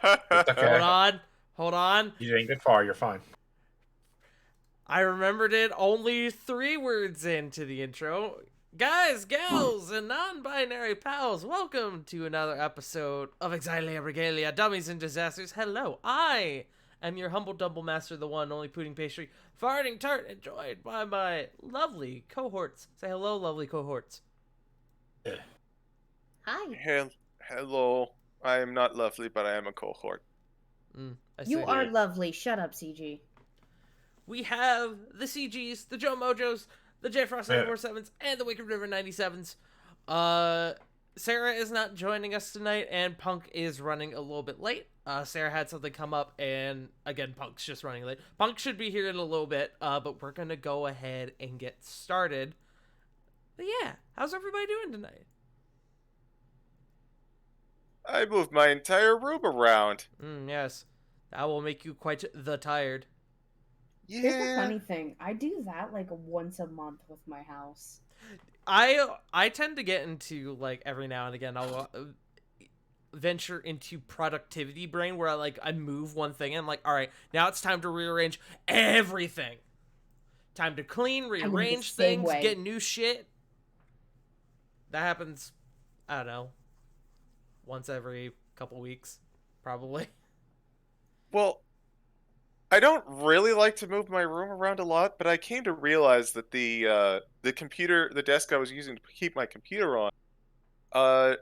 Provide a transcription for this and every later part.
It's Hold okay. on. Hold on. You didn't get far. You're fine. I remembered it only 3 words into the intro. Guys, gals, and non binary pals, welcome to another episode of Exilia Regalia Dummies and Disasters. Hello, I am your humble double master, the one and only pudding pastry, farting tart, and joined by my lovely cohorts. Say hello, lovely cohorts. Eh. Hi. Hello. I am not lovely, but I am a cohort. I You say. are lovely. Shut up, CG. We have the CGs, the Joe Mojos, the J Frost Yeah. 947s, and the Wicked River 97s. Sarah is not joining us tonight, and Punk is running a little bit late. Sarah had something come up, and again, Punk's just running late. Punk should be here in a little bit, but we're gonna go ahead and get started. But yeah, how's everybody doing tonight? I moved my entire room around. Yes, that will make you quite the tired. Here's the funny thing. I do that like once a month with my house. I tend to get into like every now and again I'll venture into productivity brain where I move one thing and I'm like, all right, now it's time to rearrange everything. Time to clean, I'm the rearrange same things, way. get new shit. That happens, I don't know, once every couple weeks, probably. Well, I don't really like to move my room around a lot, but I came to realize that the computer, the desk I was using to keep my computer on, uh,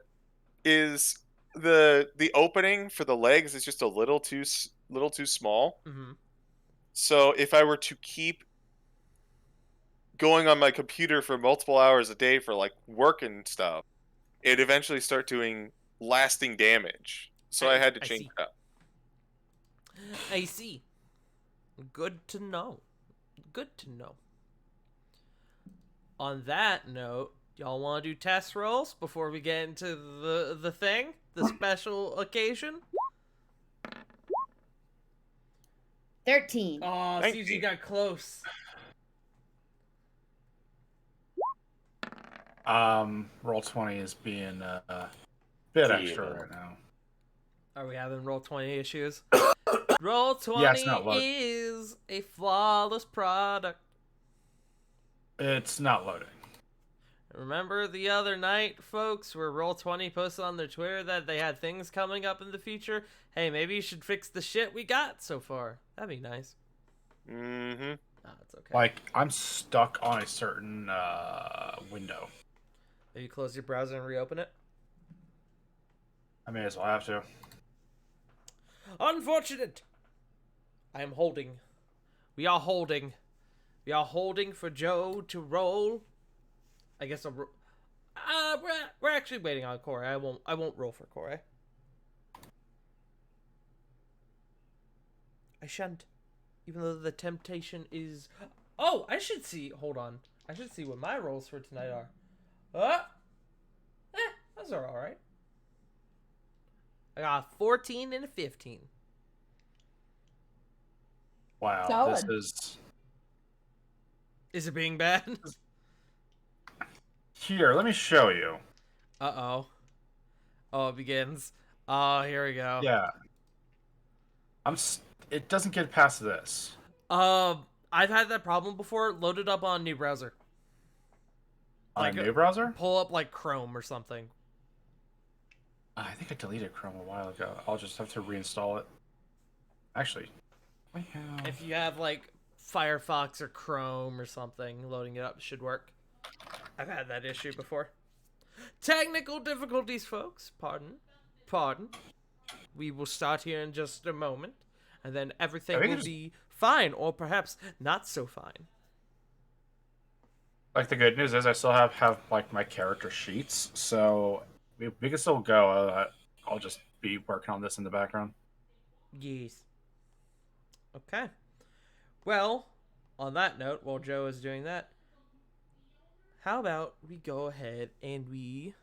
is the opening for the legs is just a little too small. Mm-hmm. So if I were to keep going on my computer for multiple hours a day for like work and stuff, it'd eventually start doing lasting damage. So I had to I change see. it up. I see. Good to know. Good to know. On that note, y'all want to do test rolls before we get into the thing, the special occasion? 13. Oh, Thank CG you. got close. Roll 20 is being a bit extra Yeah. right now. Are we having roll 20 issues? Roll 20 Yeah, it's not loading. is a flawless product. It's not loading. Remember the other night, folks, where Roll 20 posted on their Twitter that they had things coming up in the future? Hey, maybe you should fix the shit we got so far. That'd be nice. Mm-hmm. Ah, it's okay. Like, I'm stuck on a certain window. Maybe close your browser and reopen it. I may as well have to. Unfortunate! I am holding. We are holding. We are holding for Joe to roll. I guess we're actually waiting on Corey. I won't roll for Corey. I shan't. Even though the temptation is. Oh, I should see. Hold on. I should see what my rolls for tonight are. Those are all right. I got a 14 and a 15. Wow, Solid. this is... Is it being bad? Here, let me show you. Uh-oh. Oh, it begins. Oh, here we go. Yeah. It doesn't get past this. I've had that problem before. Load it up on a new browser. On a new browser? Pull up like Chrome or something. I think I deleted Chrome a while ago. I'll just have to reinstall it. Actually, I have... If you have like Firefox or Chrome or something, loading it up should work. I've had that issue before. Technical difficulties, folks. Pardon. We will start here in just a moment, and then everything will be fine, or perhaps not so fine. Like, the good news is I still have like my character sheets, so we can still go. I'll just be working on this in the background. Yes. Okay. Well, on that note, while Joe is doing that, how about we go ahead and we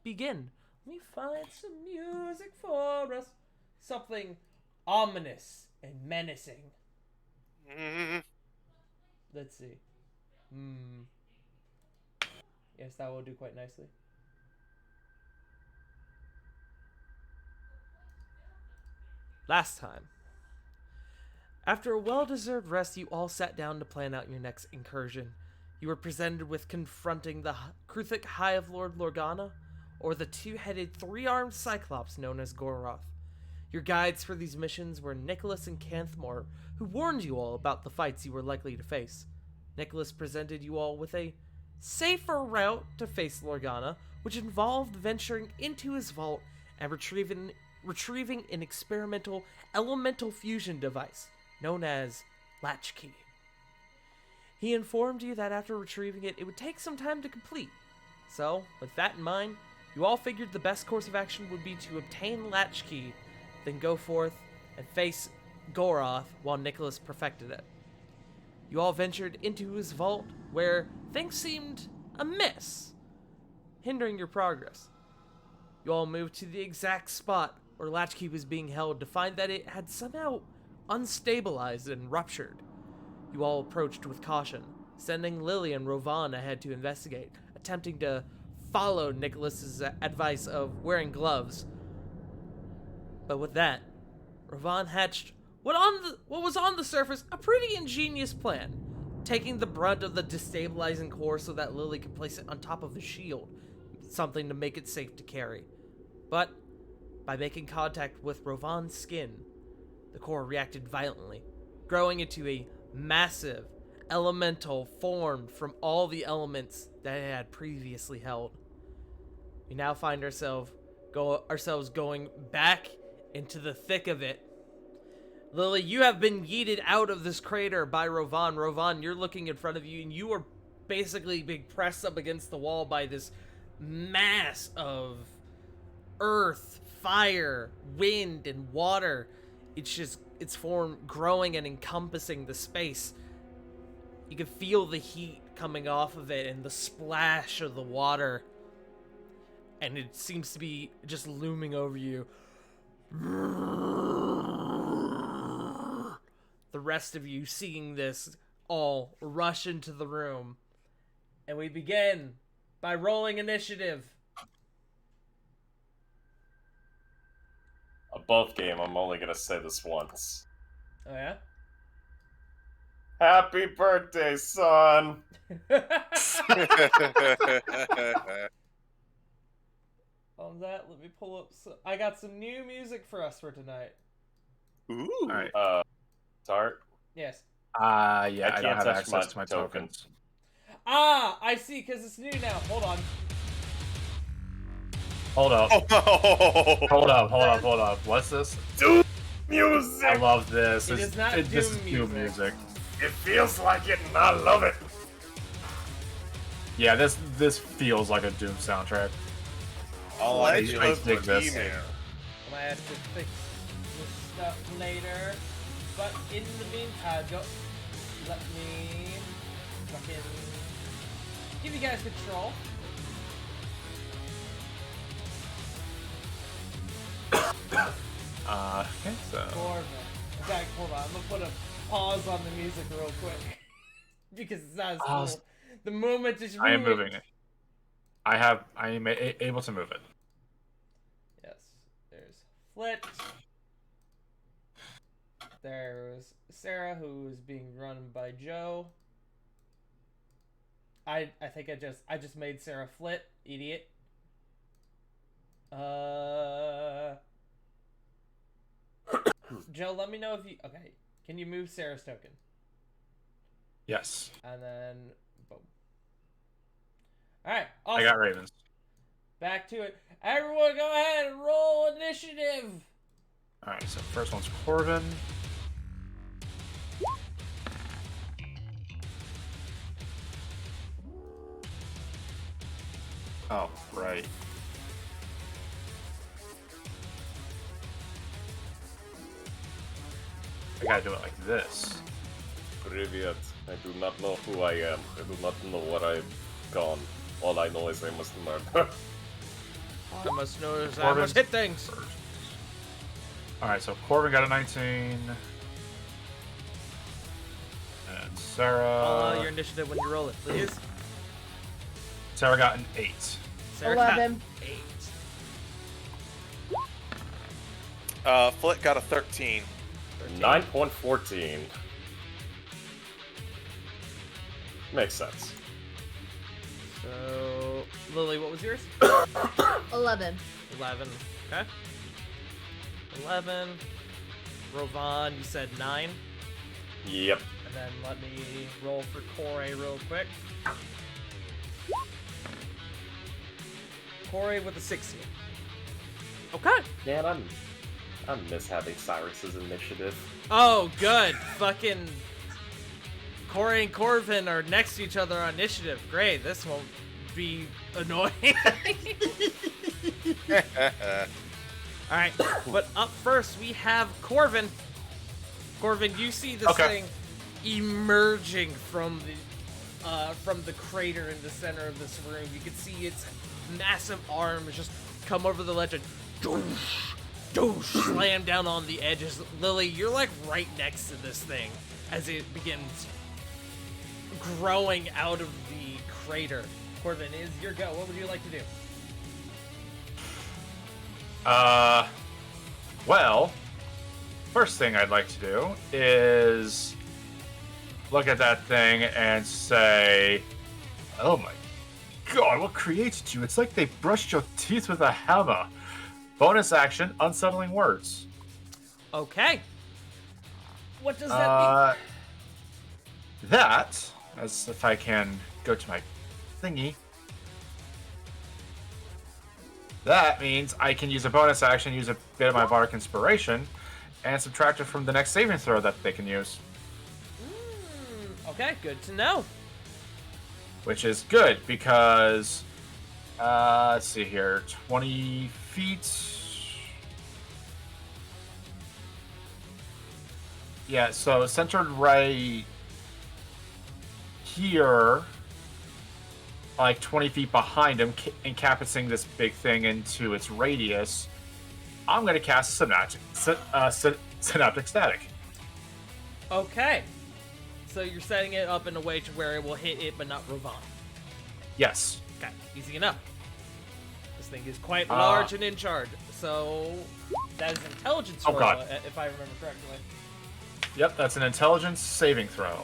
begin? Let me find some music for us. Something ominous and menacing. Mm-hmm. Let's see. Yes, that will do quite nicely. Last time. After a well-deserved rest, you all sat down to plan out your next incursion. You were presented with confronting the Kruthic Hive Lord Lorgana, or the two-headed, three-armed Cyclops known as Goroth. Your guides for these missions were Nicholas and Canthmore, who warned you all about the fights you were likely to face. Nicholas presented you all with a safer route to face Lorgana, which involved venturing into his vault and retrieving an experimental elemental fusion device known as Latchkey. He informed you that after retrieving it, it would take some time to complete. So, with that in mind, you all figured the best course of action would be to obtain Latchkey, then go forth and face Goroth while Nicholas perfected it. You all ventured into his vault, where things seemed amiss, hindering your progress. You all moved to the exact spot where Latchkey was being held to find that it had somehow unstabilized and ruptured. You all approached with caution, sending Lily and Rovan ahead to investigate, attempting to follow Nicholas's advice of wearing gloves. But with that, Rovan hatched what was on the surface a pretty ingenious plan, taking the brunt of the destabilizing core so that Lily could place it on top of the shield, something to make it safe to carry. But by making contact with Rovan's skin, the core reacted violently, growing into a massive elemental formed from all the elements that it had previously held. We now find ourselves going back into the thick of it. Lily, you have been yeeted out of this crater by Rovan. Rovan, you're looking in front of you, and you are basically being pressed up against the wall by this mass of earth, fire, wind, and water. Its form growing and encompassing the space. You can feel the heat coming off of it and the splash of the water. And it seems to be just looming over you. The rest of you, seeing this, all rush into the room. And we begin by rolling initiative. Above game, I'm only gonna say this once. Oh, yeah? Happy birthday, son! On that, let me pull up I got some new music for us for tonight. Ooh. All right. Tart? Yes. I can't don't have touch access my to my tokens. tokens. Ah, I see, because it's new now. Hold on. Hold up. Oh. Hold up. What's this? Doom music! I love this. It is not this Doom is Doom music. music. It feels like it, and I love it. Yeah, this feels like a Doom soundtrack. All I Pledge do I is dig this. email. I might have to fix this stuff later. But in the meantime, let me fucking give you guys control. Okay, so Corbin. In fact, hold on. I'm gonna put a pause on the music real quick. Because it's not as cool. The moment is I am ruined. moving it. I am able to move it. Yes. There's Flit. There's Sarah, who's being run by Joe. I think I just made Sarah Flit, idiot. Joe, let me know if you okay. Can you move Sarah's token? Yes. And then boom. Alright, awesome. I got Ravens. Back to it. Everyone go ahead and roll initiative. Alright, so first one's Corbin. Oh, right. I gotta do it like this. Privyet. I do not know who I am. I do not know where I've gone. All I know is I must murder. I must notice I Corbin must hit things. first. Alright, so Corbin got a 19. And Sarah. Your initiative when you roll it, please. Sarah got an 8. Sarah got 11. 8. Flit got a 13. 9.14. Makes sense. So, Lily, what was yours? 11. 11. Okay. 11. Rovan, you said 9. Yep. And then let me roll for Corey real quick. Corey with a 16. Okay. Man, I miss having Cyrus's initiative. Oh, good. Fucking Corey and Corvin are next to each other on initiative. Great. This won't be annoying. All right. But up first, we have Corvin. Corvin, you see this thing emerging from the crater in the center of this room. You can see its massive arms just come over the ledge and slam down on the edges. Lily, you're like right next to this thing as it begins growing out of the crater. Corvin, is your go. What would you like to do? Well, first thing I'd like to do is look at that thing and say, oh my god, what created you? It's like they brushed your teeth with a hammer. Bonus action, unsettling words. Okay. What does that mean? That, as if I can go to my thingy, that means I can use a bonus action, use a bit of my Bardic Inspiration, and subtract it from the next saving throw that they can use. Okay, good to know. Which is good because, let's see here, 20 feet. Yeah, so centered right here, like 20 feet behind him, encompassing this big thing into its radius, I'm going to cast Synaptic Static. Okay. So you're setting it up in a way to where it will hit it, but not Rovan. Yes. Okay, easy enough. This thing is quite large and in charge. So that is intelligence roll, God. if I remember correctly. Yep, that's an intelligence saving throw.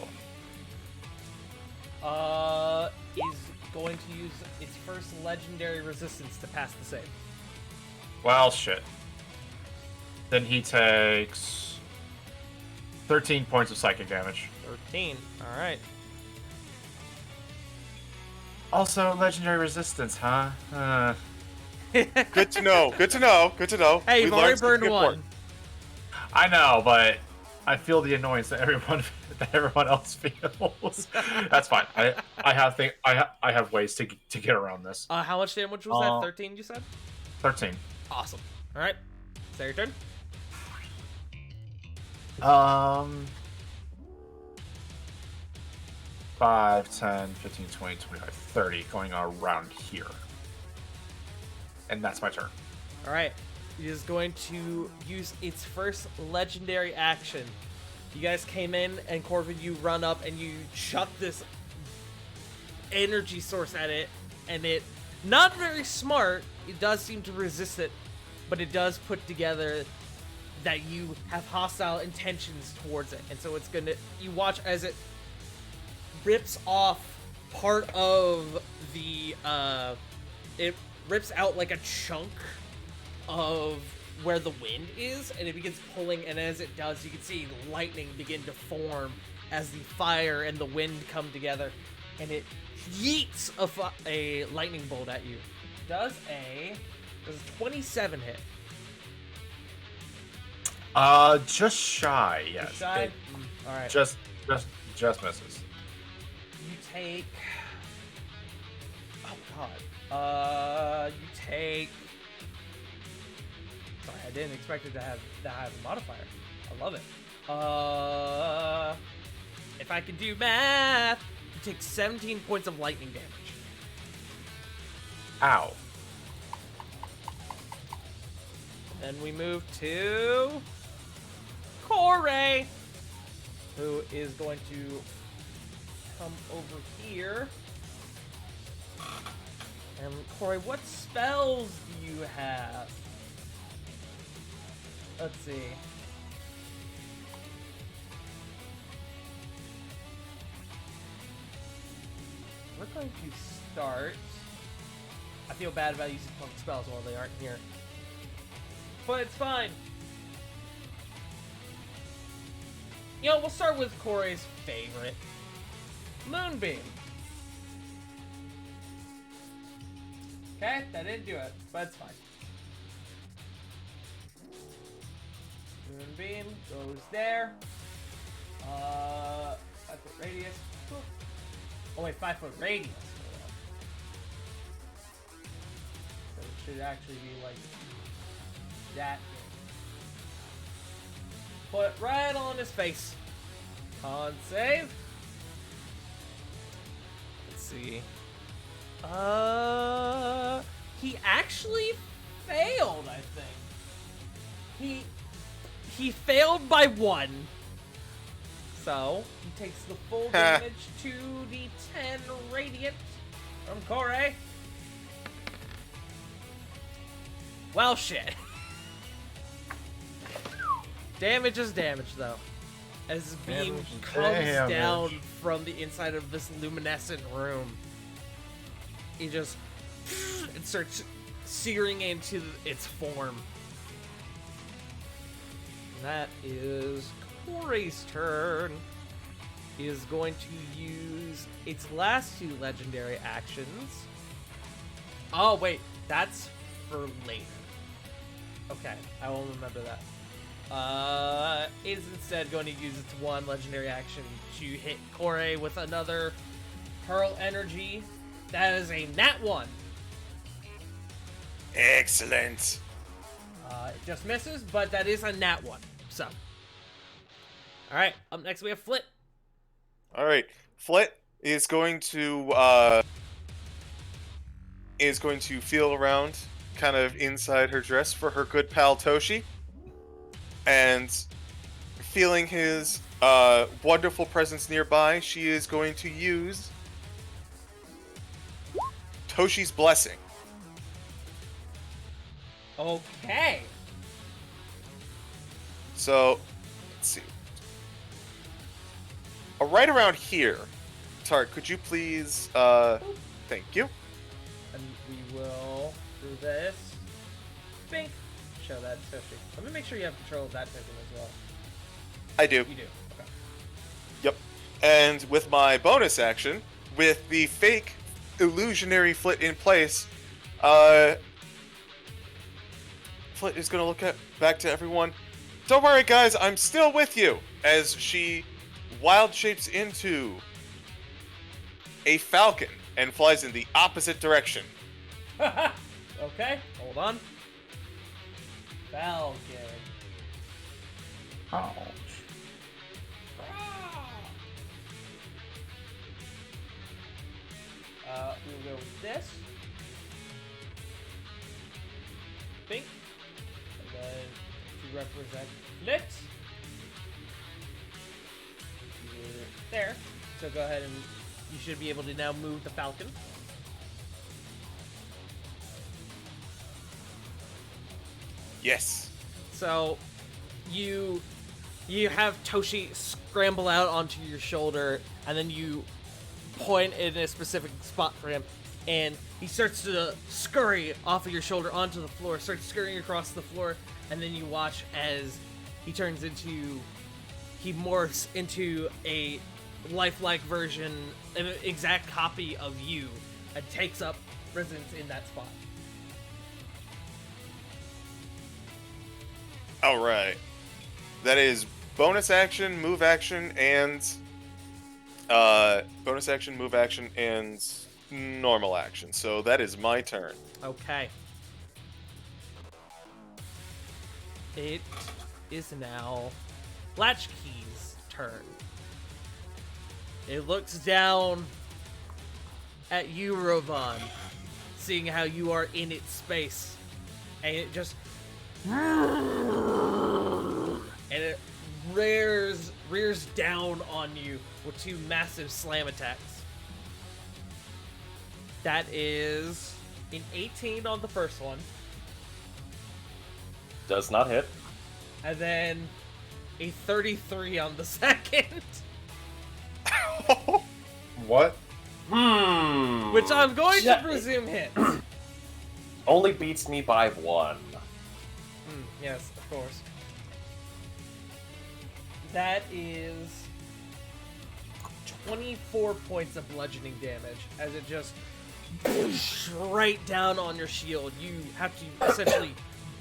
Is going to use its first legendary resistance to pass the save. Well, shit. Then he takes 13 points of psychic damage. 13. All right. Also, legendary resistance, huh? Good to know. Good to know. Good to know. Hey, you've We already learned something burned one. important. I know, but I feel the annoyance that everyone else feels. That's fine. I have ways to get around this. How much damage was that? 13, you said? 13. Awesome. All right. Is that your turn? 5, 10, 15, 20, 25, 30, going around here. And that's my turn. All right. It is going to use its first legendary action. You guys came in, and Corvin, you run up and you chuck this energy source at it, and it, not very smart, it does seem to resist it, but it does put together that you have hostile intentions towards it. And so it's gonna, you watch as it rips off part of the, it rips out like a chunk of where the wind is, and it begins pulling, and as it does, you can see lightning begin to form as the fire and the wind come together, and it yeets a lightning bolt at you. Does a 27 hit? Just shy, yes. Just shy? It All right. just misses. You take. Oh God. You take. Sorry, I didn't expect it to have a modifier. I love it. If I can do math, you take 17 points of lightning damage. Ow. Then we move to Corey, who is going to come over here. And Corey, what spells do you have? Let's see. We're going to start. I feel bad about using punk spells while they aren't here. But it's fine. You know, we'll start with Corey's favorite. Moonbeam. Okay, that didn't do it, but it's fine. Moonbeam goes there. 5 foot radius. Oh wait, 5 foot radius. So it should actually be like that. Put it right on his face. Con save. Let's see. He actually failed, I think. He failed by 1. So, he takes the full damage to the 10 radiant from Corey. Well, shit. Damage is damage, though. As beam comes down from the inside of this luminescent room. He just it starts searing into its form. And that is Corey's turn. He is going to use its last 2 legendary actions. Oh, wait. That's for later. Okay, I will remember that. It is instead going to use its 1 legendary action to hit Corey with another Hurl Energy. That is a nat 1. Excellent. It just misses, but that is a nat 1. So. Alright, up next we have Flit. Alright. Flit is going to feel around kind of inside her dress for her good pal Toshi. And feeling his wonderful presence nearby, she is going to use Toshi's Blessing. Okay. So, let's see. Right around here, Tark, could you please, thank you. And we will do this. Bink. Show that to Toshi. Let me make sure you have control of that token as well. I do. You do. Okay. Yep. And with my bonus action, with the fake illusionary Flit in place, Flit is going to look back to everyone. Don't worry, guys, I'm still with you. As she wild shapes into a falcon and flies in the opposite direction. Okay, hold on. Falcon. Ouch. We'll go with this. Pink. And then to represent Lit. There. So go ahead and you should be able to now move the Falcon. Yes. So you have Toshi scramble out onto your shoulder, and then you point in a specific spot for him, and he starts to scurry off of your shoulder onto the floor, starts scurrying across the floor, and then you watch as he morphs into a lifelike version, an exact copy of you, and takes up residence in that spot. Alright. That is bonus action, move action, and normal action. So that is my turn. Okay. It is now Latchkey's turn. It looks down at you, Rovan, seeing how you are in its space. And it just... And it rears down on you with 2 massive slam attacks. That is an 18 on the first one. Does not hit. and then a 33 on the second. What? Which I'm going to Ja- presume hits. Only beats me by 1. Yes, of course. That is 24 points of bludgeoning damage as it just right down on your shield. You have to essentially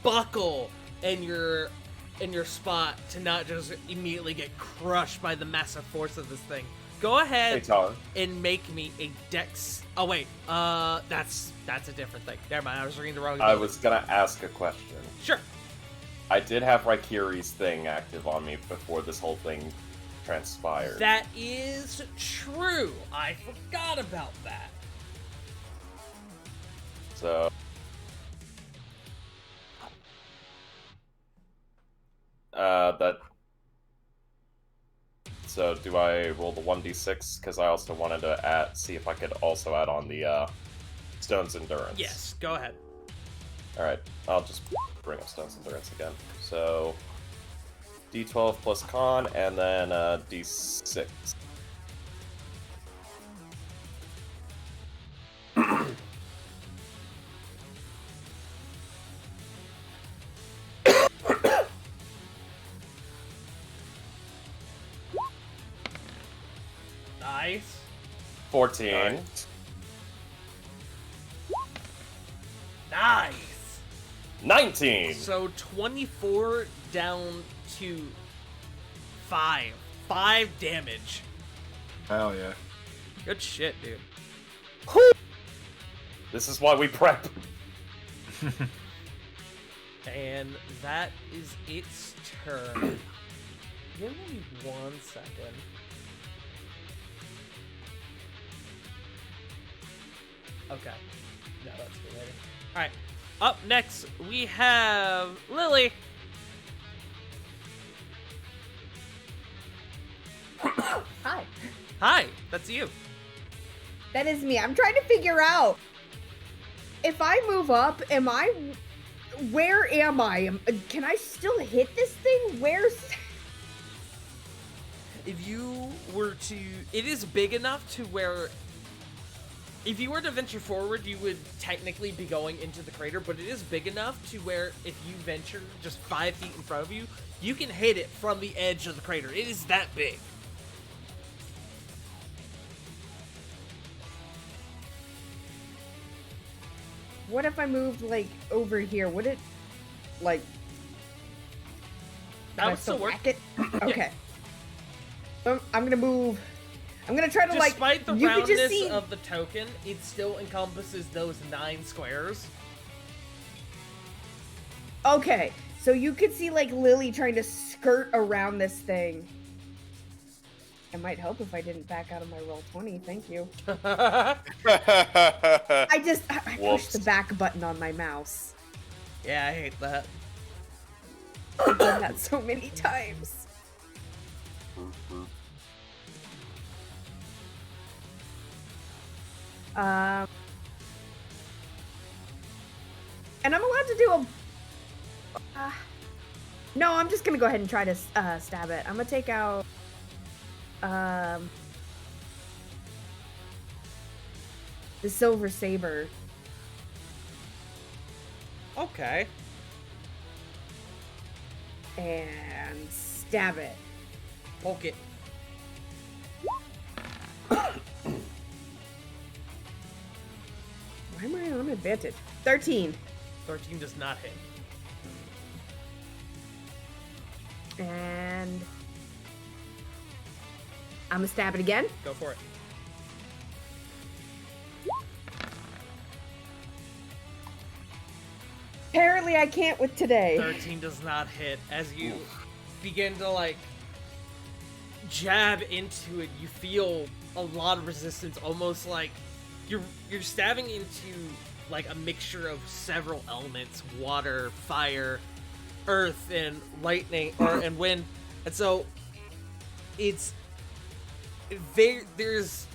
buckle in your spot to not just immediately get crushed by the massive force of this thing. Go Hey, ahead Tyler. and make me a dex. Oh wait, that's a different thing. Never mind, I was reading the wrong. I was gonna ask a question. Sure. I did have Raikiri's thing active on me before this whole thing transpired. That is true. I forgot about that. So... So do I roll the 1d6? Because I also wanted to see if I could also add on the Stone's Endurance. Yes, go ahead. Alright, I'll just bring up Stone's Endurance again. So, d12 plus con, and then d6. Nice. 14. Alright. Nice. 19! So 24 down to 5. 5 damage. Hell yeah. Good shit, dude. This is why we prep. And that is its turn. Give me 1 second. Okay. No, that's for later. Alright. Up next, we have Lily. Hi. Hi, that's you. That is me. I'm trying to figure out if I move up, where am I? Can I still hit this thing? Where's If you were to... It is big enough to where... If you were to venture forward, you would technically be going into the crater, but it is big enough to where if you venture just 5 feet in front of you, you can hit it from the edge of the crater. It is that big. What if I moved like over here? Would it like That can I would still work. whack it? Okay. I'm gonna move. I'm gonna try to Despite the you could just roundness see of the token, it still encompasses those 9 squares. Okay, so you could see like Lily trying to skirt around this thing. It might help if I didn't back out of my roll 20. Thank you. I pushed Whoops. the back button on my mouse. Yeah, I hate that. I've done that so many times. And I'm allowed to do a. No, I'm just gonna go ahead and try to stab it. I'm gonna take out. The silver saber. Okay. And stab it. Poke it. Why am I on advantage? 13. 13 does not hit. And I'm gonna stab it again. Go for it. Apparently I can't with today. 13 does not hit. As you begin to like jab into it, you feel a lot of resistance, almost like you're stabbing into like a mixture of several elements: water, fire, earth, and lightning, and wind. And so it's there's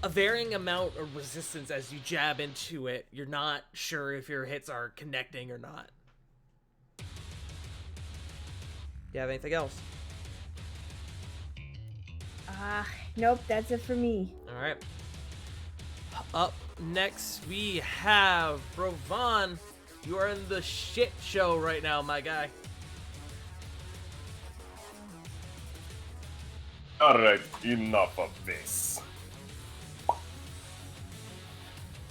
a varying amount of resistance as you jab into it. You're not sure if your hits are connecting or not. You have anything else? Nope, that's it for me. All right. Up next, we have Rovan. You are in the shit show right now, my guy. Alright, enough of this.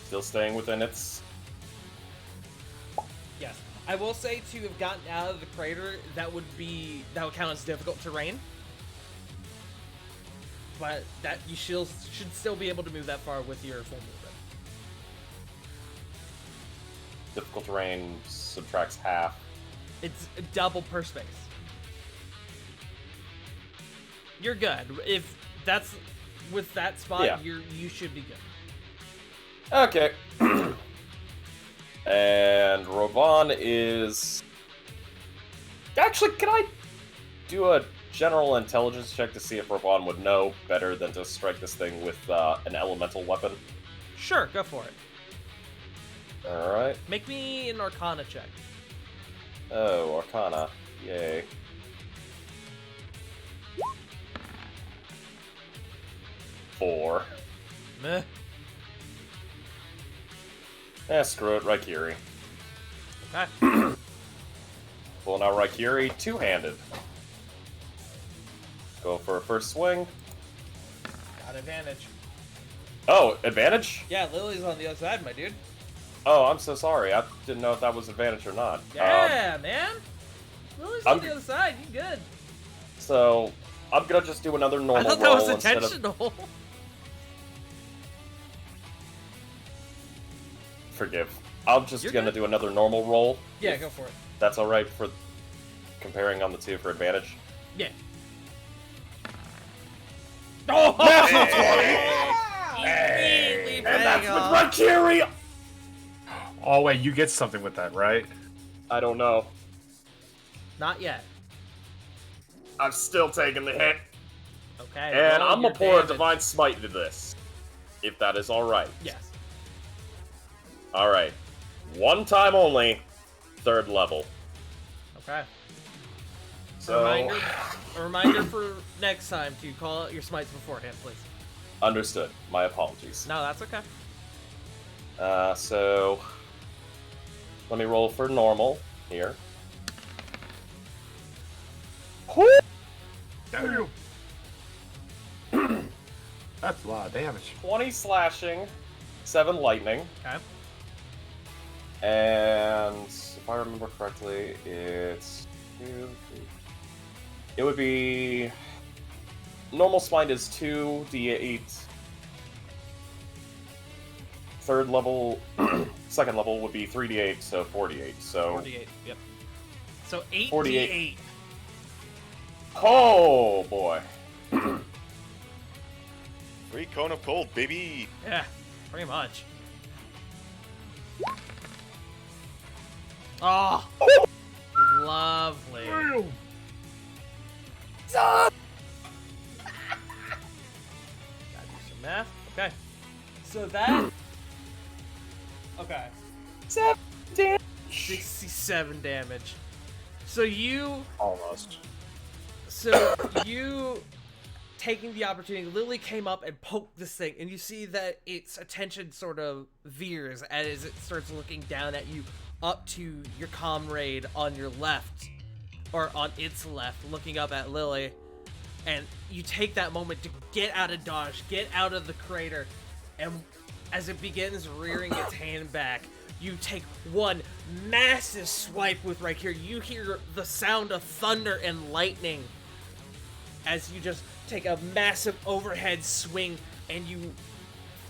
Still staying within its... Yes. I will say to have gotten out of the crater, that would count as difficult terrain. But that you should still be able to move that far with your full movement. Difficult terrain subtracts half. It's double per space. You're good. If that's with that spot, Yeah. you should be good. Okay. And Rovan is... Actually, can I do a general intelligence check to see if Rovan would know better than to strike this thing with an elemental weapon? Sure, go for it. Alright. Make me an Arcana check. Oh, Arcana. Yay. Four. Meh. Screw it, Raikiri. Okay. Pulling out Raikiri, two-handed. Go for a first swing. Got advantage. Oh, advantage? Yeah, Lily's on the other side, my dude. Oh, I'm so sorry. I didn't know if that was advantage or not. Yeah, man. Lily's on I'm- the other side. You good? So, I'm gonna just do another normal I thought that roll was instead of... intentional. Forgive. I'm just You're gonna good. do another normal roll. Yeah, if go for it. That's alright for comparing on the two for advantage. Yeah. Oh! Immediately And paying that's off. with Raikiri! Oh wait, you get something with that, right? I don't know. Not yet. I'm still taking the hit. Okay. And roll I'm your gonna pour a damage. Divine Smite into this. If that is alright. Yes. Alright. One time only. Third level. Okay. So, A reminder for next time to call out your smites beforehand, please. understood. My apologies. No, that's okay. So, let me roll for normal here. Damn. That's a lot of damage. 20 slashing, 7 lightning, Okay. and if I remember correctly, it's 2, 3. It would be normal smite is 2d8. Third level, second level would be 3d8, so 4d8. So 48. Yep. So 8d8. 48. Oh boy. Free cone of cold, baby. Yeah, pretty much. Oh, lovely. Gotta do some math. Okay. So that. Okay. 67 damage. So you. Almost. So you taking the opportunity, Lily came up and poked this thing, and you see that its attention sort of veers as it starts looking down at you, up to your comrade on your left, or on its left, looking up at Lily, and you take that moment to get out of dodge, get out of the crater, and as it begins rearing its hand back, you take one massive swipe with right here. You hear the sound of thunder and lightning as you just take a massive overhead swing and you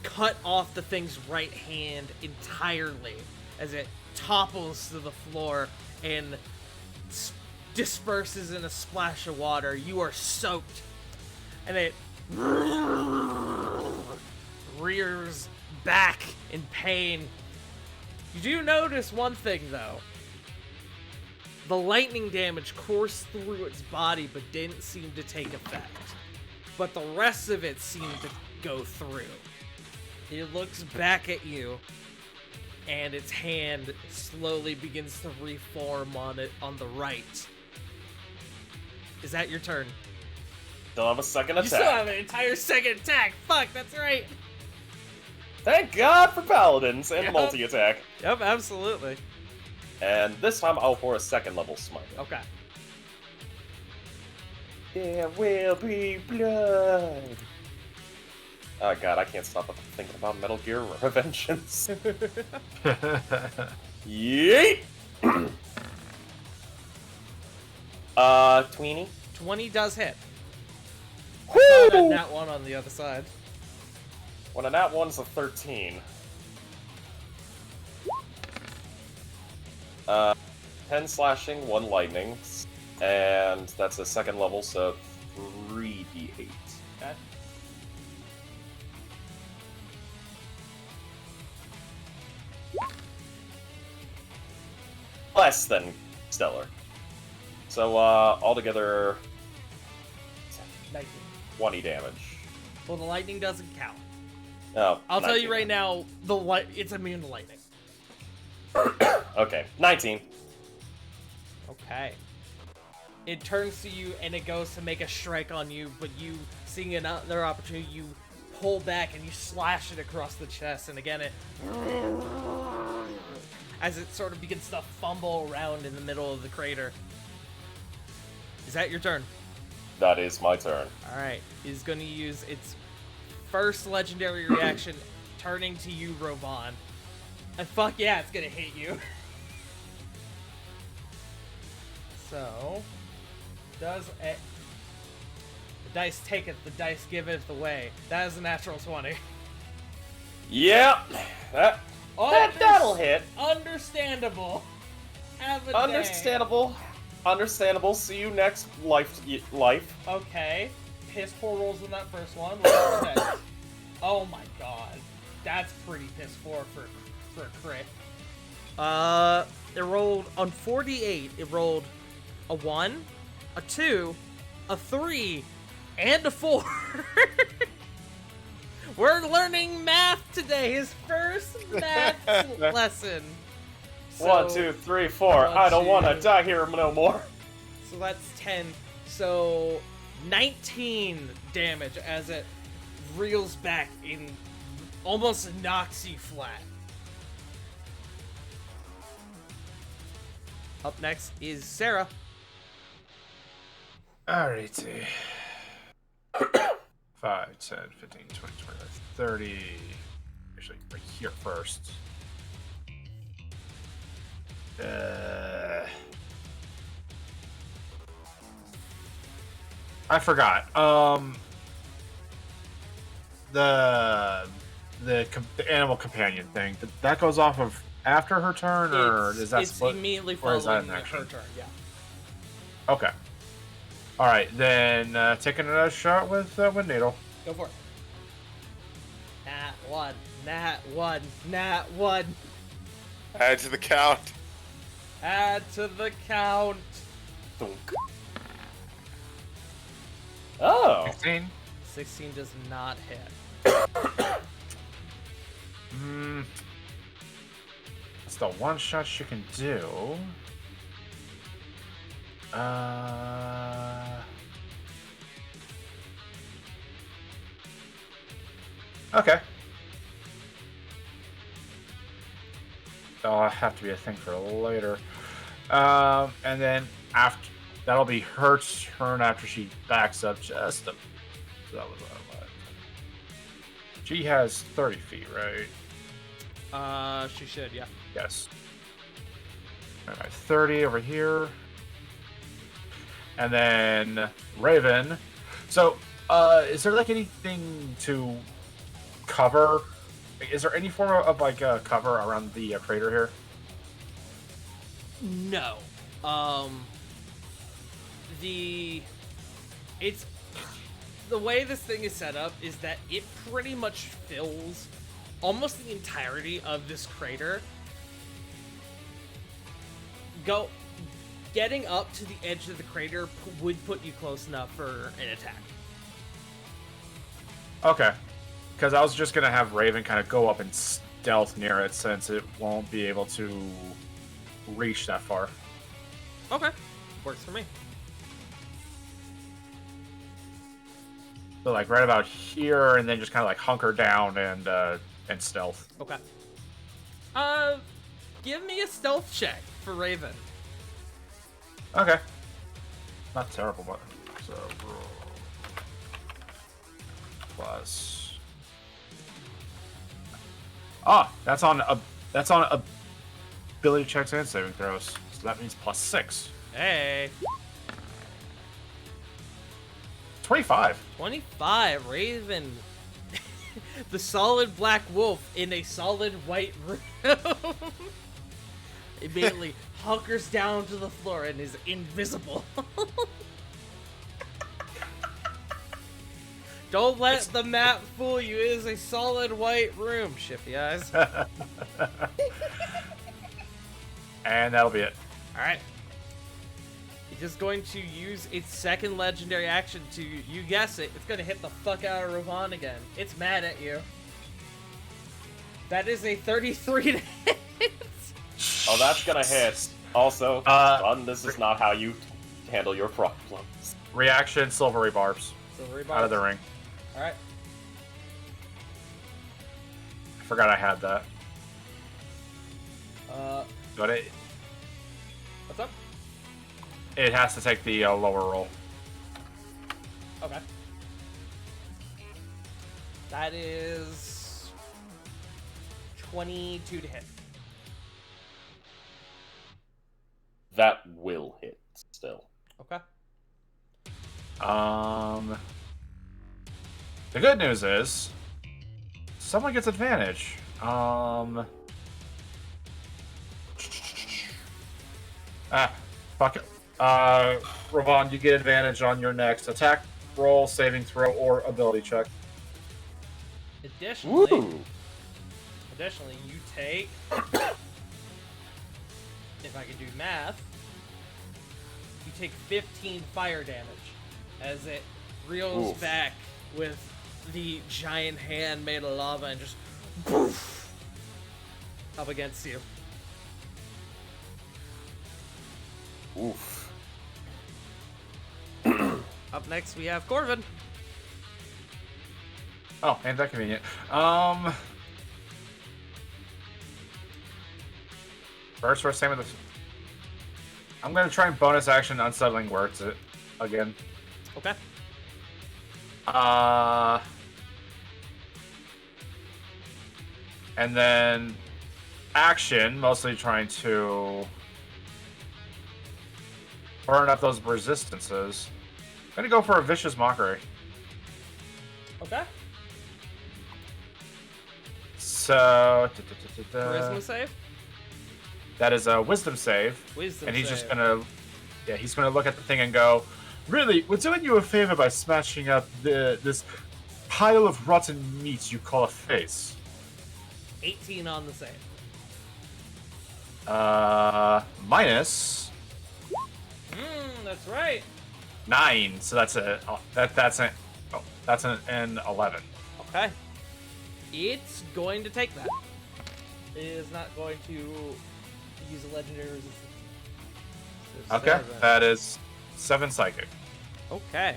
cut off the thing's right hand entirely as it topples to the floor and disperses in a splash of water. You are soaked, and it rears back in pain. You do notice one thing, though. The lightning damage coursed through its body but didn't seem to take effect. But the rest of it seemed to go through. It looks back at you, and its hand slowly begins to reform on the right. Is that your turn? Still have a second You attack. still have an entire second attack. Fuck, that's right. Thank God for paladins and Yep. multi-attack. Yep, absolutely. And this time I'll pour a second level smite. Okay. There will be blood. Oh God, I can't stop thinking about Metal Gear Revengeance. Yeet! 20. 20 does hit. Woo! Not a nat 1 on the other side. When a nat 1's a 13. 10 slashing, 1 lightning, and that's a second level, so 3d8. Okay. Less than stellar. So, altogether, 19. 20 damage. Well, the lightning doesn't count. Oh, I'll tell you 19. right now, it's immune to lightning. Okay, 19. Okay. It turns to you and it goes to make a strike on you, but you, seeing another opportunity, you pull back and you slash it across the chest, and again it... as it sort of begins to fumble around in the middle of the crater. Is that your turn? That is my turn. Alright, it's going to use its first legendary reaction, turning to you, Rovan. And fuck yeah, it's going to hit you. So, does it... The dice taketh, the dice giveth away. That is a natural 20. Yep, that'll hit. Understandable. Have a day. Understandable. Understandable. See you next life. Okay. Piss poor rolls in that first one. Roll the dice. Oh my god. That's pretty piss poor for a crit. It rolled on 48. It rolled a 1, a 2, a 3, and a 4. We're learning math today. His first math lesson. So, 1, 2, 3, 4. one, I don't two. want to die here no more. So that's 10. So 19 damage as it reels back and almost knocks you flat. Up next is Sarah. Alrighty. 5, 10, 15, 20, 25, 30. Actually, right here first. I forgot. The animal companion thing that goes off of after her turn, or is that it's split? immediately or is that following an action? her turn? Yeah. Okay. All right, then taking another shot with Wind Needle. Go for it. Nat 1. Nat 1. Nat 1. Add to the count. Add to the count. Oh. 16. 16 does not hit. That's the one shot she can do. Okay. That'll have to be a thing for later. And then after that'll be her turn after she backs up just a. That was what. She has 30 feet, right? She should, yeah. Yes. Alright, 30 over here. And then Raven. So, is there like anything to cover? Is there any form of like cover around the crater here? No. The way this thing is set up is that it pretty much fills almost the entirety of this crater. Getting up to the edge of the crater would put you close enough for an attack. Okay. Because I was just going to have Raven kind of go up and stealth near it since it won't be able to reach that far. Okay. Works for me. So like right about here, and then just kind of like hunker down and stealth. Okay. Give me a stealth check for Raven. Okay. Not terrible, but so roll plus. That's on ability checks and saving throws. So that means +6. Hey. 25. 25, Raven. The solid black wolf in a solid white room. Immediately hunkers down to the floor and is invisible. Don't let the map fool you. It is a solid white room, Shifty Eyes. And that'll be it. Alright. It's just going to use its second legendary action to, you guess it, it's going to hit the fuck out of Ravon again. It's mad at you. That is a 33 to hit. Oh, that's gonna hit. Also, son, this is not how you handle your problems. Reaction, silvery barbs. Silvery Out of the barbs. ring. Alright. I forgot I had that. But What's up? it has to take the lower roll. Okay. That is 22 to hit. That will hit still. Okay. The good news is someone gets advantage. Fuck it. Ravon, you get advantage on your next attack roll, saving throw, or ability check. Additionally, Woo! you take, if I can do math, you take 15 fire damage as it reels Oof. back with the giant hand made of lava and just poof, up against you. Oof. Up next, we have Corvin. Oh, ain't that convenient. First, same with this. I'm gonna try and bonus action unsettling words again. Okay. And then action, mostly trying to burn up those resistances. I'm gonna go for a vicious mockery. Okay. So Charisma save. that is a wisdom save. Wisdom And he's save. just gonna, he's gonna look at the thing and go, "Really, we're doing you a favor by smashing up this pile of rotten meat you call a face." 18 on the save. Minus That's right. 9, so that's an 11. Okay. It's going to take that. It is not going to use a legendary resistance. So Okay, 7. that is 7 psychic. Okay.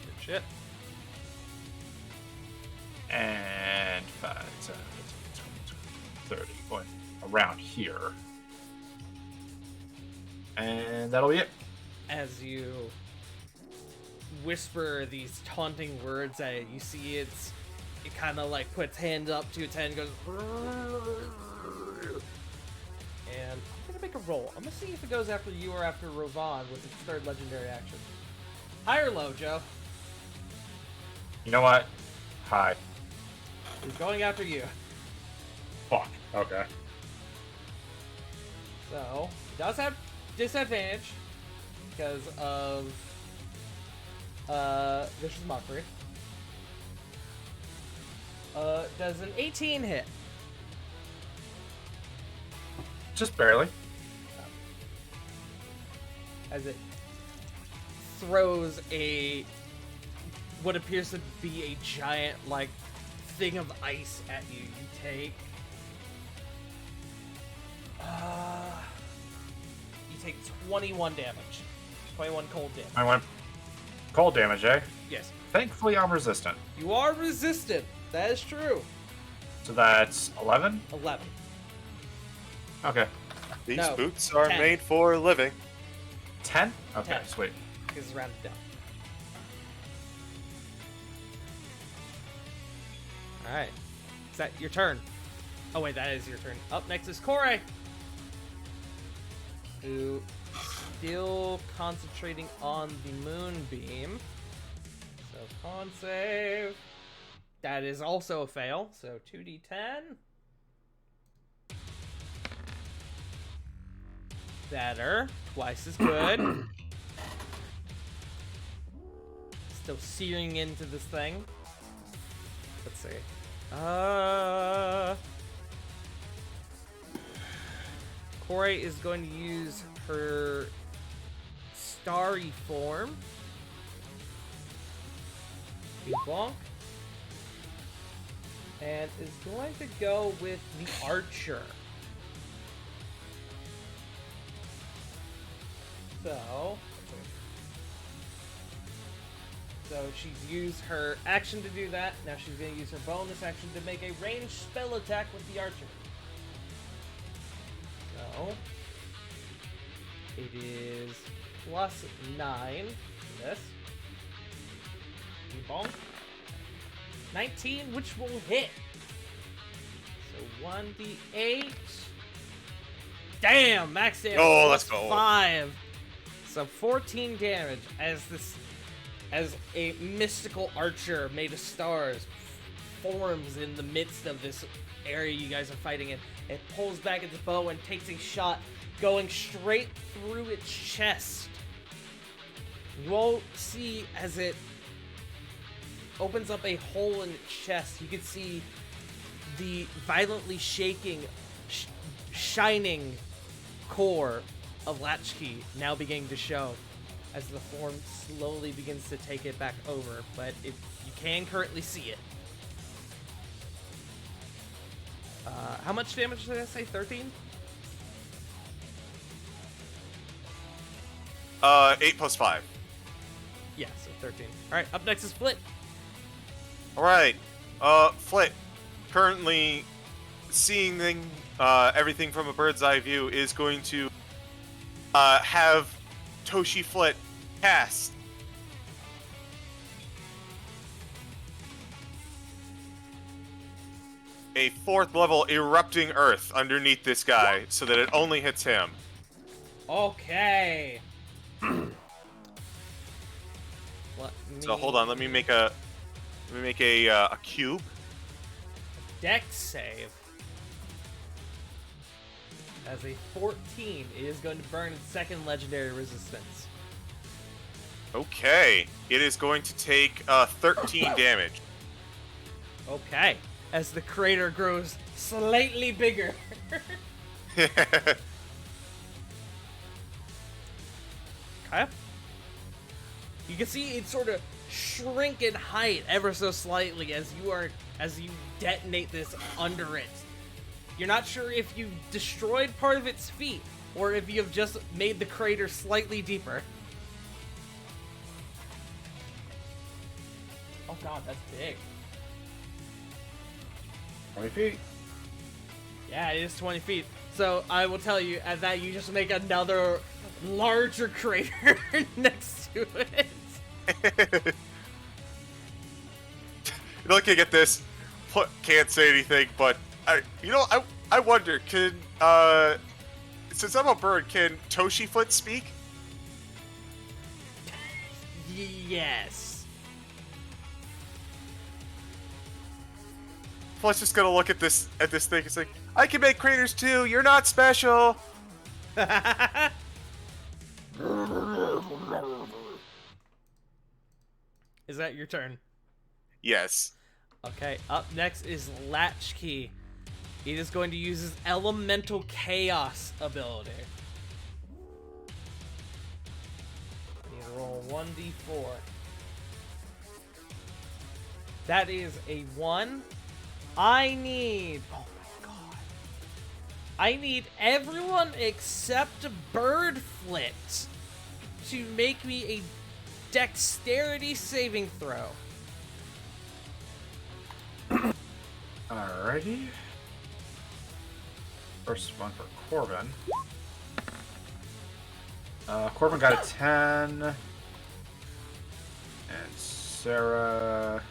Good shit. And 5, 10, 20, 30, going around here. And that'll be it. As you whisper these taunting words at it, you see it kind of like puts hand up to its head and goes. And I'm gonna make a roll. I'm gonna see if it goes after you or after Ravon with its third legendary action. High or low, Joe? You know what? Hi. It's going after you. Fuck. Okay. So, it does have disadvantage because of Vicious Mockery. Does an 18 hit? Just barely. As it throws what appears to be a giant, like, thing of ice at you. You take... you take 21 damage. 21 cold damage. I went Cold damage, eh? Yes. Thankfully, I'm resistant. You are resistant. That is true. So that's 11? 11. Okay. These No, boots are 10. made for living. 10? Okay, 10. sweet. Because it's rounded down. Alright. Is that your turn? Oh, wait, that is your turn. Up next is Corey. Who still concentrating on the moonbeam. So con save. That is also a fail. So 2d10. Better. Twice as good. Still searing into this thing. Let's see. Corey is going to use her starry form. Bonk. And is going to go with the archer. So she's used her action to do that. Now she's going to use her bonus action to make a ranged spell attack with the archer. So it is plus 9 for this. Bonk. 19, which will hit. So 1d8. Damn, max damage. Oh, let's plus go. 5. So 14 damage as a mystical archer made of stars forms in the midst of this area you guys are fighting in. It pulls back its bow and takes a shot going straight through its chest. You all see as it opens up a hole in its chest, you can see the violently shaking, shining core of Latchkey now beginning to show as the form slowly begins to take it back over, but you can currently see it. How much damage did I say? 13? 8 plus 5. Yeah, so 13. Alright, up next is Flit. Alright. Flit, currently seeing everything from a bird's eye view, is going to have Toshi Flit cast a 4th level erupting earth underneath this guy so that it only hits him. Okay. So hold on, let me make a cube. Dex save. As a 14, it is going to burn its second legendary resistance. Okay, it is going to take 13 damage. Okay. As the crater grows slightly bigger. Okay. You can see it sort of shrink in height ever so slightly as you detonate this under it. You're not sure if you destroyed part of its feet or if you have just made the crater slightly deeper. Oh god, that's big. 20 feet. Yeah, it is 20 feet. So I will tell you, at that you just make another larger crater next to it. Looking at this, can't say anything, but I wonder, can since I'm a bird, can Toshi Foot speak? Yes. Plus, just gonna look at this thing. It's like, I can make craters too. You're not special. Is that your turn? Yes. Okay, up next is Latchkey. It is going to use his Elemental Chaos ability. You need to roll 1d4. That is a 1. I need... Oh my god. I need everyone except Birdflit to make me dexterity saving throw. Alrighty. First one for Corbin. Corbin got a 10. And Sarah...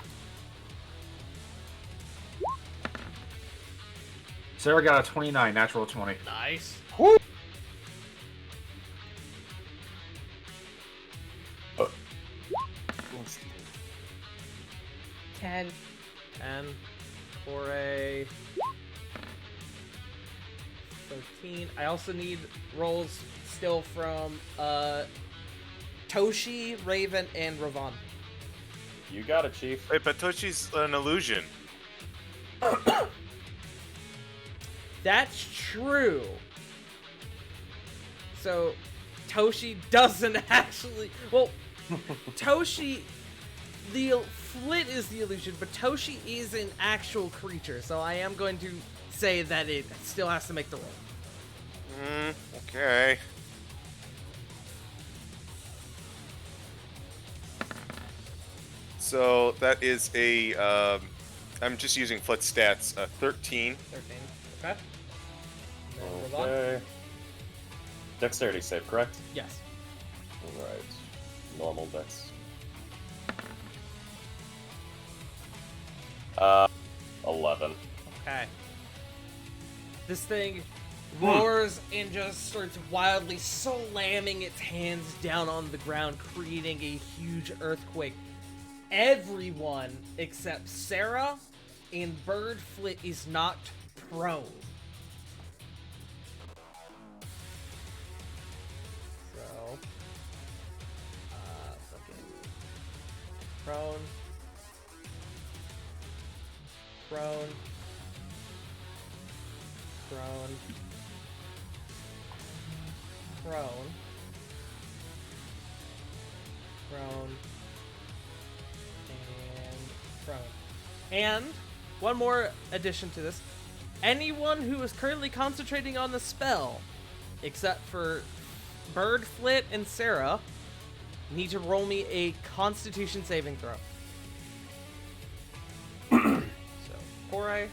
Sarah got a 29, natural 20. Nice. Woo! 10. 10 for a 13. I also need rolls still from Toshi, Raven, and Ravon. You got it, Chief. Wait, but Toshi's an illusion. That's true. So Toshi doesn't actually. Well, Toshi, the Flit is the illusion, but Toshi is an actual creature. So I am going to say that it still has to make the roll. Okay. So that is a, I'm just using Flit stats, 13. 13. Okay. And then Ravon? Okay. Dexterity save, correct? Yes. Alright. Normal dex. 11. Okay. This thing roars and just starts wildly slamming its hands down on the ground, creating a huge earthquake. Everyone except Sarah and Bird Flit is knocked prone. So, fucking prone. Prone. Prone. Prone. Prone. And prone. And one more addition to this. Anyone who is currently concentrating on the spell, except for Bird, Flit, and Sarah, need to roll me a Constitution saving throw. So, Korai.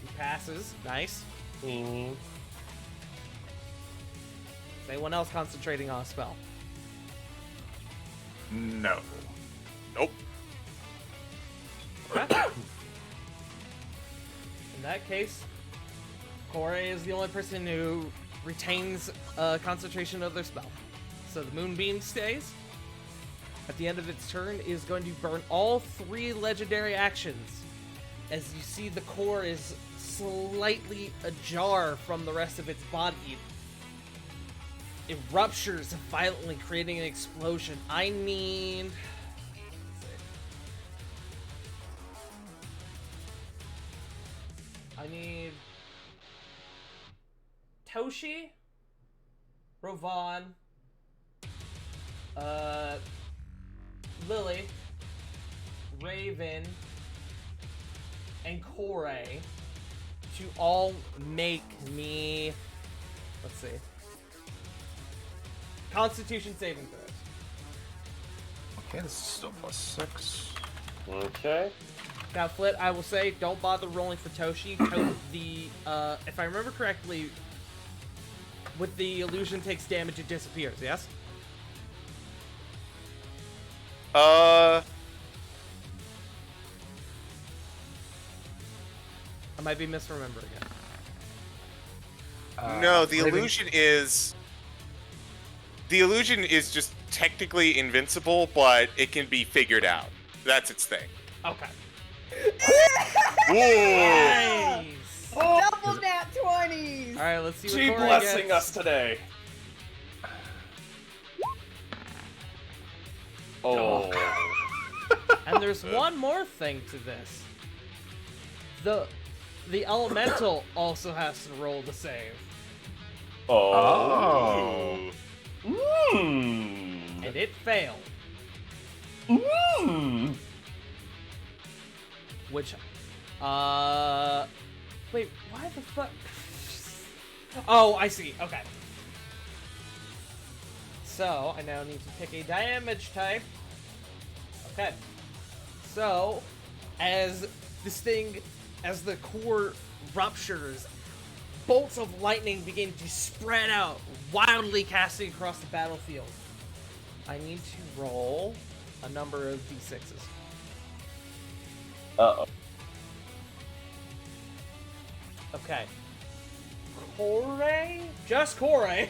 He passes. Nice. Mm-hmm. Is anyone else concentrating on a spell? No. Nope. Okay. In that case, Korai is the only person who retains concentration of their spell. So the Moonbeam stays. At the end of its turn, is going to burn all 3 legendary actions. As you see, the core is slightly ajar from the rest of its body. It ruptures violently, creating an explosion. I need... I need Toshi, Ravon, Lily, Raven, and Korai to all make me, let's see, Constitution saving throws. Okay, this is still +6. Okay. Now, Flit, I will say, don't bother rolling for Toshi. If I remember correctly, with the illusion takes damage, it disappears, yes? Uh, I might be misremembering it. no, the Raven- illusion is just technically invincible, but it can be figured out. That's its thing. Okay. Whoa! Nice! Double nat 20s! Alright, let's see what Gee Korai blessing gets. us today. Oh. And there's one more thing to this. The elemental also has to roll the save. Oh. Mmm. And it failed. Mmm. Which, wait, why the fuck? Oh, I see, okay. So, I now need to pick a damage type. Okay. So, as the core ruptures, bolts of lightning begin to spread out, wildly casting across the battlefield. I need to roll a number of d6s. Uh-oh. Okay. Just Kore,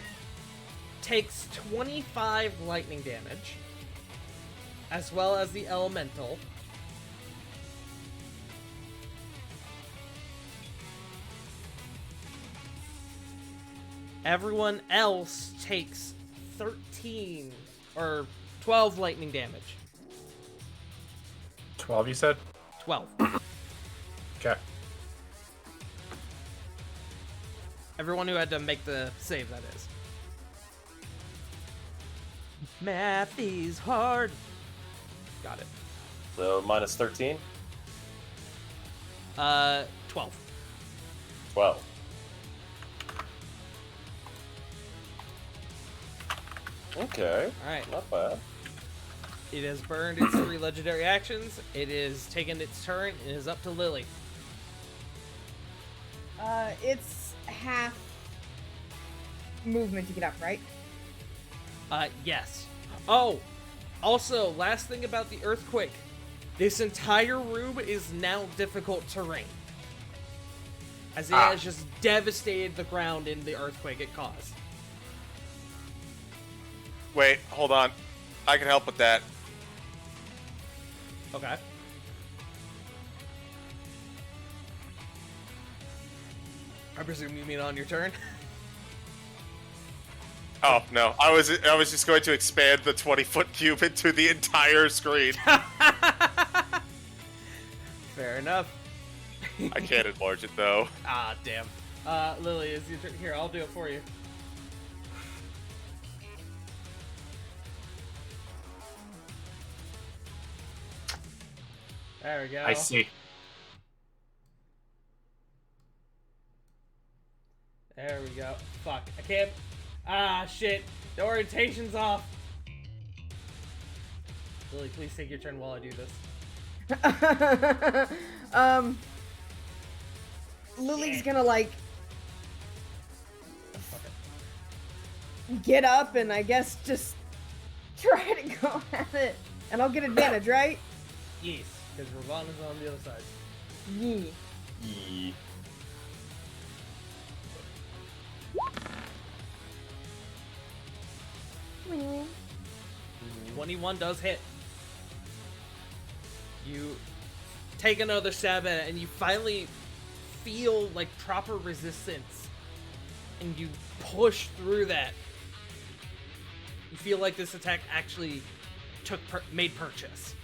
takes 25 lightning damage, as well as the elemental. Everyone else takes 13 or 12 lightning damage. 12, you said? 12. Okay. Everyone who had to make the save, that is. Math is hard. Got it. So minus 13? 12. 12. Okay. Alright. Not bad. It has burned its 3 legendary actions. It is taken its turn and is up to Lily. It's half movement to get up, right? Yes. Oh, also, last thing about the earthquake. This entire room is now difficult terrain, as it has just devastated the ground in the earthquake it caused. Wait, hold on. I can help with that. Okay. I presume you mean on your turn? Oh no, I was just going to expand the 20-foot cube into the entire screen. Fair enough. I can't enlarge it though. Ah, damn. Lily, is your turn? Here, I'll do it for you. There we go. I see. There we go. Fuck. I can't. Ah, shit. The orientation's off. Lily, please take your turn while I do this. Lily's gonna like get up and I guess just try to go at it, and I'll get advantage, right? Yes, because Ravana's on the other side. Yeah. Yee. 21 does hit. You take another stab at it, and you finally feel like proper resistance, and you push through that. You feel like this attack actually made purchase.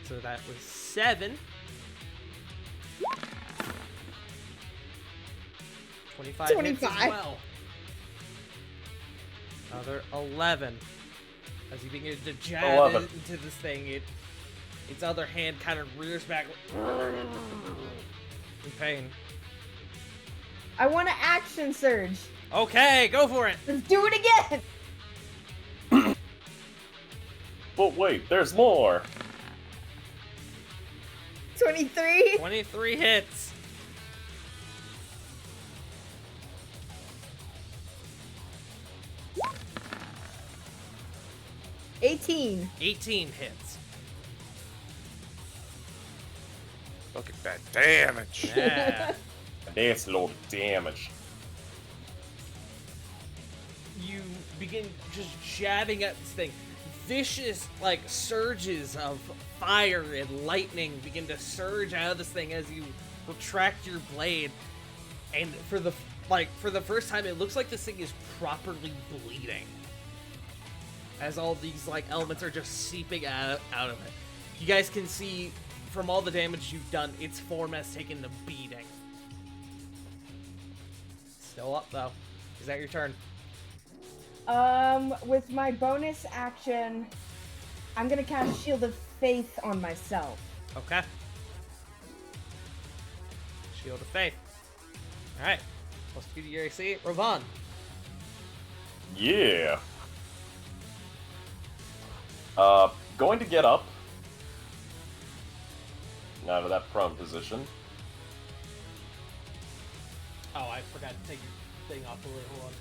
So that was 7. 25 hits as 25. well. Another 11. As you begin to jab 11. into this thing, its other hand kind of rears back in pain. I want to action surge. Okay, go for it. Let's do it again. But wait, there's more! 23. 23 hits. $18. 18 hits. Look at that damage. Yeah. That's a load of damage. You begin just jabbing at this thing. Vicious, like, surges of fire and lightning begin to surge out of this thing as you retract your blade. And for the first time, it looks like this thing is properly bleeding, as all these, like, elements are just seeping out of it. You guys can see from all the damage you've done, its form has taken the beating. Still up, though. Is that your turn? With my bonus action, I'm gonna cast Shield of Faith on myself. Okay. Shield of Faith. Alright. +2 to your AC. Ravan. Yeah. Going to get up. Out of that prone position. Oh, I forgot to take your thing off the lid. Hold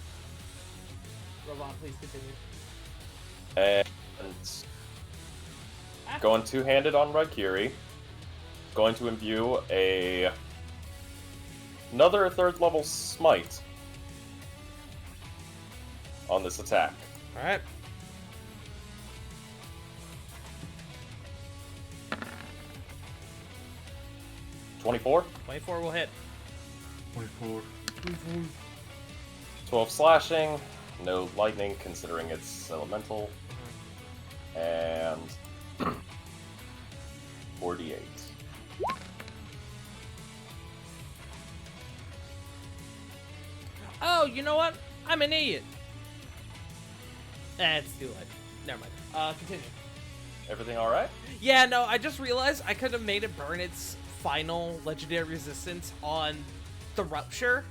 on. Ravon, please continue. And going two-handed on Raikiri. Going to imbue another third level smite on this attack. Alright. $24. 24 will hit. 24. 12 slashing. No lightning considering it's elemental. And 48. Oh, you know what? I'm an idiot. It's too late. Never mind. Continue. Everything alright? Yeah, no, I just realized I could have made it burn its final legendary resistance on the Rupture,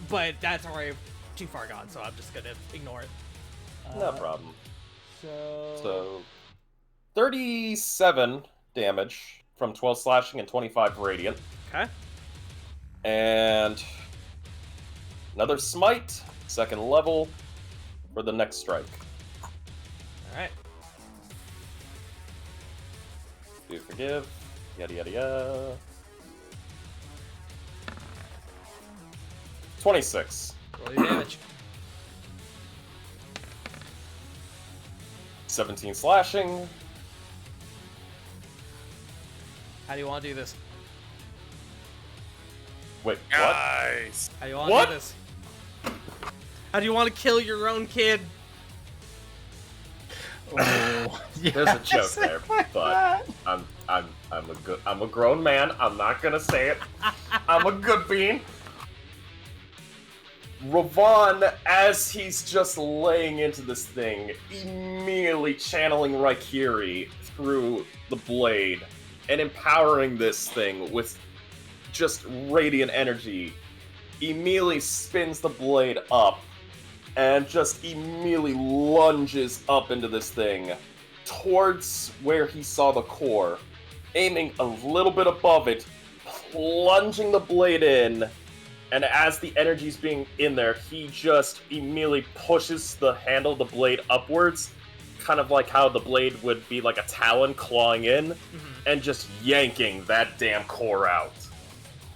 but that's already too far gone, so I'm just gonna ignore it. No problem. So... So, 37 damage from 12 slashing and 25 radiant. Okay. And another smite, second level, for the next strike. Alright. Do forgive. Yada yada yada. 26. Roll your damage. 17 slashing. How do you want to do this? Wait, what? Nice. How do you want to What? do this? How do you want to kill your own kid? Oh, There's a joke there, but I'm a grown man. I'm not gonna say it. I'm a good bean. Ravon, as he's just laying into this thing, immediately channeling Raikiri through the blade and empowering this thing with just radiant energy, immediately spins the blade up and just immediately lunges up into this thing towards where he saw the core, aiming a little bit above it, plunging the blade in, and as the energy's being in there, he just immediately pushes the handle of the blade upwards, kind of like how the blade would be like a talon clawing in, and just yanking that damn core out.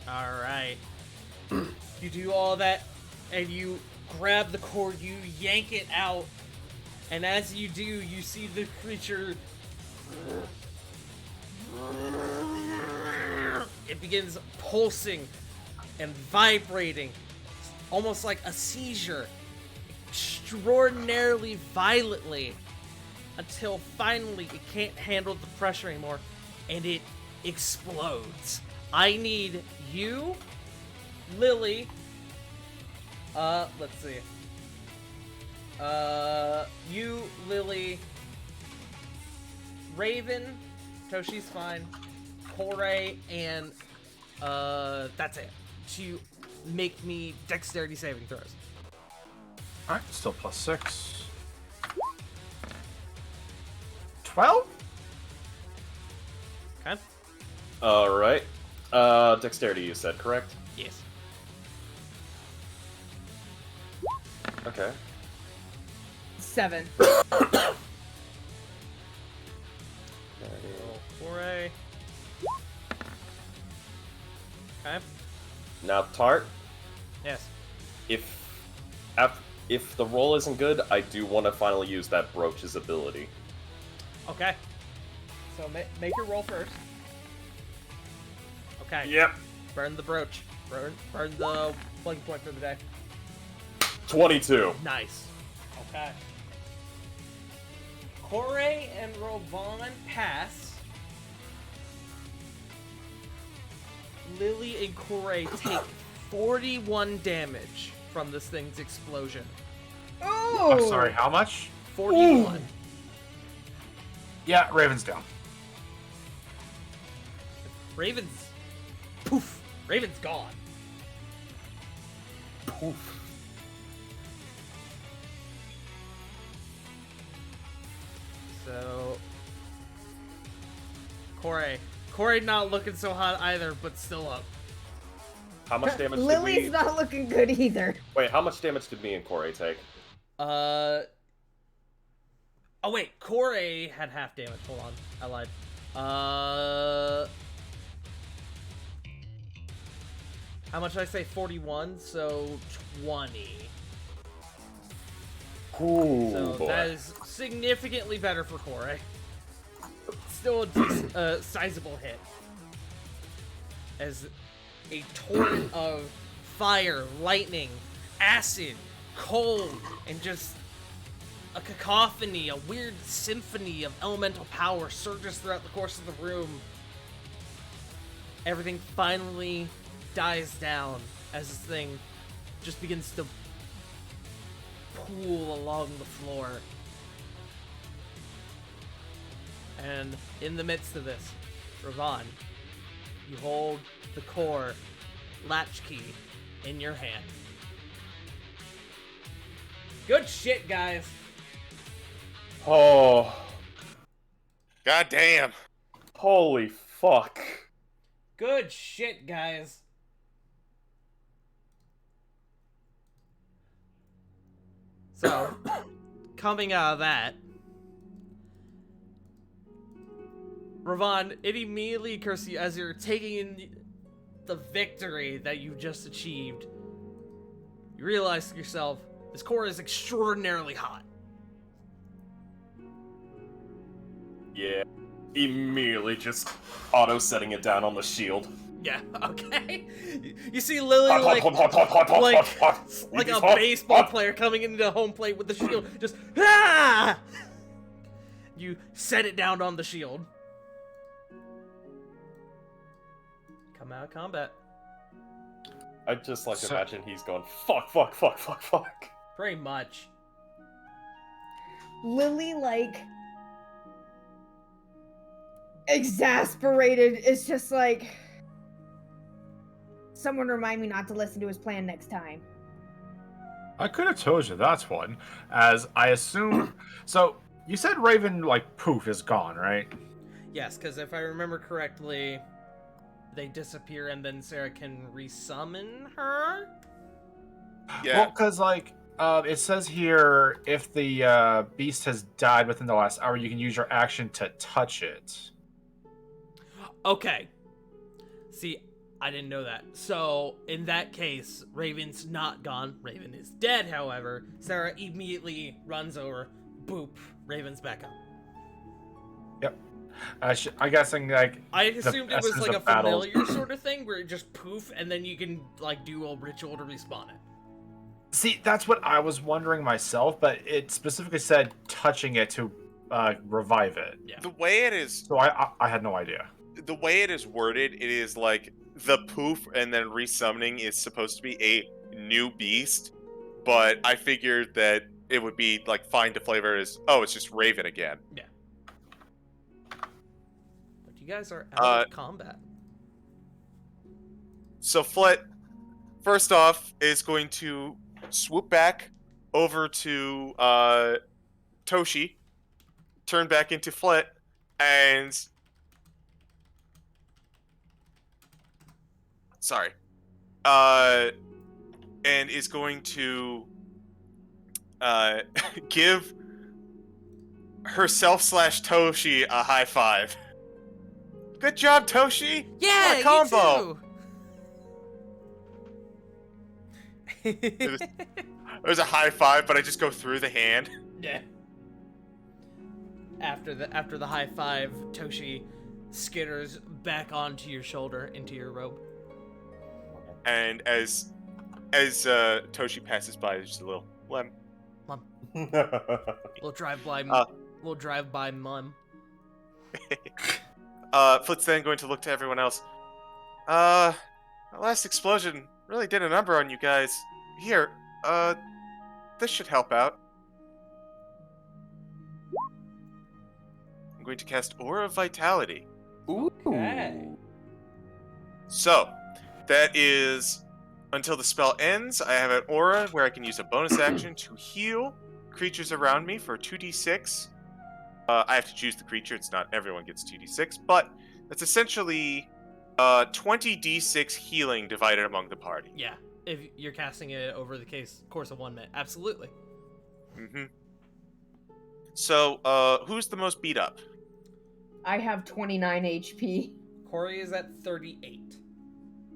Alright. You do all that, and you grab the cord, you yank it out, and as you do, you see the creature... It begins pulsing and vibrating, almost like a seizure, extraordinarily violently, until finally it can't handle the pressure anymore, and it explodes. I need you, Lily, let's see. You, Lily, Raven, Toshi's fine, Kore, and, that's it. To make me dexterity saving throws. Alright, still plus 6. 12? Okay? Alright. Dexterity you said, correct? Yes. Okay. 7. Kore. Okay? Now, Tart, Yes. if the roll isn't good, I do want to finally use that Brooch's ability. Okay. So make your roll first. Okay. Yep. Burn the brooch. Burn the plugging point for the day. 22. Nice. Okay. Kore and Ravon pass. Lily and Kore take 41 damage from this thing's explosion. Oh! I'm sorry, how much? 41. Yeah, Raven's down. Raven's... Poof. Raven's gone. Poof. So, Corey not looking so hot either, but still up. How much damage did Lily's we... not looking good either. Wait, how much damage did me and Corey take? Oh wait, Corey had half damage. Hold on, I lied. How much did I say? 41, so 20. Ooh, So boy. that is significantly better for Corey. Still a sizable hit. As a torrent of fire, lightning, acid, cold, and just a cacophony, a weird symphony of elemental power surges throughout the course of the room. Everything finally dies down as this thing just begins to pool along the floor. And in the midst of this, Ravon, you hold the core latchkey in your hand. Good shit, guys. Oh, God damn. holy fuck. Good shit, guys. So, coming out of that, Ravon, it immediately occurs to you as you're taking in the victory that you just achieved. You realize to yourself, this core is extraordinarily hot. Yeah. Immediately just auto-setting it down on the shield. Yeah, okay. You see Lily like a baseball player coming into home plate with the shield. Just, ah! You set it down on the shield. Come out of combat. I'd just like to So- imagine he's going, fuck, fuck, fuck, fuck, fuck. Pretty much. Lily, like, exasperated, is just like, someone remind me not to listen to his plan next time. I could have told you that's one, as I assume. So you said Raven, like, poof, is gone, right? Yes, because if I remember correctly, they disappear and then Sarah can resummon her? Yeah. Well, because like it says here, if the beast has died within the last hour, you can use your action to touch it. Okay. See, I didn't know that. So, in that case, Raven's not gone. Raven is dead, however. Sarah immediately runs over. Boop. Raven's back up. I'm guessing like I assumed it was essence like a of battle. familiar sort of thing where it just poof and then you can like do a ritual to respawn it. See, that's what I was wondering myself, but it specifically said touching it to revive it. Yeah. The way it is, So I had no idea. the way it is worded, it is like the poof and then resummoning is supposed to be a new beast, but I figured that it would be like fine to flavor as, oh, it's just Raven again. But you guys are out of combat. So Flet, first off, is going to swoop back over to Toshi, turn back into Flet, and and is going to give herself / Toshi a high five. Good job, Toshi. Yeah, What a combo. you too. There's a high five, but I just go through the hand. Yeah. After the high five, Toshi skitters back onto your shoulder into your robe. And as Toshi passes by, there's just a little lem. We'll drive by. We'll drive by Mum. Flet's then going to look to everyone else. The last explosion really did a number on you guys. Here, this should help out. I'm going to cast Aura of Vitality. Ooh. Okay. So, that is until the spell ends. I have an aura where I can use a bonus action to heal creatures around me for 2d6. I have to choose the creature. It's not everyone gets 2d6, but It's essentially 20d6 healing divided among the party. Yeah, if you're casting it over the course of 1 minute, absolutely. Mm-hmm. So, who's the most beat up? I have 29 HP. Corey is at 38.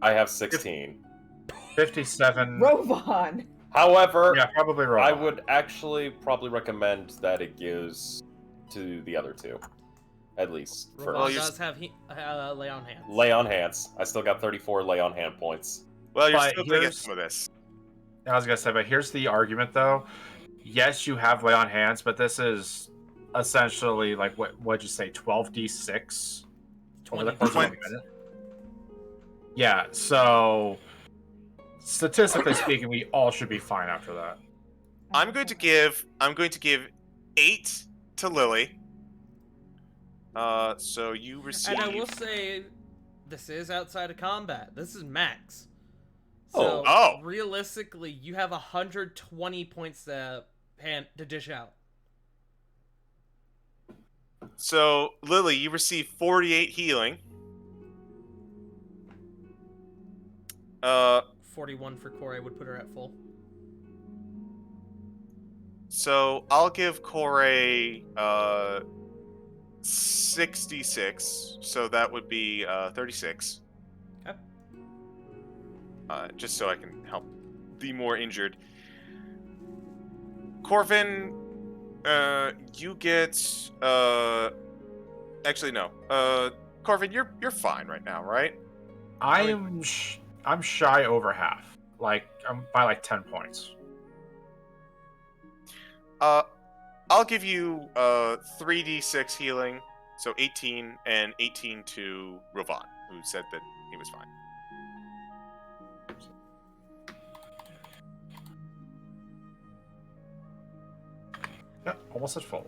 I have 16. 57. Rovan. However, Yeah, probably Rovan. I would actually probably recommend that it gives to the other two. At least. Rovan First. Well, you're does have lay on hands. Lay on hands. I still got 34 lay on hand points. Well, you're But still gonna get here's- some of this. I was gonna say, but here's the argument though. Yes, you have lay on hands, but this is essentially like what'd you say, 12d6 over the course of a 20. minute. Yeah, so statistically speaking, we all should be fine after that. I'm going to give 8 to Lily. So you receive. And I will say, this is outside of combat. This is max. Oh. So, Oh. realistically, you have 120 points to dish out. So Lily, you receive 48 healing. 41 for Corey would put her at full. So I'll give Corey 66. So that would be 36. Okay. Just so I can help the more injured. Corvin, you get actually no. Corvin, you're fine right now, right? I'm shy over half. Like I'm by like 10 points. I'll give you 3d6 healing, so 18 and 18 to Rovan, who said that he was fine. Yeah, almost at full.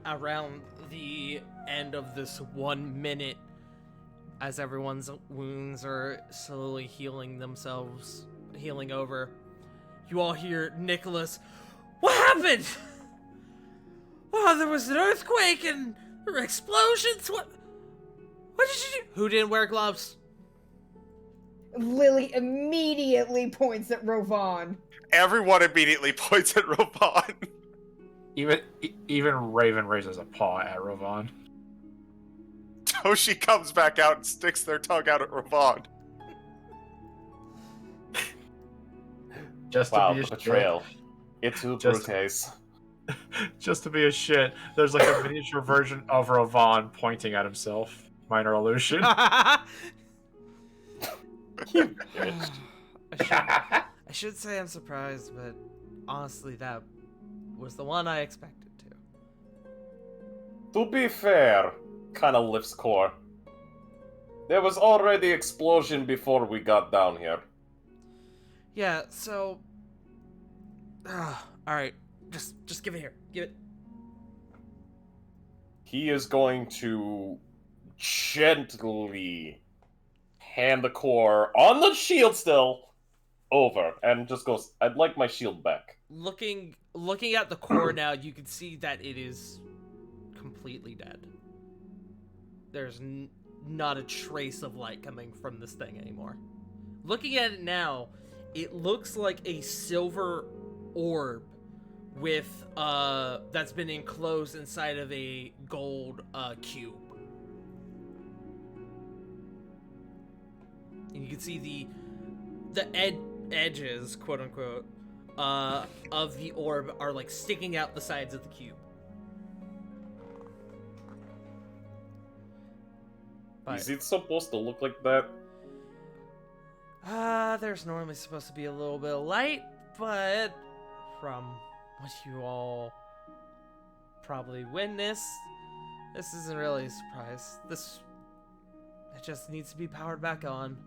Around the end of this 1 minute, as everyone's wounds are slowly healing over, you all hear Nicholas, "What happened? Oh, there was an earthquake and there were explosions. What did you do? Who didn't wear gloves?" Lily immediately points at Rovan. Everyone immediately points at Rovan. Even Raven raises a paw at Rovan. Toshi comes back out and sticks their tongue out at Rovan. Just Wow, to be the a betrayal. It's a Just- brutes. Just to be a shit. There's like a miniature version of Rovan pointing at himself. Minor illusion. I Bitch. should say I'm surprised, but honestly, that was the one I expected to. To be fair, kinda lifts core. There was already explosion before we got down here. Yeah, so... Alright, just give it here. Give it. He is going to gently hand the core on the shield still over and just goes, "I'd like my shield back." Looking at the core now, you can see that it is completely dead. There's not a trace of light coming from this thing anymore. Looking at it now, it looks like a silver orb with that's been enclosed inside of a gold cube. And you can see the edges, quote unquote, of the orb are like sticking out the sides of the cube. But, Is it supposed to look like that? there's normally supposed to be a little bit of light, but from what you all probably witnessed, this isn't really a surprise. It just needs to be powered back on,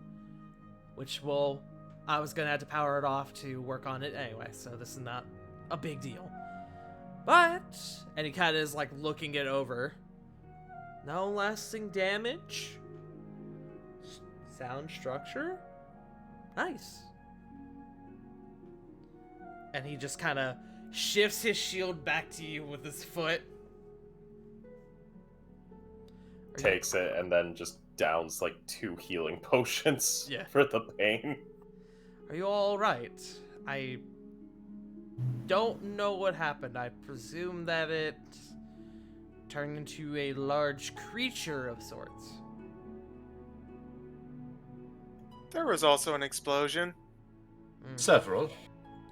which I was gonna have to power it off to work on it anyway, so this is not a big deal. But, and he kind of is like looking it over. No lasting damage. Sound structure. Nice. And he just kind of shifts his shield back to you with his foot. takes it and then just downs like 2 healing potions Yeah. for the pain. Are you all right? I don't know what happened. I presume that it turned into a large creature of sorts. There was also an explosion. Several.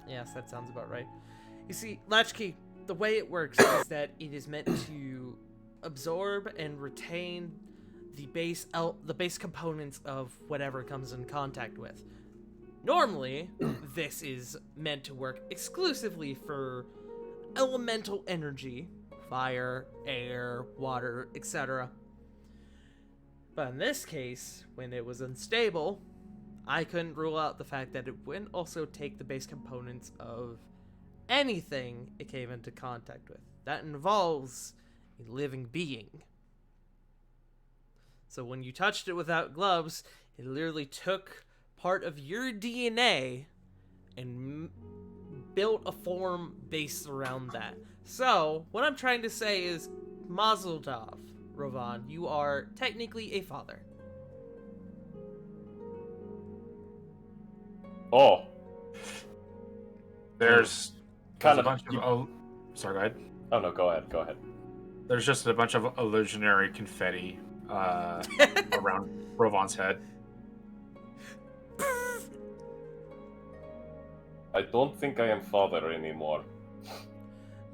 Yes, that sounds about right. You see, Latchkey, the way it works is that it is meant to absorb and retain the base components of whatever it comes in contact with. Normally, this is meant to work exclusively for elemental energy, fire, air, water, etc. But in this case, when it was unstable, I couldn't rule out the fact that it wouldn't also take the base components of anything it came into contact with. That involves a living being. So when you touched it without gloves, it literally took part of your DNA and built a form based around that. So, what I'm trying to say is, Mazel Tov, Rovan, you are technically a father. Oh, There's Kind a of- bunch of. Sorry, go ahead. oh no, go ahead. There's just a bunch of illusionary confetti around Rovan's head. I don't think I am father anymore.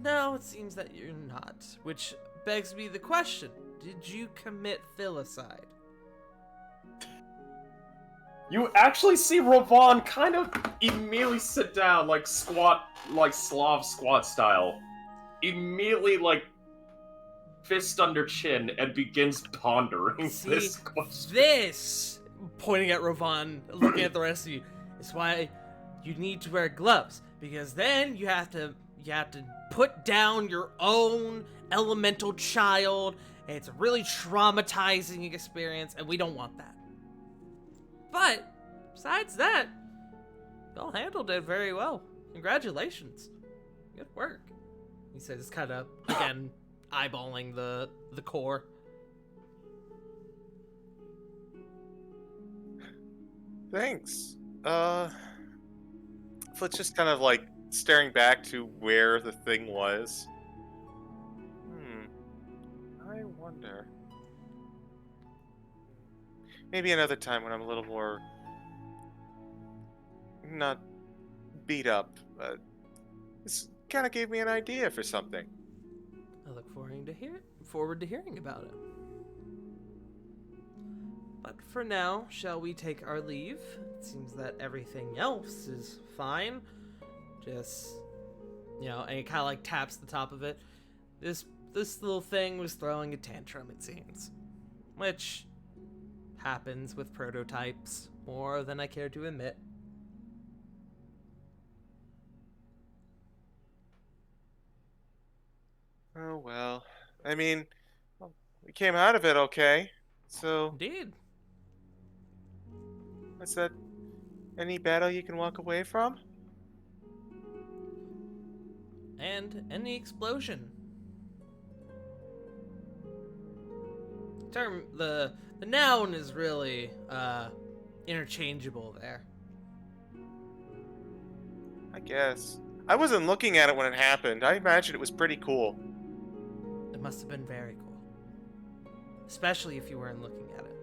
No, it seems that you're not. Which begs me the question, did you commit filicide? You actually see Rovan kind of immediately sit down, like squat, like Slav squat style. Immediately, like, fist under chin, and begins pondering See, this question. this, pointing at Rovan, looking at the rest of you, is why you need to wear gloves. Because then you have to put down your own elemental child, and it's a really traumatizing experience, and we don't want that. But, besides that, y'all handled it very well. Congratulations. Good work. He says, kind of, again, eyeballing the core. Thanks. Flitt's just kind of like staring back to where the thing was. I wonder. Maybe another time when I'm a little more not beat up. This kind of gave me an idea for something. I look forward to hearing about it. But for now, shall we take our leave? It seems that everything else is fine. Just, and he kind of like taps the top of it. This little thing was throwing a tantrum, it seems. Which happens with prototypes more than I care to admit. Oh well. I mean, we came out of it okay. So, Indeed. is that any battle you can walk away from? And any explosion. The noun is really interchangeable there. I guess. I wasn't looking at it when it happened. I imagine it was pretty cool. It must have been very cool. Especially if you weren't looking at it.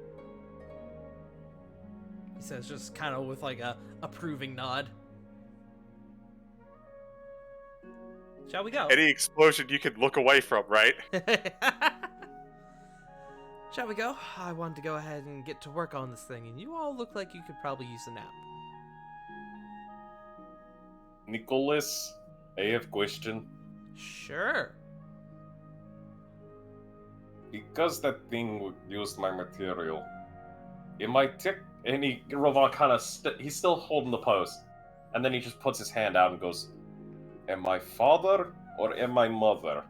He says, just kind of with like a approving nod. Shall we go? Any explosion you could look away from, right? Shall we go? I wanted to go ahead and get to work on this thing, and you all look like you could probably use a nap. Nicholas, I have question. Sure. Because that thing used my material, am I and Rovan kind of he's still holding the post, and then he just puts his hand out and goes, "Am I father or am I mother?"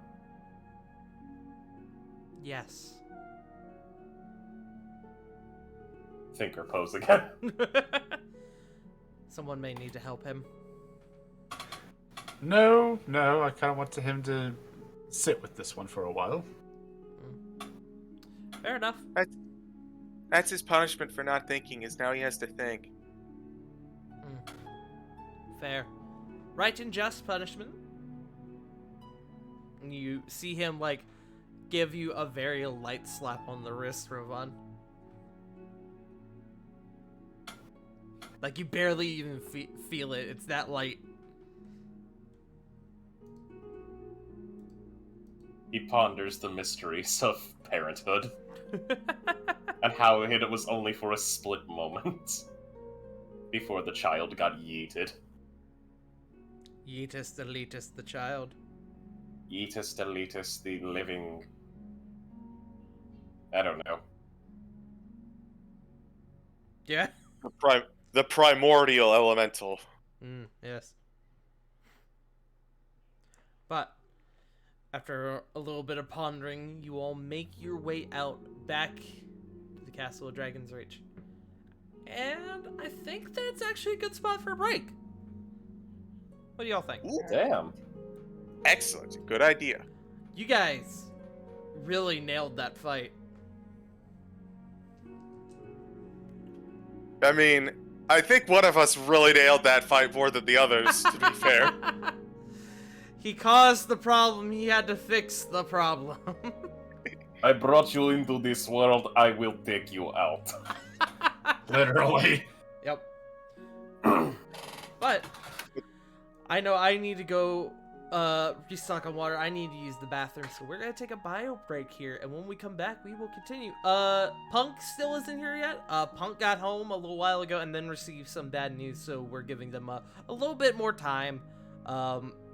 Yes. Thinker pose again. Someone may need to help him. No, I kind of want him to sit with this one for a while. Fair enough. That's his punishment for not thinking, is now he has to think. Fair. Right and just punishment. And you see him, like, give you a very light slap on the wrist, Rovan. Like, you barely even feel it. It's that light. He ponders the mysteries of parenthood and how it was only for a split moment before the child got yeeted. Yeetus deletus the child. Yeetus deletus the living. I don't know. Yeah? The primordial elemental. Yes. But after a little bit of pondering, you all make your way out back to the Castle of Dragon's Reach. And I think that's actually a good spot for a break. What do y'all think? Ooh, Damn. excellent. Good idea. You guys really nailed that fight. I mean, I think one of us really nailed that fight more than the others, to be fair. He caused the problem, he had to fix the problem. I brought you into this world, I will take you out. Literally. Yep. But I know I need to go restock on water. I need to use the bathroom, so we're gonna take a bio break here, and when we come back we will continue. Punk still isn't here yet. Punk got home a little while ago and then received some bad news, so we're giving them a little bit more time.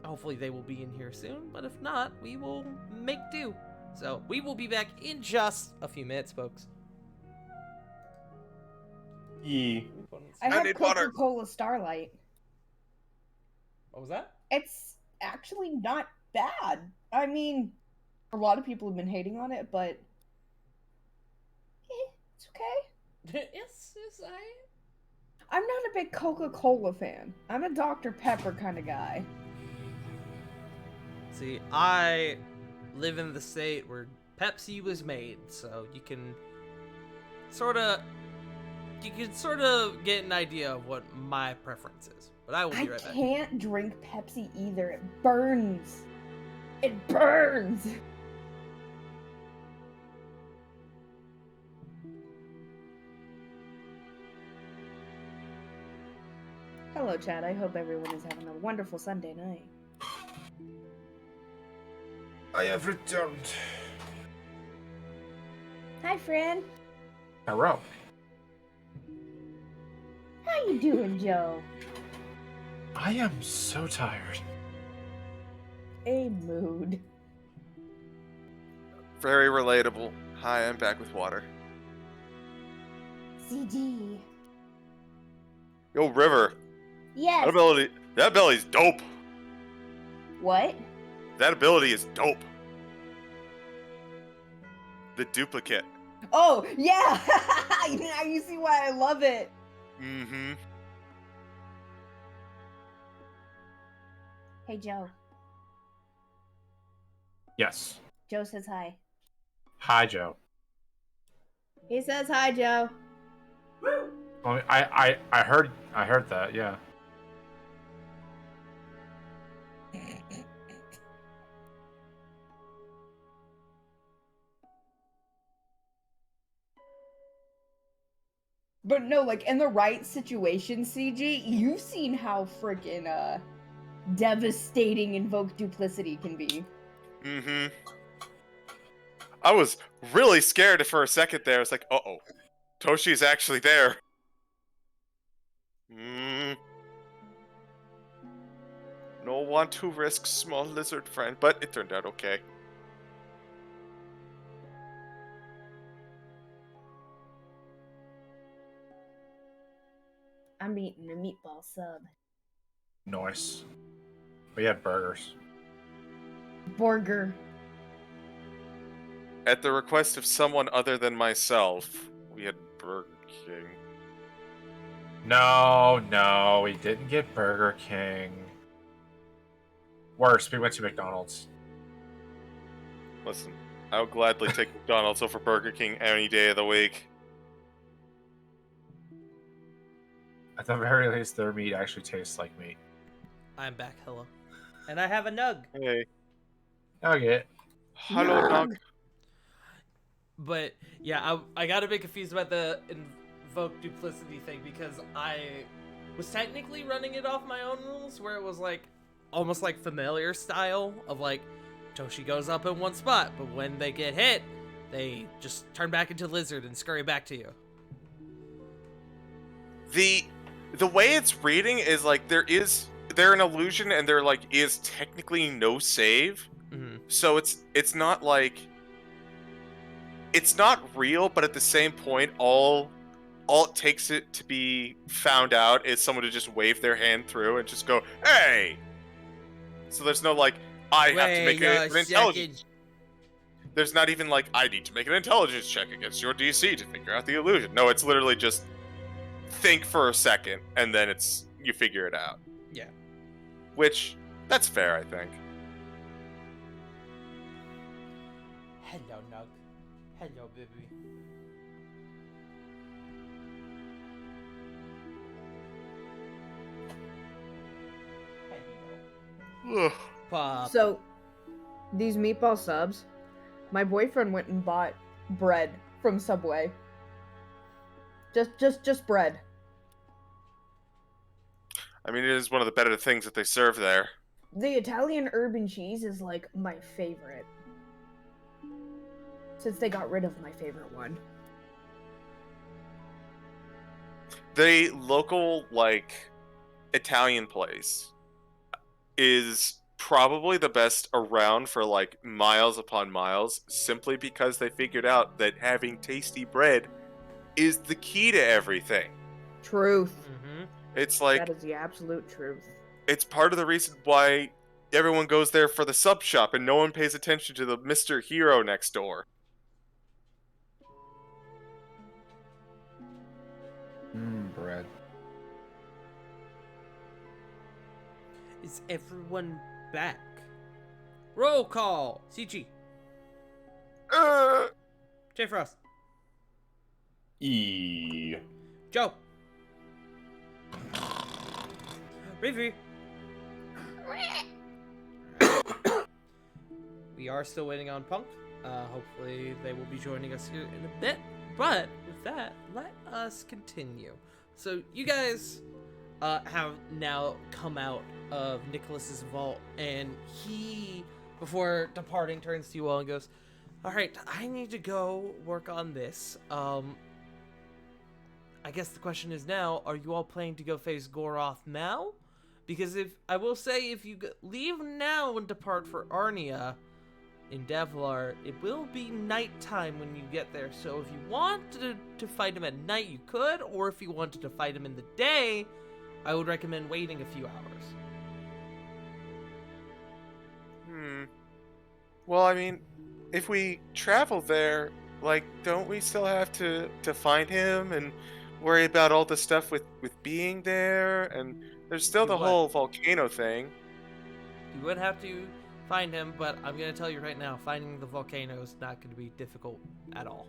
Hopefully they will be in here soon, but if not, we will make do. So we will be back in just a few minutes, folks. Yee. I I have need water. Coca-Cola Starlight. What was that? It's actually not bad. I mean, a lot of people have been hating on it, but it's okay. Yes, I'm not a big Coca-Cola fan. I'm a Dr. Pepper kind of guy. See, I live in the state where Pepsi was made, so you can sort of get an idea of what my preference is. But I will I be right back. can't drink Pepsi either. It burns. It burns. Hello, Chad. I hope everyone is having a wonderful Sunday night. I have returned. Hi, friend. Hello. How you doing, Joe? I am so tired. A mood. Very relatable. Hi, I'm back with water. CG. Yo, River. Yes. That ability's dope. What? That ability is dope. The duplicate. Oh, yeah! Now you see why I love it. Mm-hmm. Hey, Joe. Yes. Joe says hi. Hi, Joe. He says hi, Joe. Well, I heard that. Yeah. But no, like, in the right situation, CG, you've seen how freaking, devastating Invoke Duplicity can be. Mm-hmm. I was really scared for a second there. I was like, uh-oh. Toshi's actually there. No want to risk small lizard friend, but it turned out okay. I'm eating a meatball sub. Nice. We had burgers. Burger. At the request of someone other than myself, we had Burger King. No, we didn't get Burger King. Worse, we went to McDonald's. Listen, I would gladly take McDonald's over Burger King any day of the week. At the very least, their meat actually tastes like meat. I'm back. Hello. And I have a nug. Hey. Okay. Hello, Nog. But yeah, I got a bit confused about the invoke duplicity thing because I was technically running it off my own rules where it was like almost like familiar style of like Toshi goes up in one spot, but when they get hit, they just turn back into lizard and scurry back to you. The way it's reading is like they're an illusion and there like is technically no save. Mm-hmm. So it's not like it's not real, but at the same point, all it takes it to be found out is someone to just wave their hand through and just go, "Hey!" So there's no like I have to make an intelligence. There's not even like I need to make an intelligence check against your DC to figure out the illusion. No, it's literally just think for a second and then you figure it out. Yeah. Which that's fair, I think. Hello, Nug. Hello, baby. Pop. So, these meatball subs, my boyfriend went and bought bread from Subway. Just bread. I mean, it is one of the better things that they serve there. The Italian urban cheese is like my favorite. Since they got rid of my favorite one. The local, like, Italian place is probably the best around for, like, miles upon miles, simply because they figured out that having tasty bread is the key to everything. Truth. Mm-hmm. It's like, That is the absolute truth. it's part of the reason why everyone goes there for the sub shop and no one pays attention to the Mr. Hero next door. Bread. Is everyone back? Roll call. CG. J Frost. E. Joe. Review. We are still waiting on Punk. Hopefully they will be joining us here in a bit. But with that, let us continue. So you guys have now come out of Nicholas's vault, and he, before departing, turns to you all and goes, "All right, I need to go work on this. I guess the question is now, are you all planning to go face Goroth now? Because if you leave now and depart for Arnia in Devlar, it will be nighttime when you get there. So if you wanted to fight him at night, you could, or if you wanted to fight him in the day, I would recommend waiting a few hours." Well, I mean, if we travel there, like, don't we still have to find him and worry about all the stuff with being there? And there's still the whole volcano thing. You would have to find him, but I'm going to tell you right now, finding the volcano is not going to be difficult at all.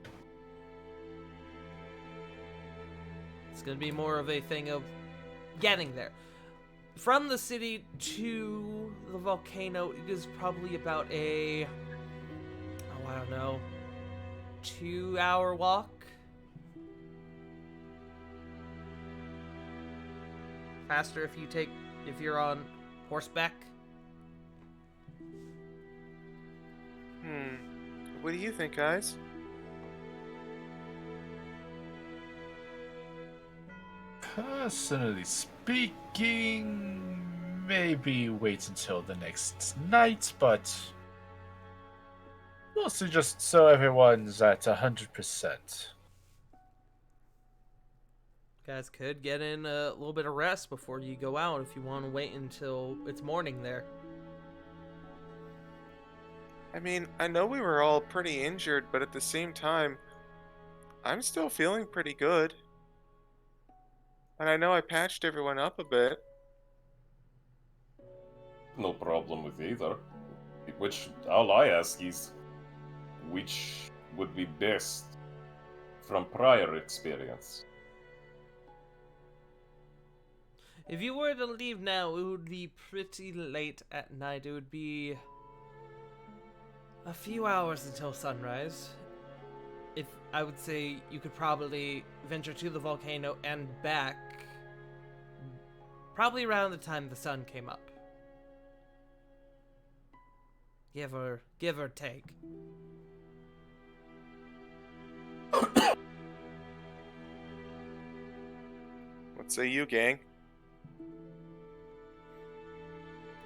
It's going to be more of a thing of getting there. From the city to the volcano, it is probably about a, 2-hour walk. Faster if you're on horseback. What do you think, guys? Personally speaking, maybe wait until the next night, but mostly just so everyone's at 100%. Guys could get in a little bit of rest before you go out if you want to wait until it's morning there. I mean, I know we were all pretty injured, but at the same time, I'm still feeling pretty good. And I know I patched everyone up a bit. No problem with either. Which, all I ask is, which would be best from prior experience. If you were to leave now, it would be pretty late at night. It would be a few hours until sunrise. If I would say you could probably venture to the volcano and back probably around the time the sun came up. Give or take. What say you, gang?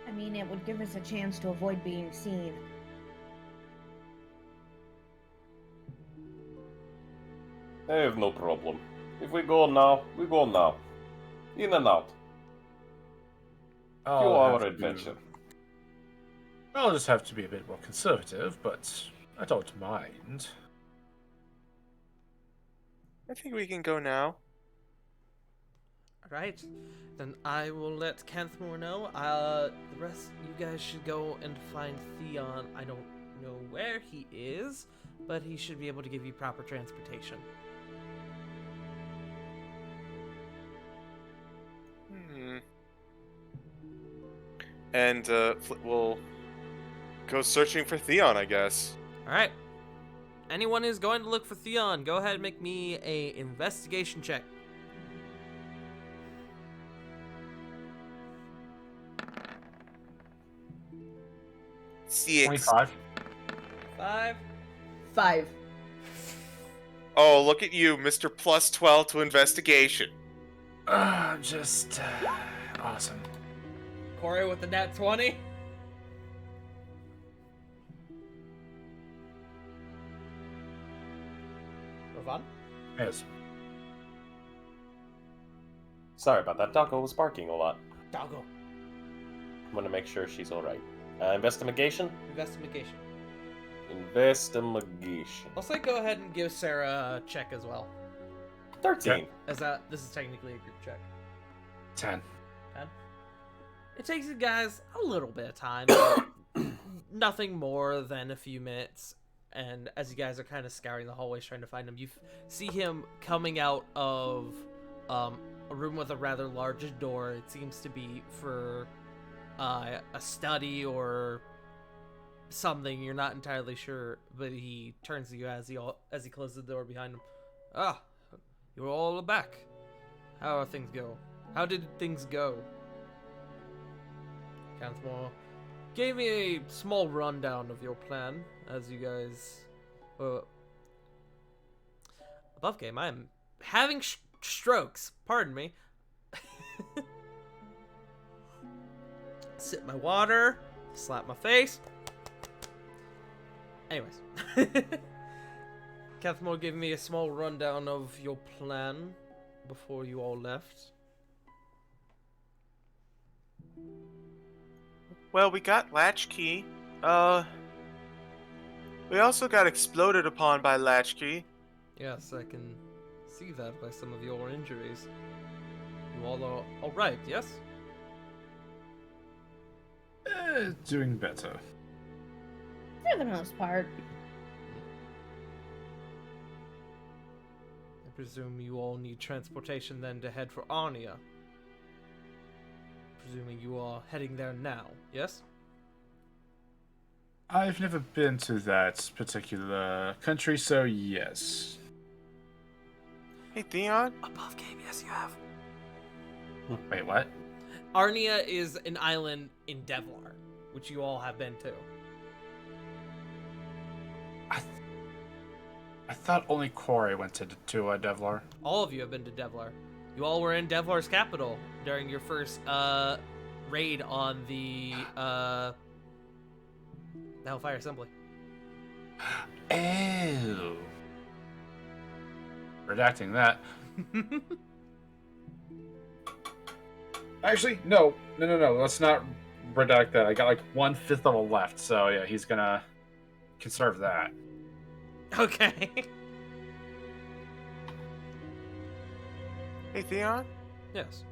I mean, it would give us a chance to avoid being seen. I have no problem. If we go now, we go now. In and out. Few hour adventure. I'll just have to be a bit more conservative, but I don't mind. I think we can go now. Alright, then I will let Canthmore know. The rest, you guys should go and find Theon. I don't know where he is, but he should be able to give you proper transportation. And we'll go searching for Theon, I guess. Alright. Anyone who's going to look for Theon, go ahead and make me a investigation check. Six. 25. 5. 5. Oh, look at you, Mr. Plus 12 to investigation. Just awesome. Corey with the nat 20. Ravon? Yes. Sorry about that. Doggo was barking a lot. Doggo. I'm gonna make sure she's alright. Investigation? Investigation. Investigation. Let's go ahead and give Sarah a check as well. 13. As this is technically a group check. 10. 10. It takes you guys a little bit of time, but nothing more than a few minutes. And as you guys are kind of scouring the hallways trying to find him, you see him coming out of a room with a rather large door. It seems to be for a study or something. You're not entirely sure, but he turns to you as he closes the door behind him. Ah, you're all back. How are things go? How did things go? Canthmore gave me a small rundown of your plan as you guys. Above game, I am having strokes. Pardon me. Sip my water, slap my face. Anyways. Canthmore gave me a small rundown of your plan before you all left. Well, we got Latchkey. We also got exploded upon by Latchkey. Yes, I can see that by some of your injuries. You all are alright, yes? Doing better. For the most part. I presume you all need transportation then to head for Arnia. Presuming you are heading there now, yes? I've never been to that particular country, so yes. Hey, Theon? Above game, yes you have. Wait, what? Arnia is an island in Devlar, which you all have been to. I thought only Corey went to Devlar. All of you have been to Devlar. You all were in Devlar's capital during your first raid on the Hellfire Assembly. Oh. Redacting that. Actually, no. Let's not redact that. I got like 1/5 of a left, so yeah, he's gonna conserve that. Okay. Hey, Theon? Yes.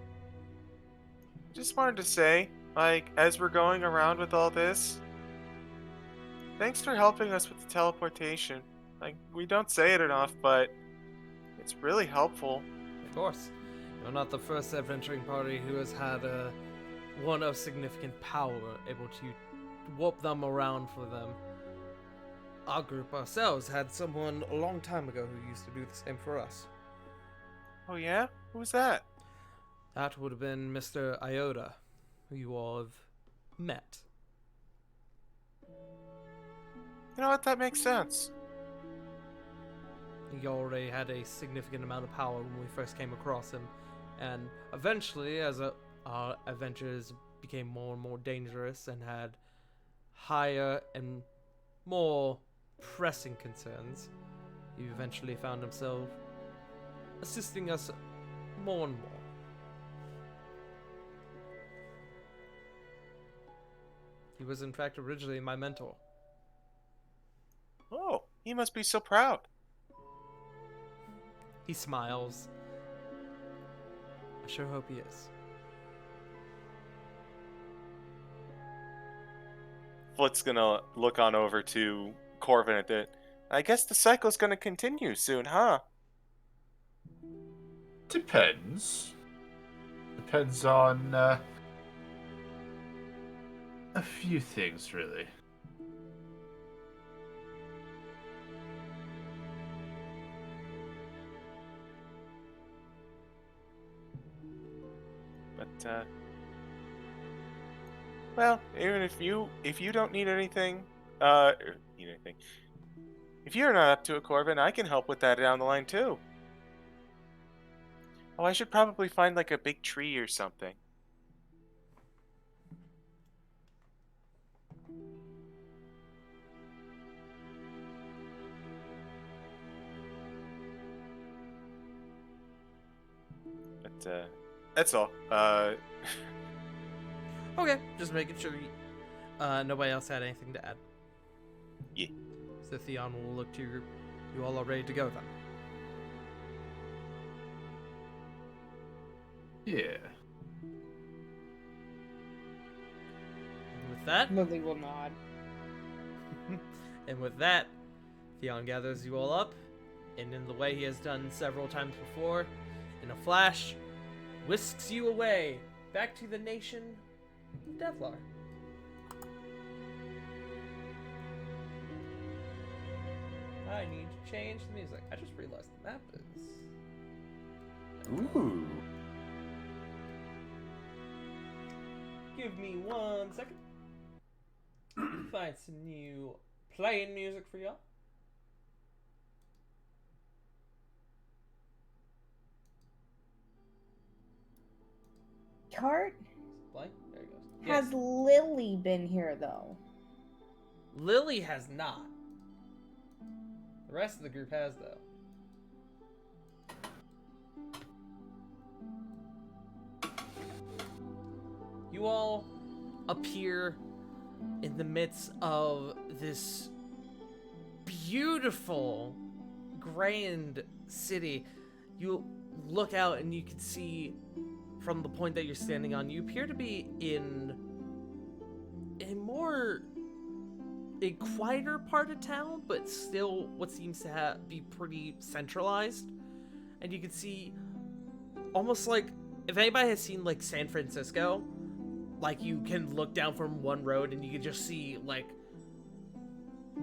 Just wanted to say, as we're going around with all this, thanks for helping us with the teleportation. Like, we don't say it enough, but it's really helpful. Of course. You're not the first adventuring party who has had one of significant power able to warp them around for them. Our group ourselves had someone a long time ago who used to do the same for us. Oh yeah? Who's that? That would have been Mr. Iota, who you all have met. You know what? That makes sense. He already had a significant amount of power when we first came across him, and eventually, as our adventures became more and more dangerous and had higher and more pressing concerns, he eventually found himself assisting us more and more. He was in fact originally my mentor. Oh, he must be so proud. He smiles. I sure hope he is. Foot's gonna look on over to Corvin at it. I guess the cycle's gonna continue soon, huh? Depends. Depends on a few things, really. But well, even if you don't need anything, if you're not up to it, Corvin, I can help with that down the line too. Oh, I should probably find like a big tree or something. But that's all. Okay, just making sure nobody else had anything to add. Yeah. So Theon will look to you. You all are ready to go then. Yeah. And with that, Lily will nod. and with that, Theon gathers you all up, and in the way he has done several times before, in a flash, whisks you away back to the nation of Devlar. I need to change the music. I just realized the map is. Ooh. Give me 1 second. Find some new playing music for y'all. Tart, Play? There he goes. has Lily been here though? Lily has not. The rest of the group has, though. You all appear in the midst of this beautiful, grand city. You look out and you can see from the point that you're standing on, you appear to be in a quieter part of town, but still what seems to be pretty centralized. And you can see almost like, if anybody has seen like San Francisco, like you can look down from one road and you can just see like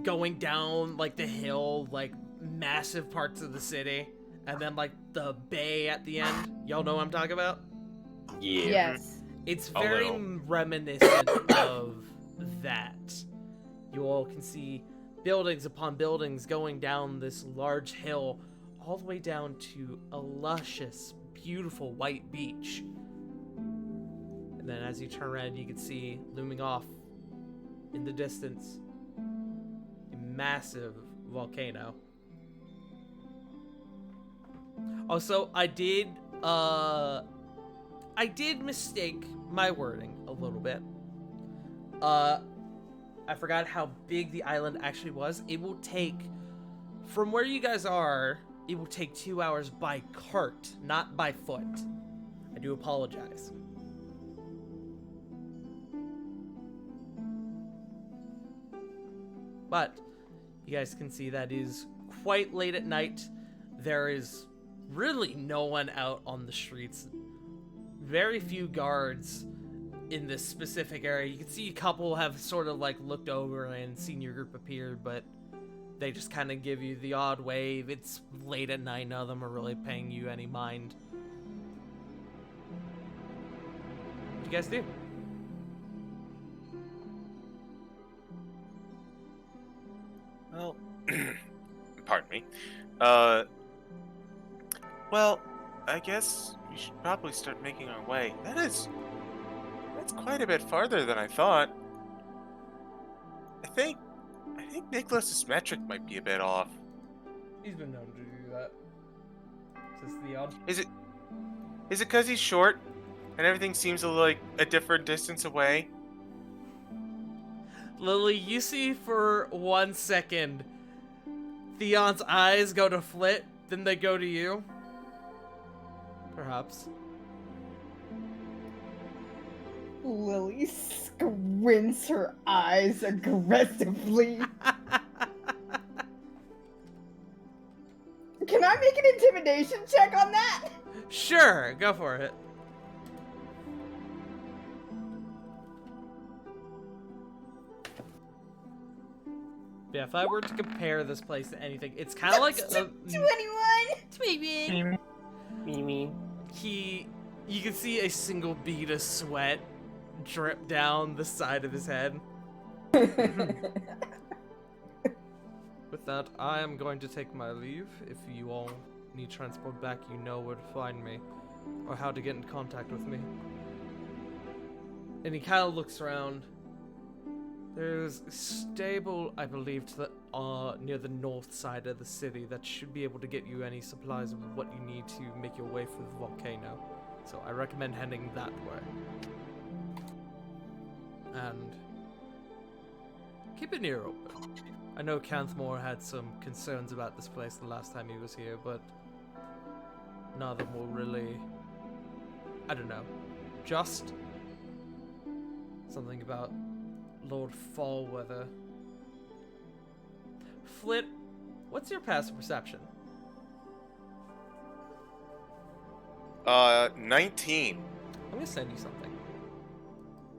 going down like the hill, like massive parts of the city, and then like the bay at the end. Y'all know what I'm talking about? Yeah. Yes. It's A very little. reminiscent of that. You all can see buildings upon buildings going down this large hill, all the way down to a luscious, beautiful white beach. And then as you turn around, you can see looming off in the distance a massive volcano. Also, I did mistake my wording a little bit. I forgot how big the island actually was. It will take, from where you guys are, it will take 2 hours by cart, not by foot. I do apologize. But you guys can see that is quite late at night. There is really no one out on the streets. Very few guards in this specific area. You can see a couple have sort of like looked over and seen your group appear, but they just kind of give you the odd wave. It's late at night. None of them are really paying you any mind. What do you guys do? Well, pardon me. Well, I guess we should probably start making our way. That's quite a bit farther than I thought. I think Nicholas's metric might be a bit off. He's been known to do that. Is this the odd? Is it because he's short and everything seems like a different distance away? Lily, you see for 1 second Theon's eyes go to Flit, then they go to you. Perhaps. Lily squints her eyes aggressively. Can I make an intimidation check on that? Sure, go for it. Yeah, if I were to compare this place to anything, it's kind of like a, 21. you can see a single bead of sweat drip down the side of his head. With that, I am going to take my leave. If you all need transport back, you know where to find me, or how to get in contact with me. And he kind of looks around. There's a stable, I believe, to the, near the north side of the city that should be able to get you any supplies of what you need to make your way through the volcano. So I recommend heading that way. And keep an ear open. I know Canthmore had some concerns about this place the last time he was here, but none of them will really, I don't know, just something about Lord Fallweather. Flit, what's your passive perception? 19. I'm gonna send you something.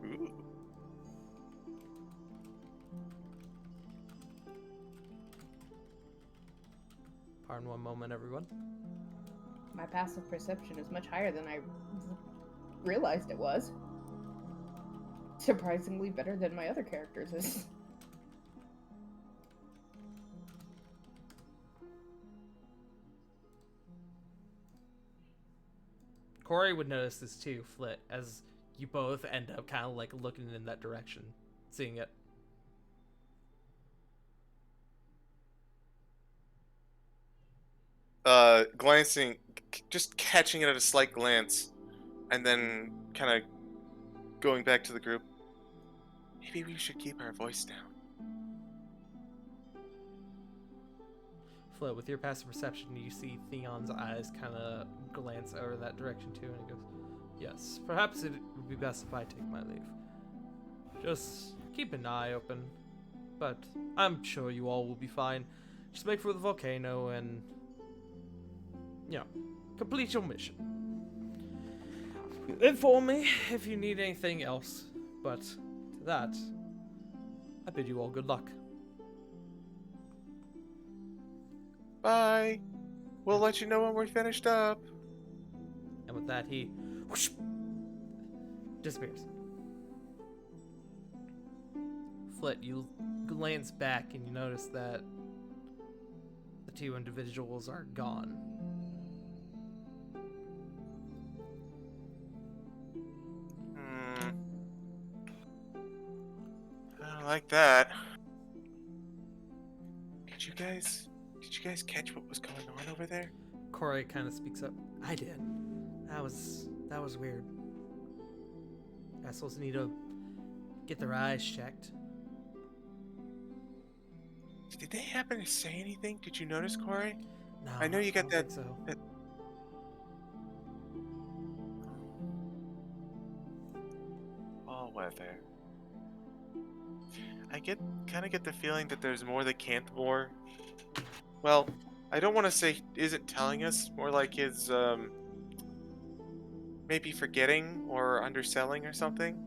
Ooh. Pardon one moment, everyone. My passive perception is much higher than I realized it was. Surprisingly better than my other characters is. Corey would notice this too, Flit, as you both end up kind of like looking in that direction, seeing it. Glancing, just catching it at a slight glance, and then kind of going back to the group. Maybe we should keep our voice down. Flit, with your passive perception, you see Theon's eyes kind of glance over that direction too, and he goes, "Yes, perhaps it would be best if I take my leave. Just keep an eye open, but I'm sure you all will be fine. Just make for the volcano and, you know, complete your mission. Inform me if you need anything else, but to that, I bid you all good luck." Bye. We'll let you know when we're finished up. And with that, he whoosh, disappears. Flit, you glance back and you notice that the two individuals are gone. I don't like that. Did you guys catch what was going on over there? Corey kind of speaks up. I did. That was weird. Assholes need to get their eyes checked. Did they happen to say anything? Did you notice, Corey? No, I know you got don't that- think so. that- All weather. I guess kind of get the feeling that there's more that Canthmore. Well, I don't want to say isn't telling us, more like his maybe forgetting or underselling or something.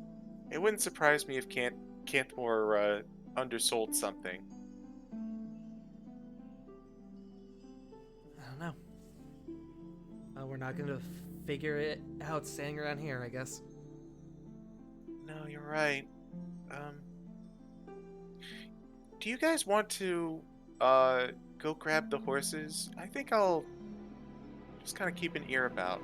It wouldn't surprise me if Canthmore undersold something. I don't know. We're not gonna figure it out standing around here, I guess. No, you're right. Do you guys want to go grab the horses? I think I'll just kind of keep an ear about.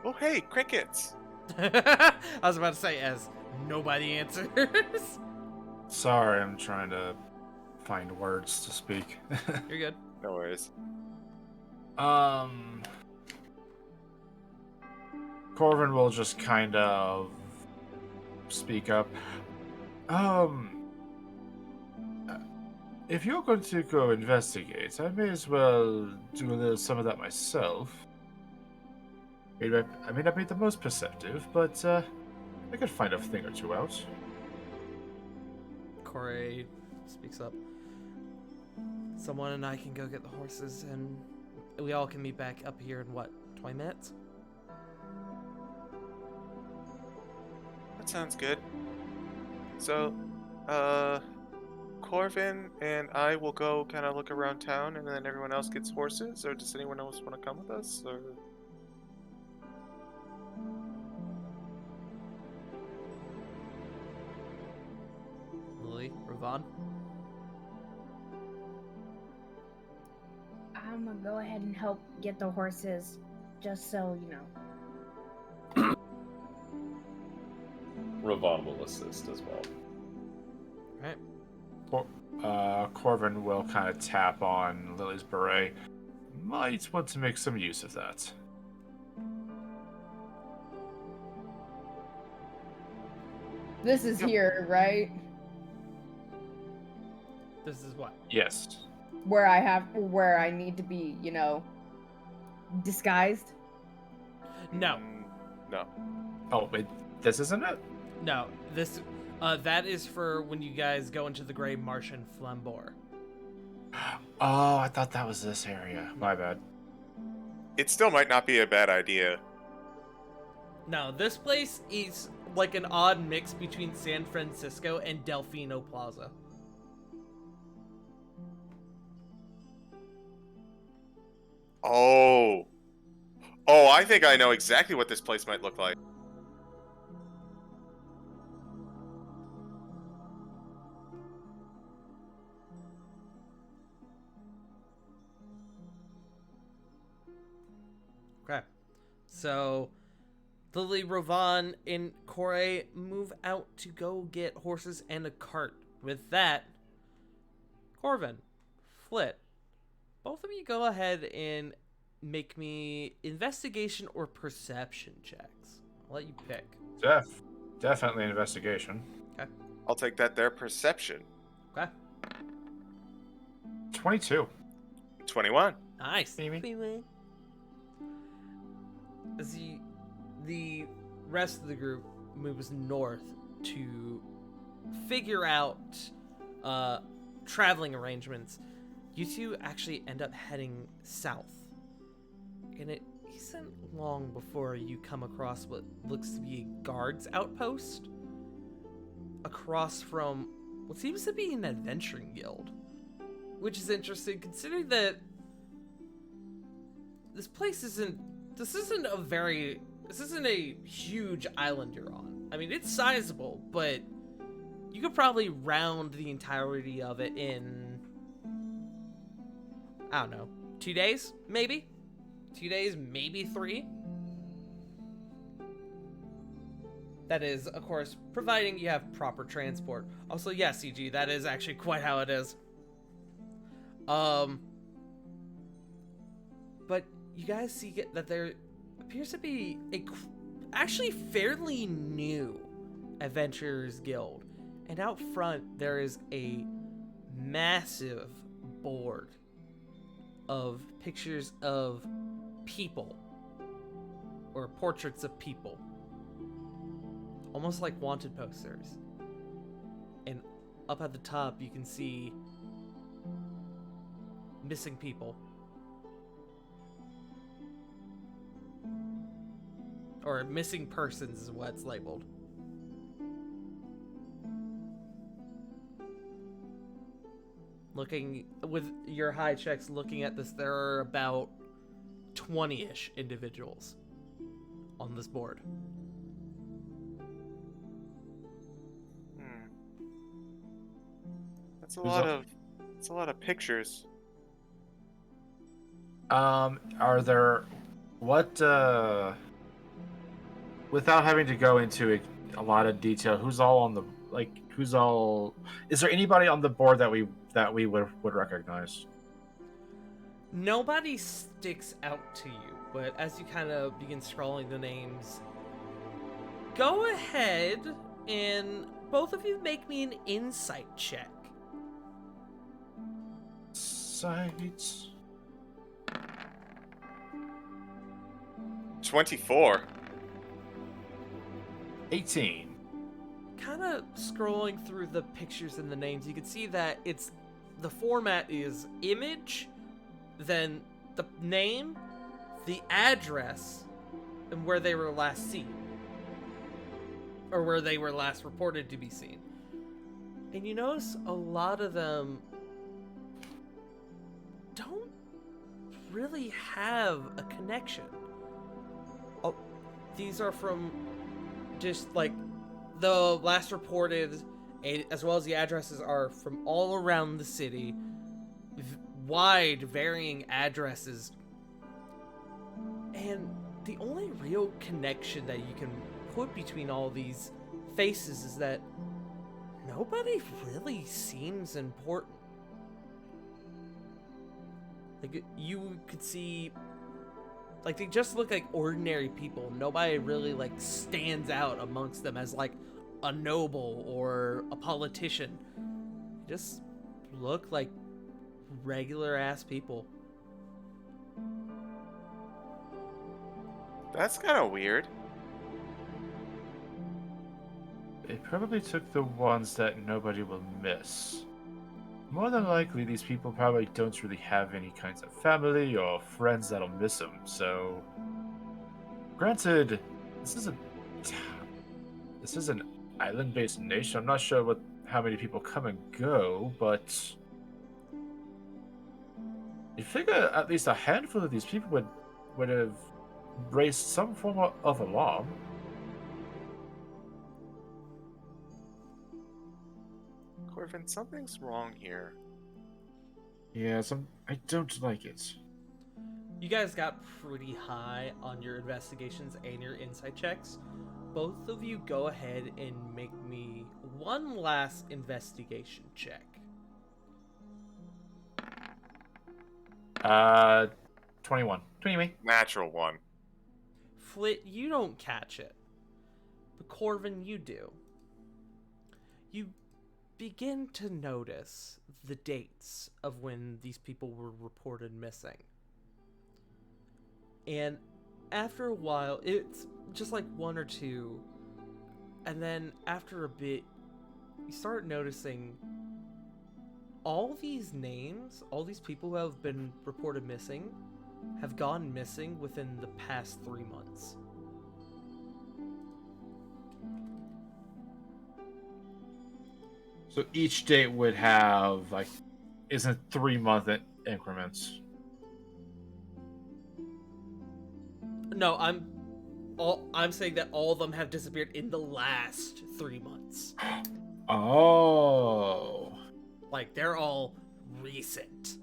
Oh, hey, crickets! I was about to say, as nobody answers. Sorry, I'm trying to find words to speak. You're good. No worries. Corvin will just kind of speak up. If you're going to go investigate, I may as well do a little some of that myself. I may not be the most perceptive, but I could find a thing or two out. Corey speaks up. Someone and I can go get the horses, and we all can meet back up here in what, 20 minutes? That sounds good. So, Corvin and I will go kind of look around town, and then everyone else gets horses, or does anyone else want to come with us, or... Lily, Ravon? I'm gonna go ahead and help get the horses, just so you know. Ravon will assist as well. Right. Corvin will kind of tap on Lily's beret. Might want to make some use of that. This is here, right? This is what? Yes. Where I need to be, you know, disguised. No. No. Oh, wait, this isn't it? No. This, that is for when you guys go into the Grey Martian Flambour. Oh, I thought that was this area. My bad. It still might not be a bad idea. No, this place is like an odd mix between San Francisco and Delfino Plaza. Oh. Oh, I think I know exactly what this place might look like. Okay. So, Lily, Ravon, and Corey move out to go get horses and a cart. With that, Corvin, Flit, both of you go ahead and make me investigation or perception checks. I'll let you pick. Definitely an investigation. Okay. I'll take that there. Perception. Okay. 22. 21. Nice. Maybe. As the rest of the group moves north to figure out traveling arrangements, you two actually end up heading south. And it isn't long before you come across what looks to be a guard's outpost across from what seems to be an adventuring guild. Which is interesting considering that this isn't a huge island you're on. I mean, it's sizable, but you could probably round the entirety of it in, I don't know, 2 days, maybe? 2 days, maybe 3? That is, of course, providing you have proper transport. Also, yeah, CG, that is actually quite how it is. But you guys see that there appears to be a actually fairly new Adventurers Guild. And out front, there is a massive board of pictures of people or portraits of people, almost like wanted posters. And up at the top, you can see missing people. Or missing persons is what it's labeled. Looking with your high checks, looking at this, there are about 20-ish individuals on this board. That's a Who's lot up? of. It's a lot of pictures. Are there what without having to go into a lot of detail, who's all on the who's all is there anybody on the board that we would recognize? Nobody sticks out to you, but as you kind of begin scrolling the names, go ahead and both of you make me an insight check. Sites. 24. 18. Kind of scrolling through the pictures and the names, you can see that the format is image, then the name, the address, and where they were last seen. Or where they were last reported to be seen. And you notice a lot of them don't really have a connection. Oh, these are from just like the last reported, as well as the addresses are from all around the city, wide varying addresses, and the only real connection that you can put between all these faces is that nobody really seems important. Like, you could see, like, they just look like ordinary people. Nobody really, like, stands out amongst them as, like, a noble or a politician. They just look like regular-ass people. That's kind of weird. They probably took the ones that nobody will miss. More than likely, these people probably don't really have any kinds of family or friends that'll miss them, so... Granted, this is an island-based nation. I'm not sure how many people come and go, but... you figure at least a handful of these people would have raised some form of alarm. Corvin, something's wrong here. Yeah, I don't like it. You guys got pretty high on your investigations and your insight checks. Both of you go ahead and make me one last investigation check. 21. 20. Natural one. Flit, you don't catch it. But Corvin, you do. You begin to notice the dates of when these people were reported missing. And after a while, it's just like one or two. And then after a bit, you start noticing all these names, all these people who have been reported missing, have gone missing within the past 3 months. So each date would have, isn't 3-month increments? No, I'm saying that all of them have disappeared in the last 3 months. Oh. Like, they're all recent.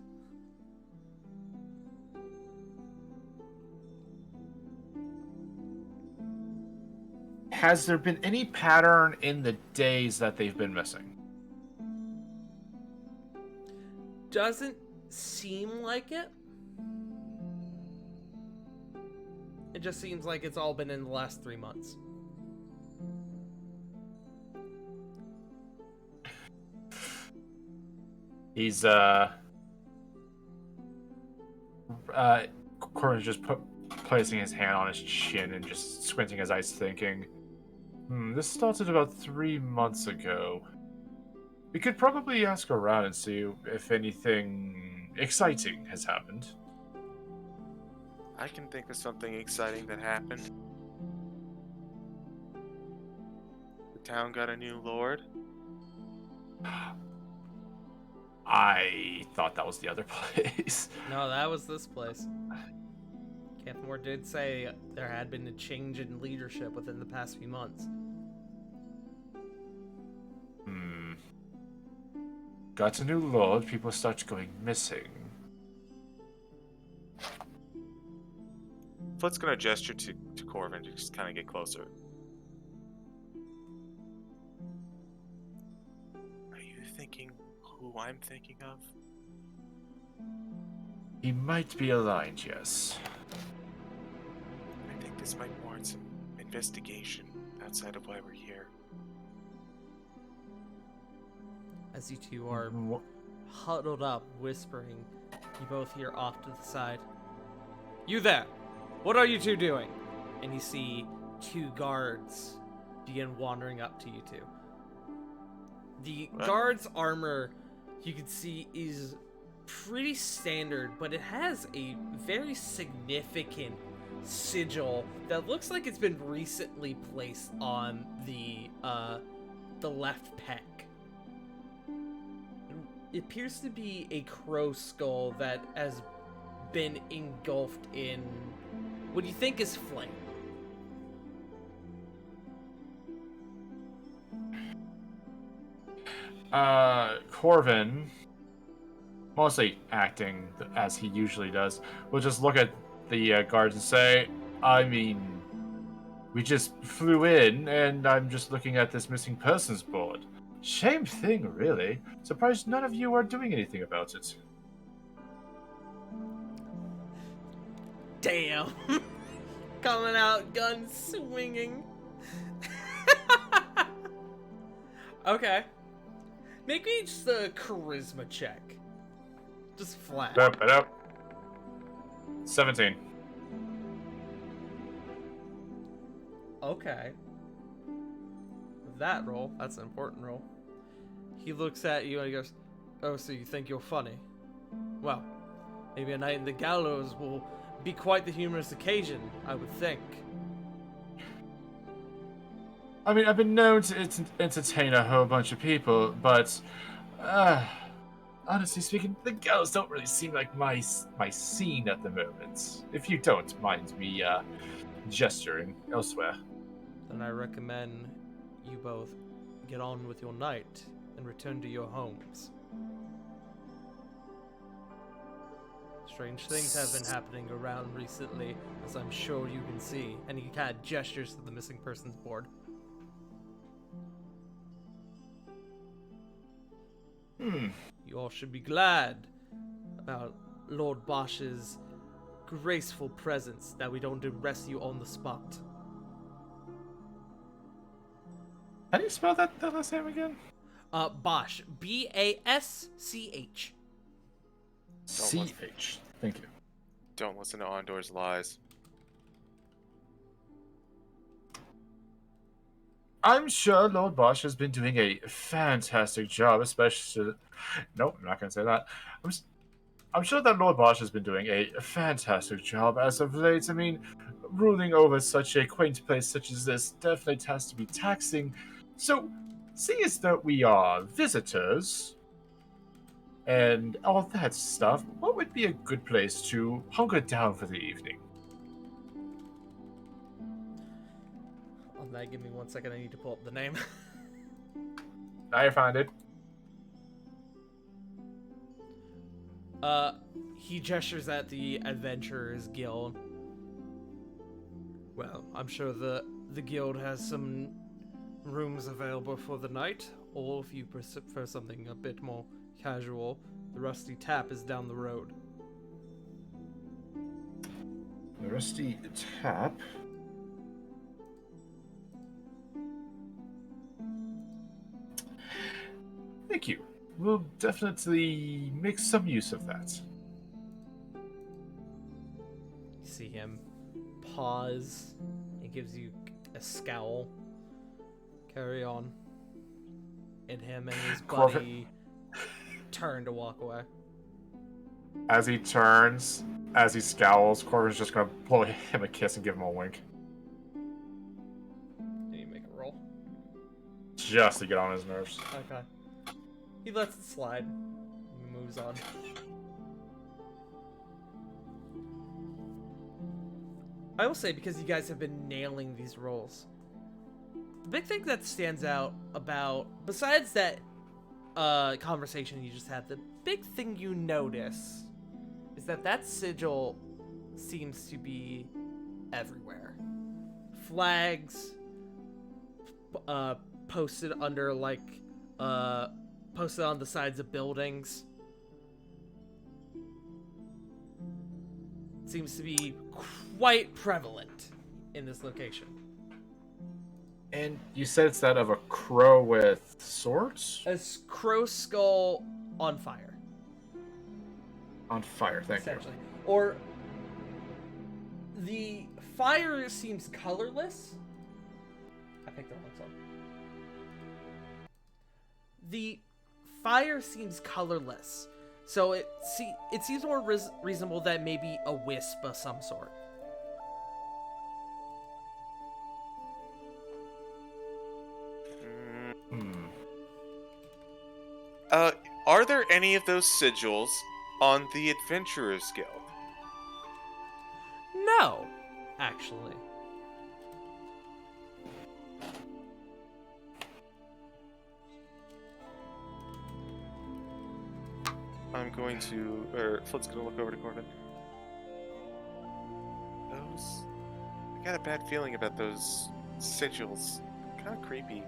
Has there been any pattern in the days that they've been missing? Doesn't seem like it. It just seems like it's all been in the last 3 months. He's Corin's just placing his hand on his chin and just squinting his eyes, thinking, this started about 3 months ago. We could probably ask around and see if anything exciting has happened. I can think of something exciting that happened. The town got a new lord. I thought that was the other place. No, that was this place. Cathmore did say there had been a change in leadership within the past few months. Got a new lord, people start going missing. Foot's gonna gesture to Corvin to just kind of get closer. Are you thinking who I'm thinking of? He might be aligned, yes. I think this might warrant some investigation outside of why we're here. As you two are huddled up, whispering, you both hear off to the side, "You there! What are you two doing?" And you see 2 guards begin wandering up to you two. The What? guard's armor, you can see, is pretty standard, but it has a very significant sigil that looks like it's been recently placed on the left pec. It appears to be a crow skull that has been engulfed in what you think is flame. Corvin, mostly acting as he usually does, will just look at the guards and say, I mean, we just flew in and I'm just looking at this missing persons board. Shame thing, really. Surprised none of you are doing anything about it. Damn. Coming out, gun swinging. Okay. Make me just a charisma check. Just flat. Up. 17. Okay. That roll, that's an important roll. He looks at you and he goes, "Oh, so you think you're funny? Well, maybe a night in the gallows will be quite the humorous occasion, I would think." I mean, I've been known to entertain a whole bunch of people, but honestly speaking, the girls don't really seem like my scene at the moment. If you don't mind me gesturing elsewhere. Then I recommend you both get on with your night and return to your homes. Strange things have been happening around recently, as I'm sure you can see. And he kind of gestures to the missing persons board. You all should be glad about Lord Bosch's graceful presence, that we don't arrest you on the spot. How do you spell that last name again? Bosch. B-A-S-C-H. C-H. Thank you. Don't listen to Ondor's lies. I'm sure Lord Bosch has been doing a fantastic job, especially... Nope, I'm not going to say that. I'm sure that Lord Bosch has been doing a fantastic job as of late. I mean, ruling over such a quaint place such as this definitely has to be taxing. So, seeing as that we are visitors and all that stuff, what would be a good place to hunker down for the evening? On that, give me 1 second, I need to pull up the name. I found it. He gestures at the Adventurers Guild. Well, I'm sure the guild has some rooms available for the night, or if you prefer something a bit more casual, the Rusty Tap is down the road. The Rusty Tap? Thank you. We'll definitely make some use of that. You see him pause. He gives you a scowl. Carry on. And him and his buddy turn to walk away. As he turns, as he scowls, Corbin's just gonna blow him a kiss and give him a wink. Can you make a roll? Just to get on his nerves. Okay. He lets it slide. He moves on. I will say, because you guys have been nailing these rolls, the big thing that stands out about, besides that conversation you just had, the big thing you notice is that sigil seems to be everywhere. Flags posted under, like, posted on the sides of buildings. Seems to be quite prevalent in this location. And you said it's that of a crow with swords? A crow skull on fire. On fire, thank you. Essentially. Or the fire seems colorless. I picked the wrong song. The fire seems colorless. So it seems more reasonable that maybe a wisp of some sort. Are there any of those sigils on the Adventurers Guild? No, actually. I'm going to, or Flint's gonna look over to Corbin. I got a bad feeling about those sigils. Kind of creepy.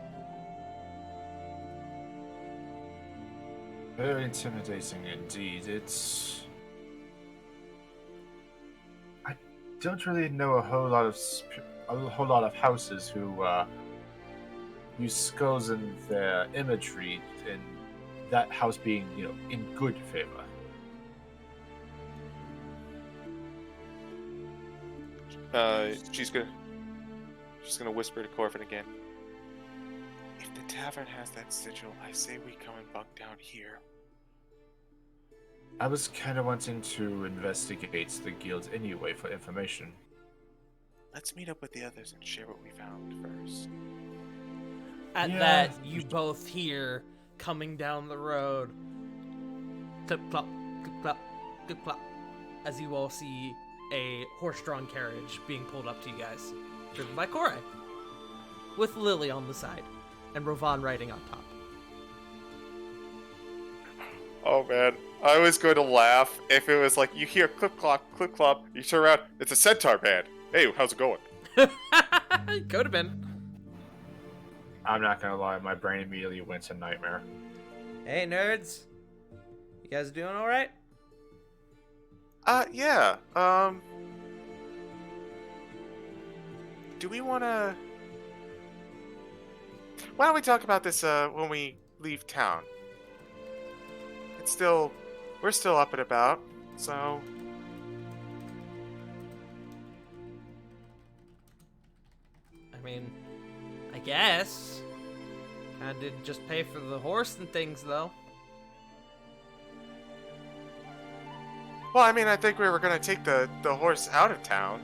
Very intimidating indeed. I don't really know a whole lot of houses who use skulls in their imagery, and that house being, in good favor. She's gonna whisper to Corvin again. If the tavern has that sigil, I say we come and bunk down here. I was kind of wanting to investigate the guild anyway for information. Let's meet up with the others and share what we found first. At Yeah. that, you both hear coming down the road, clip clop, clip clop, clip clop, as you all see a horse-drawn carriage being pulled up to you guys, driven by Kore, with Lily on the side, and Rovan riding on top. Oh man, I was going to laugh if it was like you hear clip clop, you turn around, it's a centaur band. Hey, how's it going? Could have been. I'm not gonna lie, my brain immediately went to Nightmare. Hey, nerds. You guys doing all right? Yeah. Do we want to? Why don't we talk about this when we leave town? We're still up and about, so. I mean, I guess. I did just pay for the horse and things, though. Well, I mean, I think we were gonna take the horse out of town.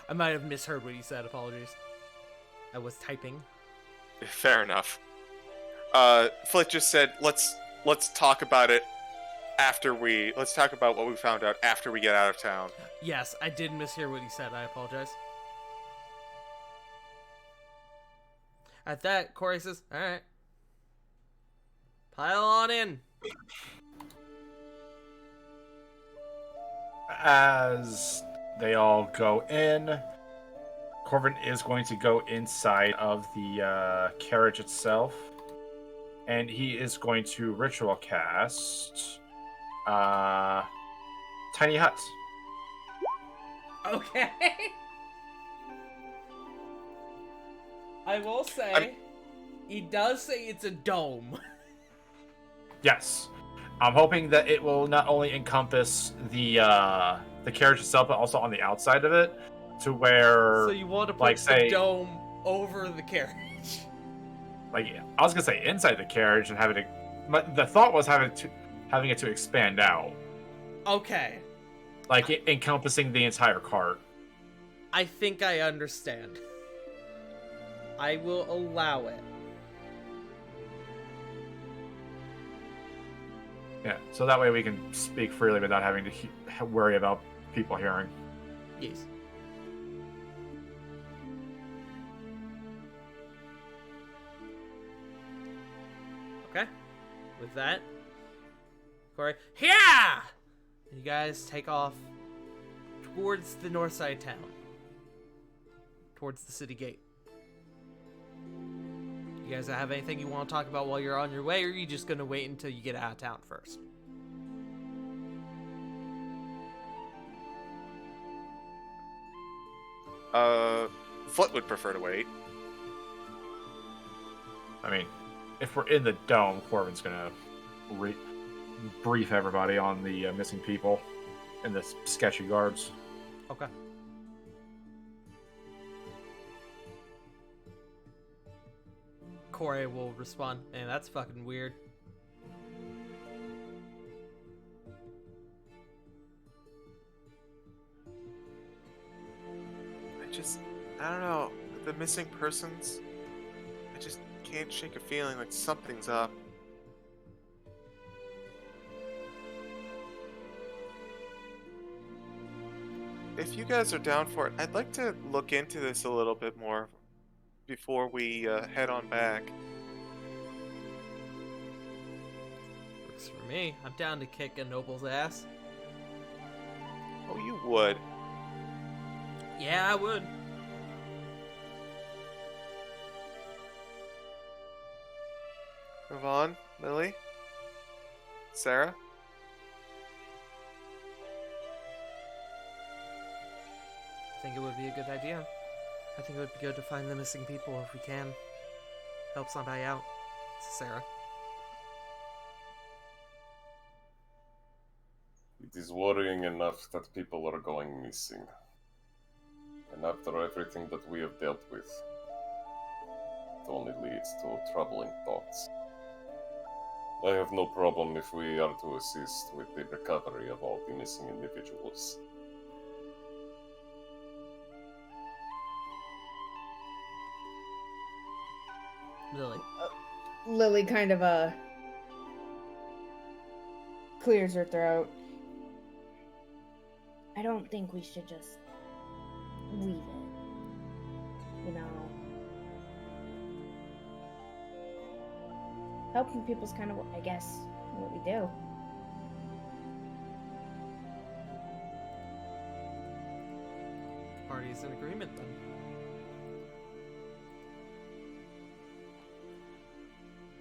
I might have misheard what he said. Apologies. I was typing. Fair enough. Flit just said, let's talk about it let's talk about what we found out after we get out of town. Yes, I did mishear what he said. I apologize. At that, Corey says, all right. Pile on in. As they all go in, Corvin is going to go inside of the carriage itself, and he is going to ritual cast Tiny Hut. Okay. I will say, he does say it's a dome. Yes. I'm hoping that it will not only encompass the carriage itself, but also on the outside of it, to where So you want to put like, the say- dome over the carriage? like I was gonna say inside the carriage and having it. But the thought was having it to expand out, Okay, like encompassing the entire cart. I think I understand. I will allow it. Yeah, so that way we can speak freely without having to worry about people hearing. Yes. Okay. With that, Corey, yeah! You guys take off towards the north side town, towards the city gate. You guys have anything you want to talk about while you're on your way, or are you just gonna wait until you get out of town first? Flit would prefer to wait. I mean, if we're in the dome, Corbin's gonna brief everybody on the missing people and the sketchy guards. Okay. Corey will respond, man, that's fucking weird. I don't know, the missing persons, I just can't shake a feeling like something's up. If you guys are down for it, I'd like to look into this a little bit more before we head on back. Works for me. I'm down to kick a noble's ass. Oh, you would. Yeah, I would. Ravon, Lily, Sarah? I think it would be a good idea. I think it would be good to find the missing people if we can. Help somebody out. Sarah. It is worrying enough that people are going missing. And after everything that we have dealt with, it only leads to troubling thoughts. I have no problem if we are to assist with the recovery of all the missing individuals. Lily. Lily kind of clears her throat. I don't think we should just leave it. You know. Helping people's kind of, I guess, what we do. Party's in agreement then.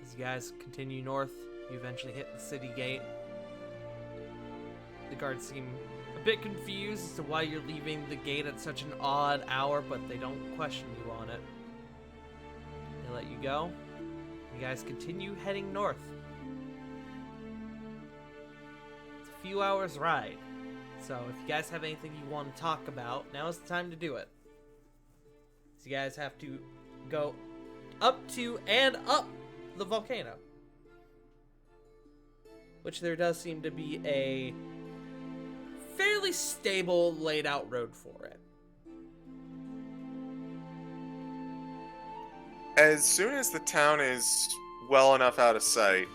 As you guys continue north, you eventually hit the city gate. The guards seem a bit confused as to why you're leaving the gate at such an odd hour, but they don't question you on it. They let you go. You guys continue heading north. It's a few hours ride. So if you guys have anything you want to talk about, now is the time to do it. So you guys have to go up to and up the volcano. Which there does seem to be a fairly stable laid out road for it. As soon as the town is well enough out of sight,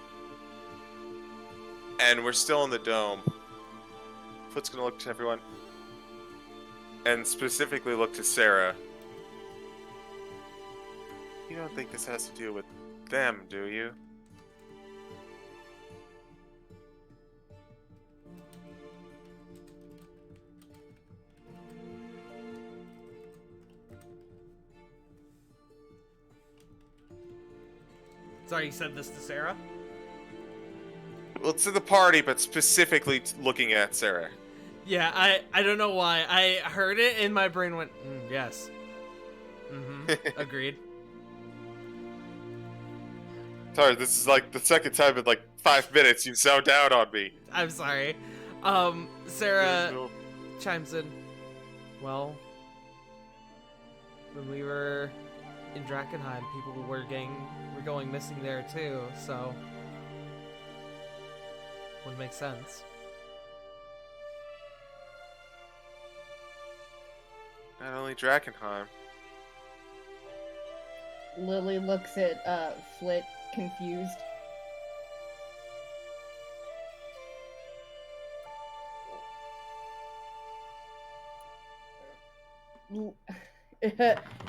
and we're still in the dome, Foot's gonna look to everyone, and specifically look to Sarah. You don't think this has to do with them, do you? Sorry, you said this to Sarah? Well, to the party, but specifically looking at Sarah. Yeah, I don't know why. I heard it and my brain went, yes. Mm-hmm. Agreed. Sorry, this is like the second time in like 5 minutes you zoned out on me. I'm sorry. Sarah chimes in. Well, when we were in Drakenheim, people were going missing there too, so would make sense. Not only Drakenheim. Lily looks at Flit, confused.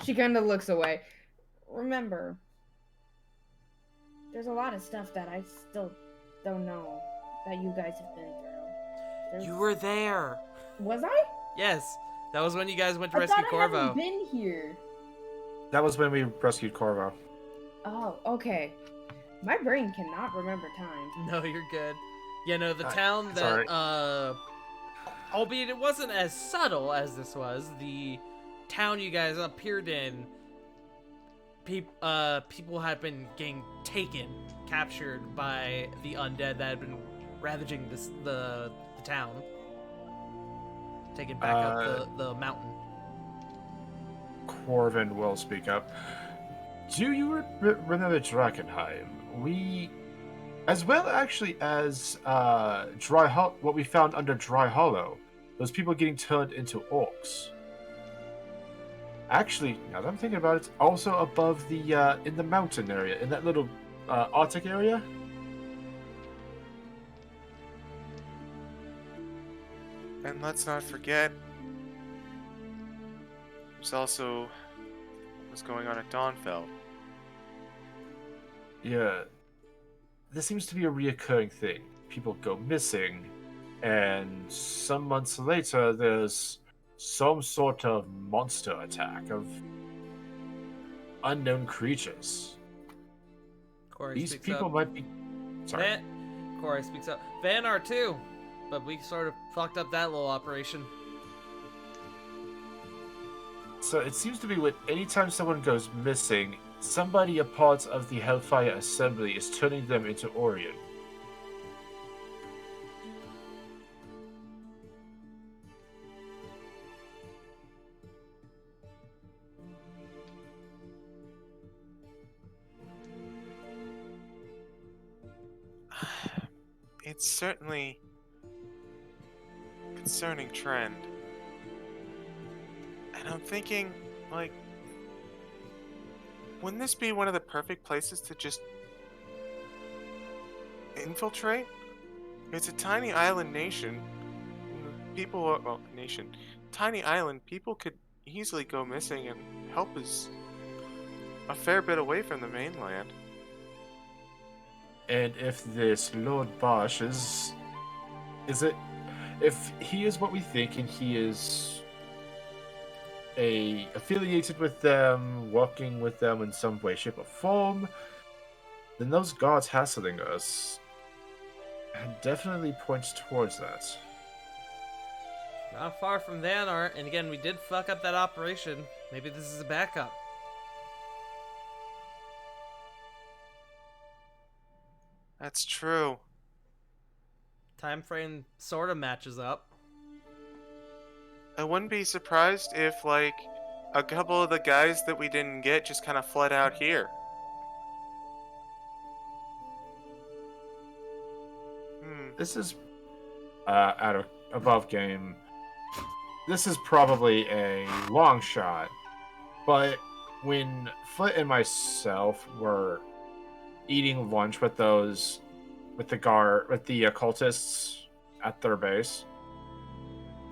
She kind of looks away. Remember, there's a lot of stuff that I still don't know that you guys have been through. You were there. Was I? Yes, that was when you guys went to I rescue thought I Corvo. haven't been here. That was when we rescued Corvo. Oh, okay. My brain cannot remember time. No, you're good. You know, the town it's that, alright. albeit it wasn't as subtle as this was, the town you guys appeared in, people had been getting captured by the undead that had been ravaging the town. Taken back up the mountain. Corvin will speak up. Do you remember Drakenheim? We, as well actually as what we found under Dry Hollow, those people getting turned into orcs. Actually, now that I'm thinking about it, it's also above the in the mountain area, in that little Arctic area. And let's not forget, there's also what's going on at Dawnfell. Yeah, this seems to be a reoccurring thing. People go missing, and some months later, there's some sort of monster attack of unknown creatures. Corey These speaks people up. might be. Sorry. Corey speaks up. Vanar too, but we sort of fucked up that little operation. So it seems to be with anytime someone goes missing, somebody a part of the Hellfire Assembly is turning them into Orion. It's certainly a concerning trend. And I'm thinking, like, wouldn't this be one of the perfect places to just infiltrate? It's a tiny island nation. People are, well, nation. Tiny island, people could easily go missing, and help is a fair bit away from the mainland. And if this Lord Bosch is it, if he is what we think and he is affiliated with them, working with them in some way, shape, or form, then those guards hassling us definitely points towards that. Not far from Vanar, and again, we did fuck up that operation. Maybe this is a backup. That's true. Time frame sort of matches up. I wouldn't be surprised if, like, a couple of the guys that we didn't get just kind of fled out here. This is above game. This is probably a long shot, but when Flit and myself were eating lunch with the cultists at their base,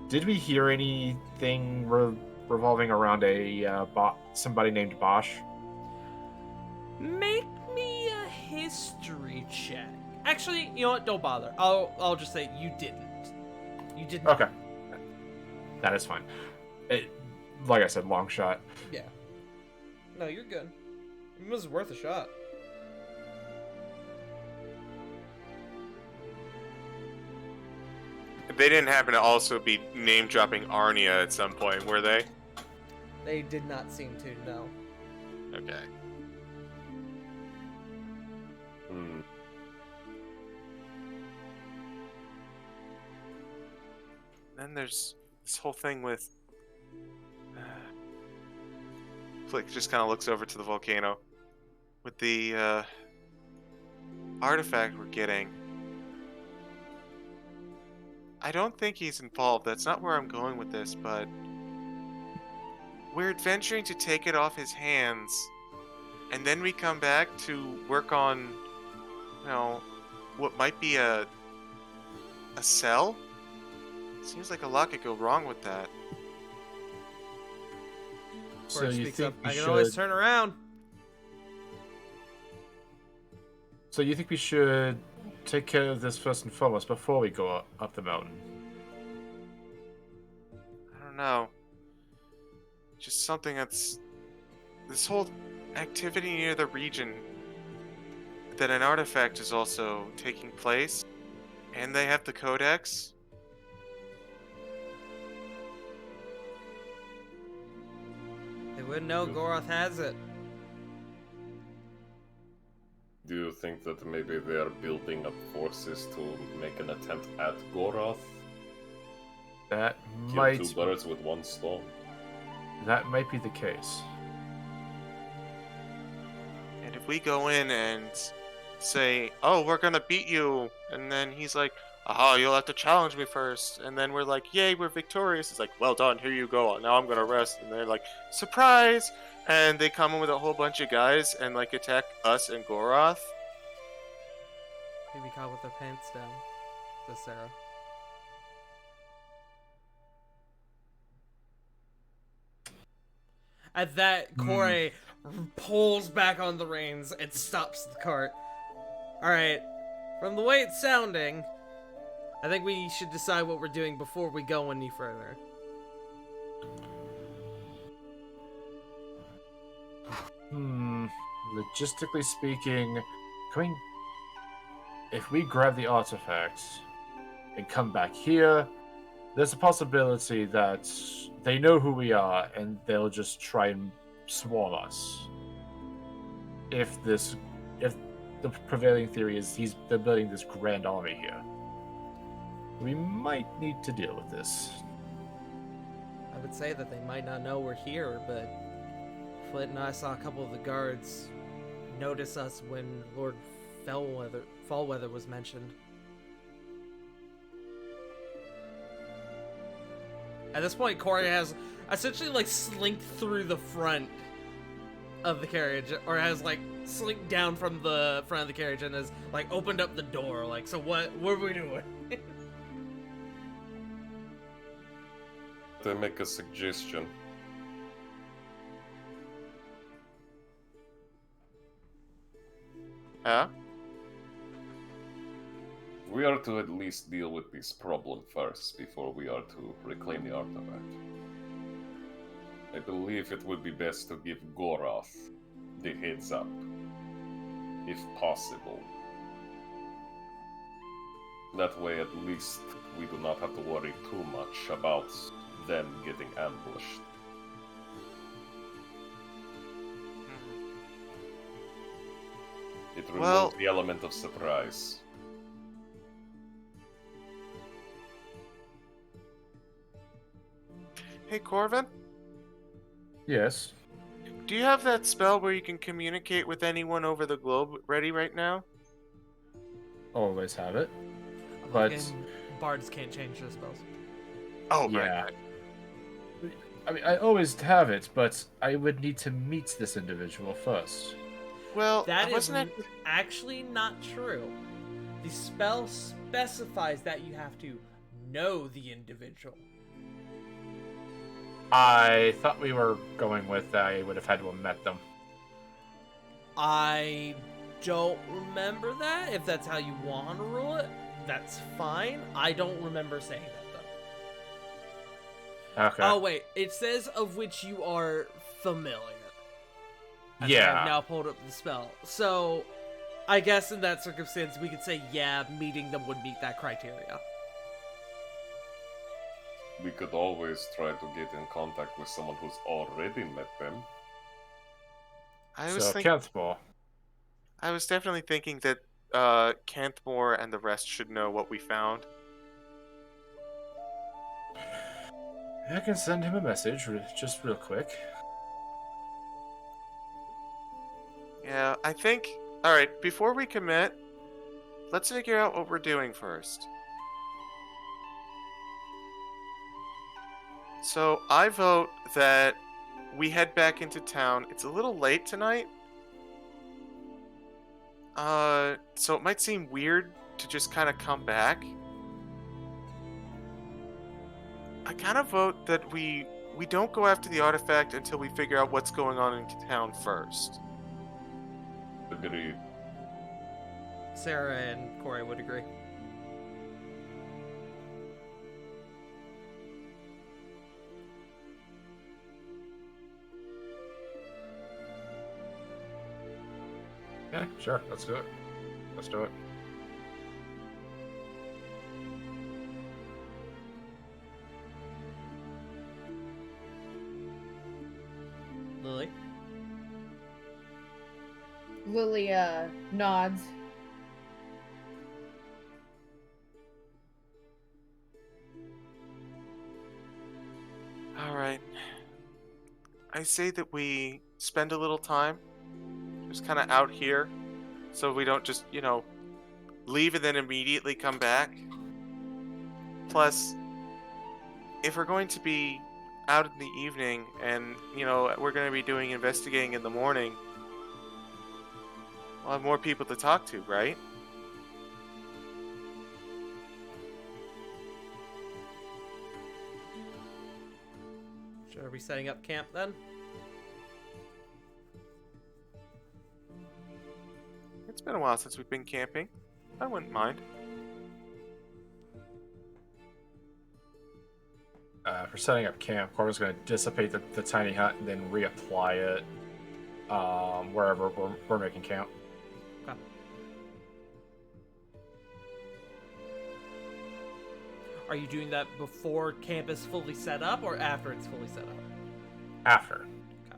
did we hear anything revolving around somebody named Bosch? Make me a history check. Actually, you know what? Don't bother. I'll just say you didn't. You didn't. Okay, that is fine. Like I said, long shot. Yeah. No, you're good. It was worth a shot. They didn't happen to also be name dropping Arnia at some point, were they? They did not seem to, no. Okay. then there's this whole thing with. Flick just kind of looks over to the volcano with the artifact we're getting. I don't think he's involved. That's not where I'm going with this, but we're adventuring to take it off his hands, and then we come back to work on, what might be a cell. Seems like a lot could go wrong with that. So you Speaks think up. we I can should? always turn around. So you think we should take care of this first and foremost before we go up the mountain? I don't know. Just something that's this whole activity near the region that an artifact is also taking place, and they have the codex. They wouldn't know Goroth has it. Do you think that maybe they are building up forces to make an attempt at Goroth? That Kill might two birds with one stone. be the case. And if we go in and say, "Oh, we're gonna beat you," and then he's like, "Oh, you'll have to challenge me first," and then we're like, "Yay, we're victorious!" It's like, "Well done, here you go. Now I'm gonna rest." And they're like, "Surprise!" And they come in with a whole bunch of guys and like attack us and Goroth. Maybe caught with their pants down, says Sarah. At that, Corey pulls back on the reins and stops the cart. Alright, from the way it's sounding, I think we should decide what we're doing before we go any further. Logistically speaking, if we grab the artifacts and come back here, there's a possibility that they know who we are and they'll just try and swarm us. If the prevailing theory is they're building this grand army here, we might need to deal with this. I would say that they might not know we're here, but Flint and I saw a couple of the guards notice us when Lord Fallweather was mentioned. At this point, Corey has essentially slinked through the front of the carriage, or has slinked down from the front of the carriage and has opened up the door. So what are we doing? To make a suggestion. Huh? We are to at least deal with this problem first before we are to reclaim the artifact. I believe it would be best to give Goroth the heads up, if possible. That way at least we do not have to worry too much about them getting ambushed. It removes the element of surprise. Hey, Corvin, Yes. do you have that spell where you can communicate with anyone over the globe ready right now? Always have it. But Again, bards can't change their spells. Oh, yeah. right. I mean, I always have it, but I would need to meet this individual first. Well, That is wasn't actually not true. The spell specifies that you have to know the individual. I thought we were going with I would have had to have met them. I don't remember that. If that's how you want to rule it, that's fine. I don't remember saying that, though. Okay. Oh, wait. It says of which you are familiar. As I Yeah. have now pulled up the spell. So, I guess in that circumstance, we could say, yeah, meeting them would meet that criteria. We could always try to get in contact with someone who's already met them. I was So, thinking. Canthmore. I was definitely thinking that Canthmore and the rest should know what we found. I can send him a message just real quick. Yeah, I think. All right, before we commit, let's figure out what we're doing first. So I vote that we head back into town. It's a little late tonight. So it might seem weird to just kind of come back. I kind of vote that we don't go after the artifact until we figure out what's going on in town first. Agreed. Sarah and Corey would agree. Yeah, sure. Let's do it. Let's do it. Lily? Lily nods. All right. I say that we spend a little time just kind of out here so we don't just, leave and then immediately come back. Plus, if we're going to be out in the evening and, we're going to be doing investigating in the morning, we'll have more people to talk to, right? Are we setting up camp then? It's been a while since we've been camping. I wouldn't mind. For setting up camp, Corvin's going to dissipate the tiny hut and then reapply it wherever we're making camp. Okay. Are you doing that before camp is fully set up or after it's fully set up? After. Okay.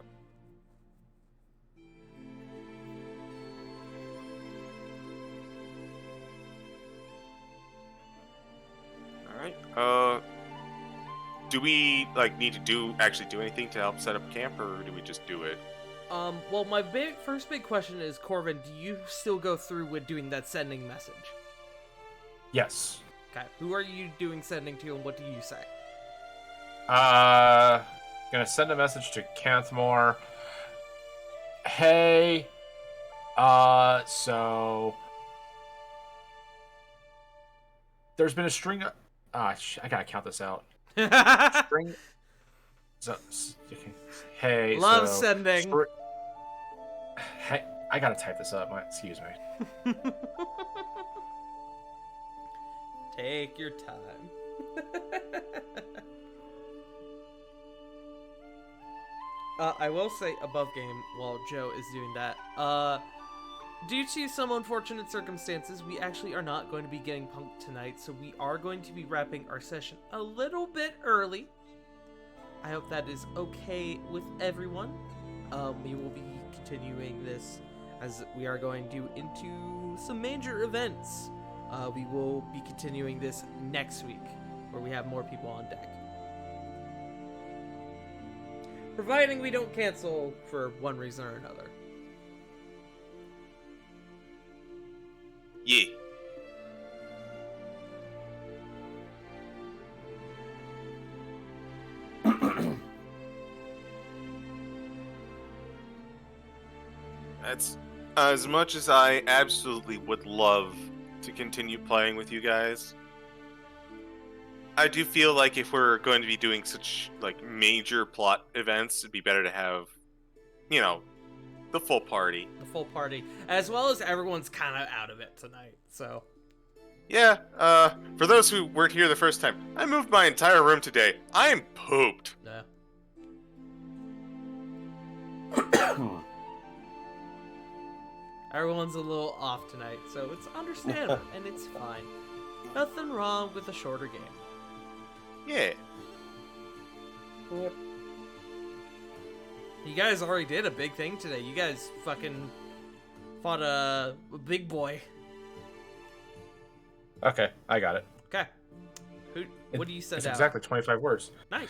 All right. Do we need to actually do anything to help set up camp, or do we just do it? Well, my first big question is, Corvin, do you still go through with doing that sending message? Yes. Okay. Who are you doing sending to, and what do you say? Gonna send a message to Canthmore. Hey, so there's been a string of. I gotta count this out. String. So, hey. Love so, sending. Hey, I gotta type this up. Excuse me. Take your time. I will say above game while Joe is doing that. Due to some unfortunate circumstances, we actually are not going to be getting punked tonight, so we are going to be wrapping our session a little bit early. I hope that is okay with everyone. We will be continuing this as we are going into some major events. We will be continuing this next week, where we have more people on deck. Providing we don't cancel for one reason or another. Yeah. That's as much as I absolutely would love to continue playing with you guys. I do feel like if we're going to be doing such major plot events, it'd be better to have, the full party. The full party, as well as everyone's kind of out of it tonight, so. Yeah, for those who weren't here the first time, I moved my entire room today. I am pooped. Yeah. Everyone's a little off tonight, so it's understandable, and it's fine. Nothing wrong with a shorter game. Yeah. Yep. You guys already did a big thing today. You guys fucking fought a big boy. Okay, I got it. Okay. What do you send It's out? exactly 25 words. Nice.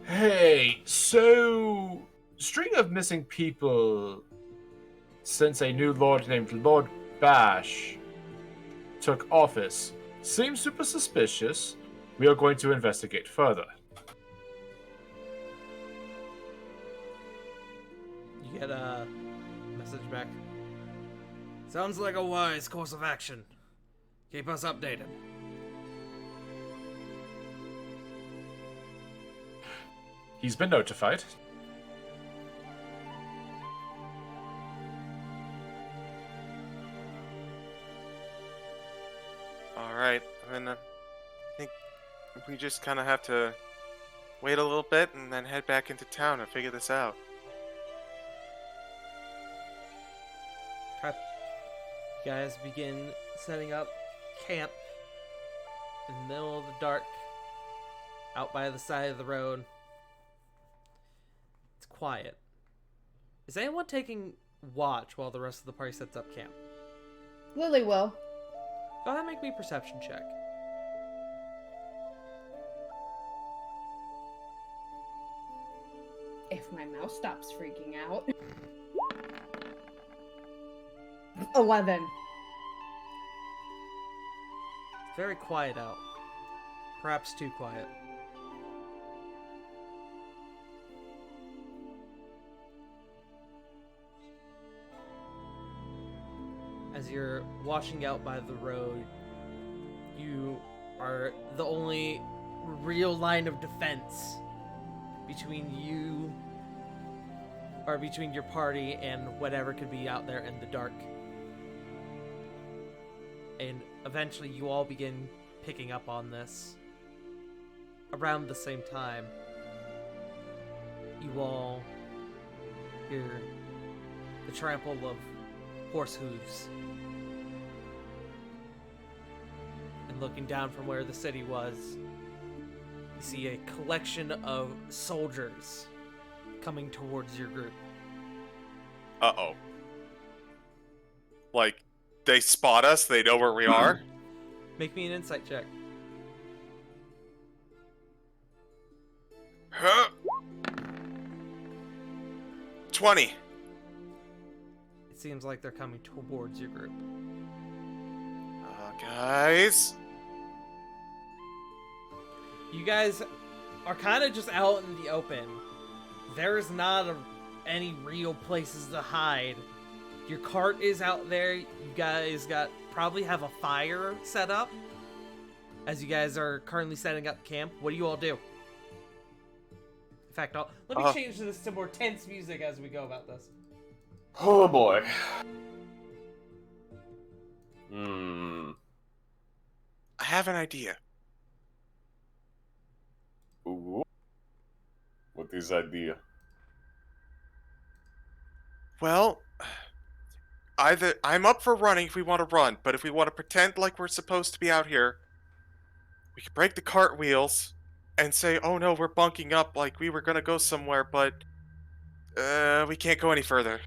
Hey, so string of missing people since a new lord named Lord Bash took office. Seems super suspicious. We are going to investigate further. You get a message back. Sounds like a wise course of action. Keep us updated. He's been notified. All right, then I think we just kind of have to wait a little bit and then head back into town and figure this out. Okay. You guys begin setting up camp in the middle of the dark, out by the side of the road. It's quiet. Is anyone taking watch while the rest of the party sets up camp? Lily will. Go ahead and make me a perception check. If my mouse stops freaking out. 11. It's very quiet out. Perhaps too quiet. As you're watching out by the road, you are the only real line of defense between you, or between your party and whatever could be out there in the dark. And eventually you all begin picking up on this. Around the same time, you all hear the trample of horse hooves. And looking down from where the city was, you see a collection of soldiers coming towards your group. Uh-oh. Like, they spot us? They know where we are? Make me an insight check. Huh? 20. It seems like they're coming towards your group. Guys? You guys are kind of just out in the open. There's not any real places to hide. Your cart is out there. You guys probably have a fire set up. As you guys are currently setting up camp, what do you all do? In fact, let me change this to more tense music as we go about this. Oh boy. I have an idea. Ooh. What is idea? Well, either I'm up for running if we want to run, but if we want to pretend like we're supposed to be out here, we could break the cart wheels and say, oh no, we're bunking up like we were gonna go somewhere, but we can't go any further.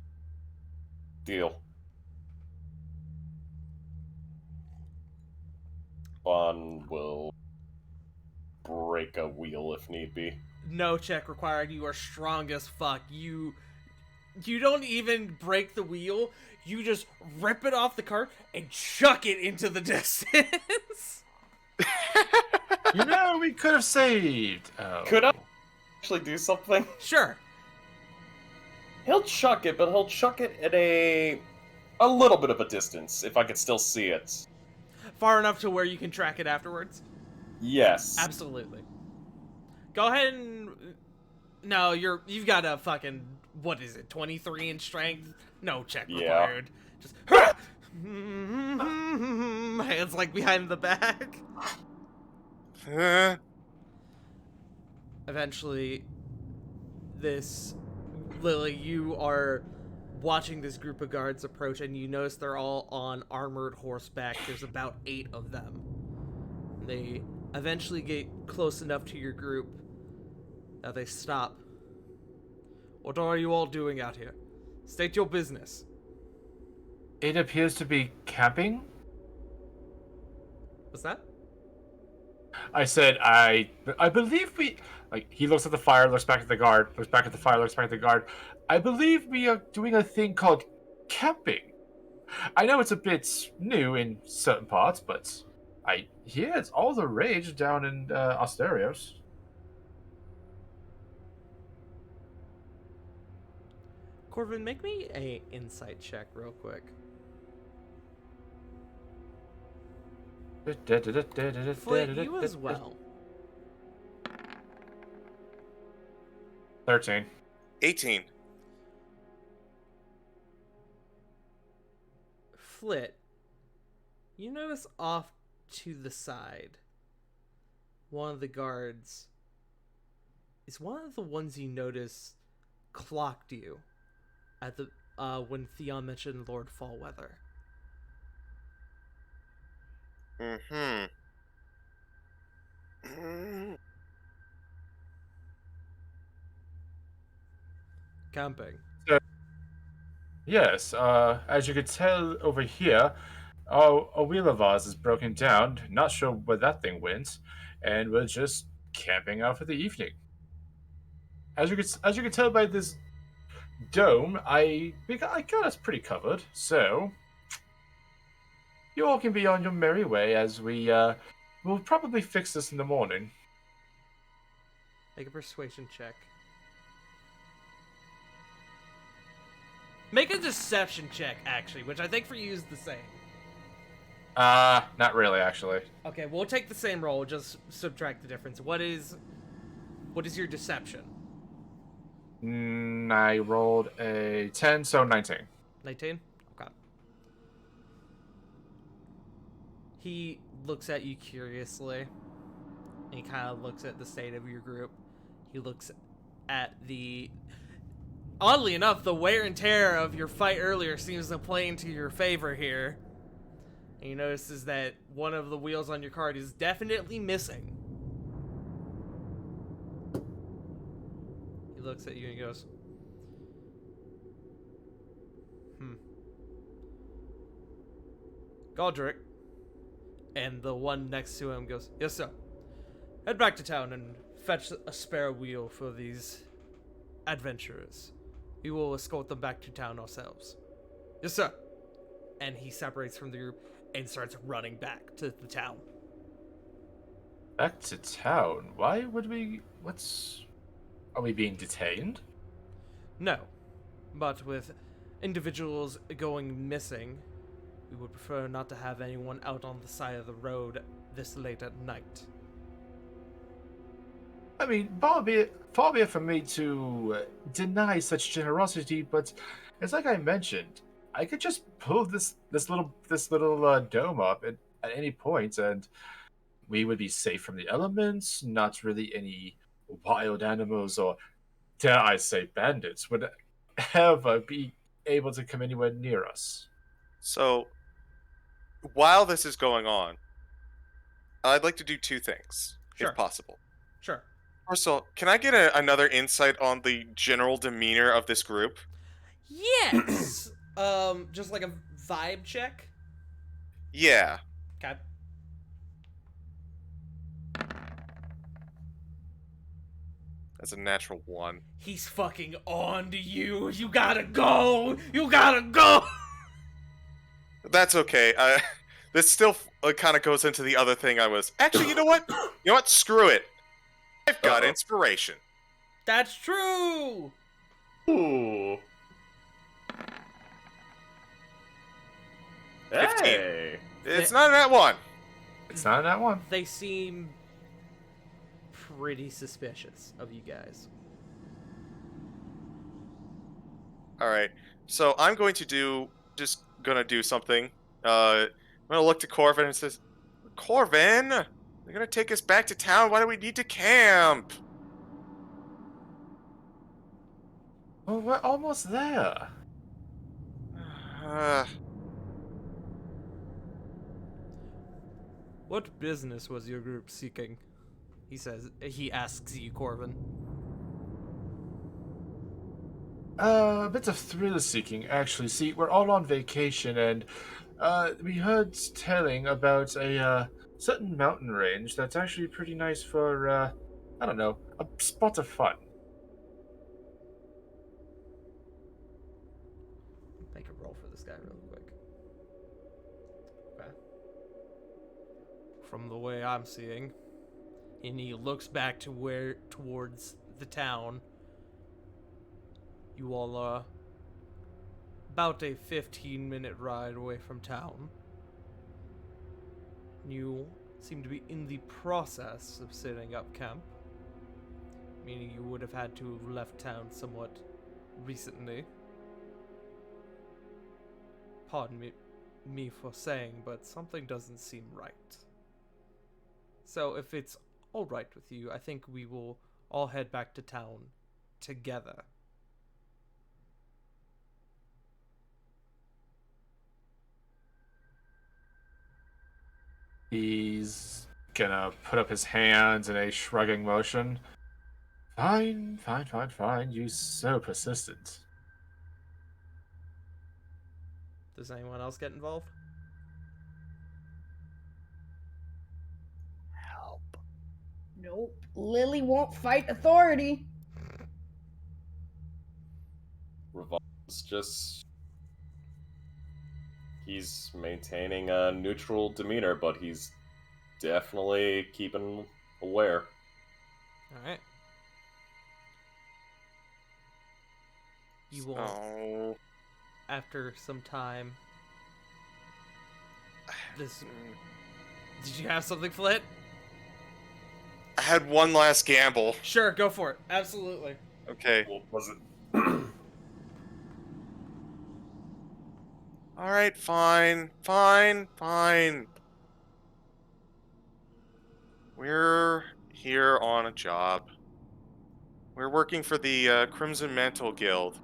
Deal. Vaughn will break a wheel if need be. No check required. You are strong as fuck. You don't even break the wheel. You just rip it off the cart and chuck it into the distance. You know, we could have saved. Oh. Could I actually do something? Sure. He'll chuck it, but he'll chuck it at a little bit of a distance, if I could still see it. Far enough to where you can track it afterwards? Yes. Absolutely. Go ahead and... No, you've got a fucking... What is it, 23 in strength? No check required. Just... Hands like behind the back. Eventually, Lily, you are watching this group of guards approach, and you notice they're all on armored horseback. There's about 8 of them. They eventually get close enough to your group that they stop. What are you all doing out here? State your business. It appears to be camping. What's that? I said, I believe we. Like, he looks at the fire, looks back at the guard, looks back at the fire, looks back at the guard. I believe we are doing a thing called camping. I know it's a bit new in certain parts, but I hear it's all the rage down in Asterios. Corvin, make me a insight check real quick. Flit, you as well. 13. 18. Flit, you notice off to the side, one of the guards is one of the ones you notice clocked you at the when Theon mentioned Lord Fallweather. Mm-hmm. Camping. Yes, as you can tell over here, a wheel of ours is broken down. Not sure where that thing went, and we're just camping out for the evening. As you can tell by this dome, I got us pretty covered. So you all can be on your merry way as we'll probably fix this in the morning. Make a persuasion check. Make a deception check, actually, which I think for you is the same. Not really, actually. Okay, we'll take the same roll, just subtract the difference. What is your deception? I rolled a 10, so 19. 19? Okay. He looks at you curiously, and he kind of looks at the state of your group. He looks at oddly enough, the wear and tear of your fight earlier seems to play into your favor here. And he notices that one of the wheels on your cart is definitely missing. He looks at you and he goes, Godric. And the one next to him goes, yes, sir. Head back to town and fetch a spare wheel for these adventurers. We will escort them back to town ourselves. Yes, sir. And he separates from the group and starts running back to the town. Back to town? Why would we... Are we being detained? No. But with individuals going missing, we would prefer not to have anyone out on the side of the road this late at night. I mean, far be it from me to deny such generosity, but it's like I mentioned, I could just pull this little dome up at any point, and we would be safe from the elements. Not really any wild animals or, dare I say, bandits would ever be able to come anywhere near us. So, while this is going on, I'd like to do two things, Sure. if possible. Sure. First of all, can I get another insight on the general demeanor of this group? Yes! Just like a vibe check? Yeah. Okay. That's a natural 1. He's fucking on to you. You gotta go. You gotta go. That's okay. This still kind of goes into the other thing I was... Actually, you know what? You know what? Screw it. I've got inspiration. That's true. Ooh. 15. Hey. It's not that one. It's not that one. They seem pretty suspicious of you guys. Alright. So I'm going to do... Just gonna do something. I'm gonna look to Corvin and says, Corvin! They're gonna take us back to town. Why do we need to camp? Well, we're almost there. What business was your group seeking? He asks you, Corvin. A bit of thrill seeking, actually. See, we're all on vacation, and we heard telling about a certain mountain range that's actually pretty nice for, I don't know, a spot of fun. Make a roll for this guy real quick. Okay. From the way I'm seeing, and he looks back to towards the town. You all are about a 15-minute ride away from town. You seem to be in the process of setting up camp, meaning you would have had to have left town somewhat recently. Pardon me for saying, but something doesn't seem right. So if it's all right with you, I think we will all head back to town together. He's gonna put up his hands in a shrugging motion. Fine, fine, fine, fine. You so persistent. Does anyone else get involved? Help. Nope. Lily won't fight authority. Ravon's just... He's maintaining a neutral demeanor, but he's definitely keeping aware. Alright. You will, Oh. after some time... This... Did you have something, Flit? I had one last gamble. Sure, go for it. Absolutely. Okay. Well, was it... Alright, fine. Fine, fine. We're here on a job. We're working for the Crimson Mantle Guild.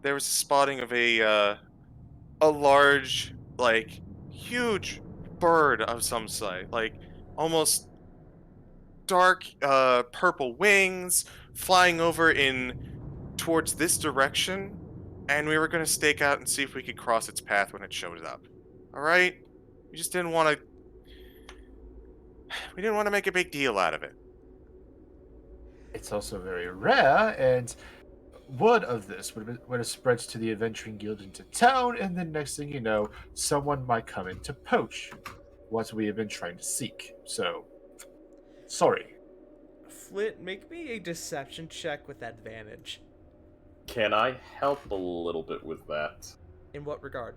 There was a spotting of a large, like, huge bird of some sort. Like, almost dark purple wings flying over in towards this direction. And we were going to stake out and see if we could cross its path when it showed up. Alright? We just didn't want to... We didn't want to make a big deal out of it. It's also very rare, and word of this would have spread to the Adventuring Guild into town, and then next thing you know, someone might come in to poach what we have been trying to seek. So, sorry. Flit, make me a deception check with advantage. Can I help a little bit with that? In what regard?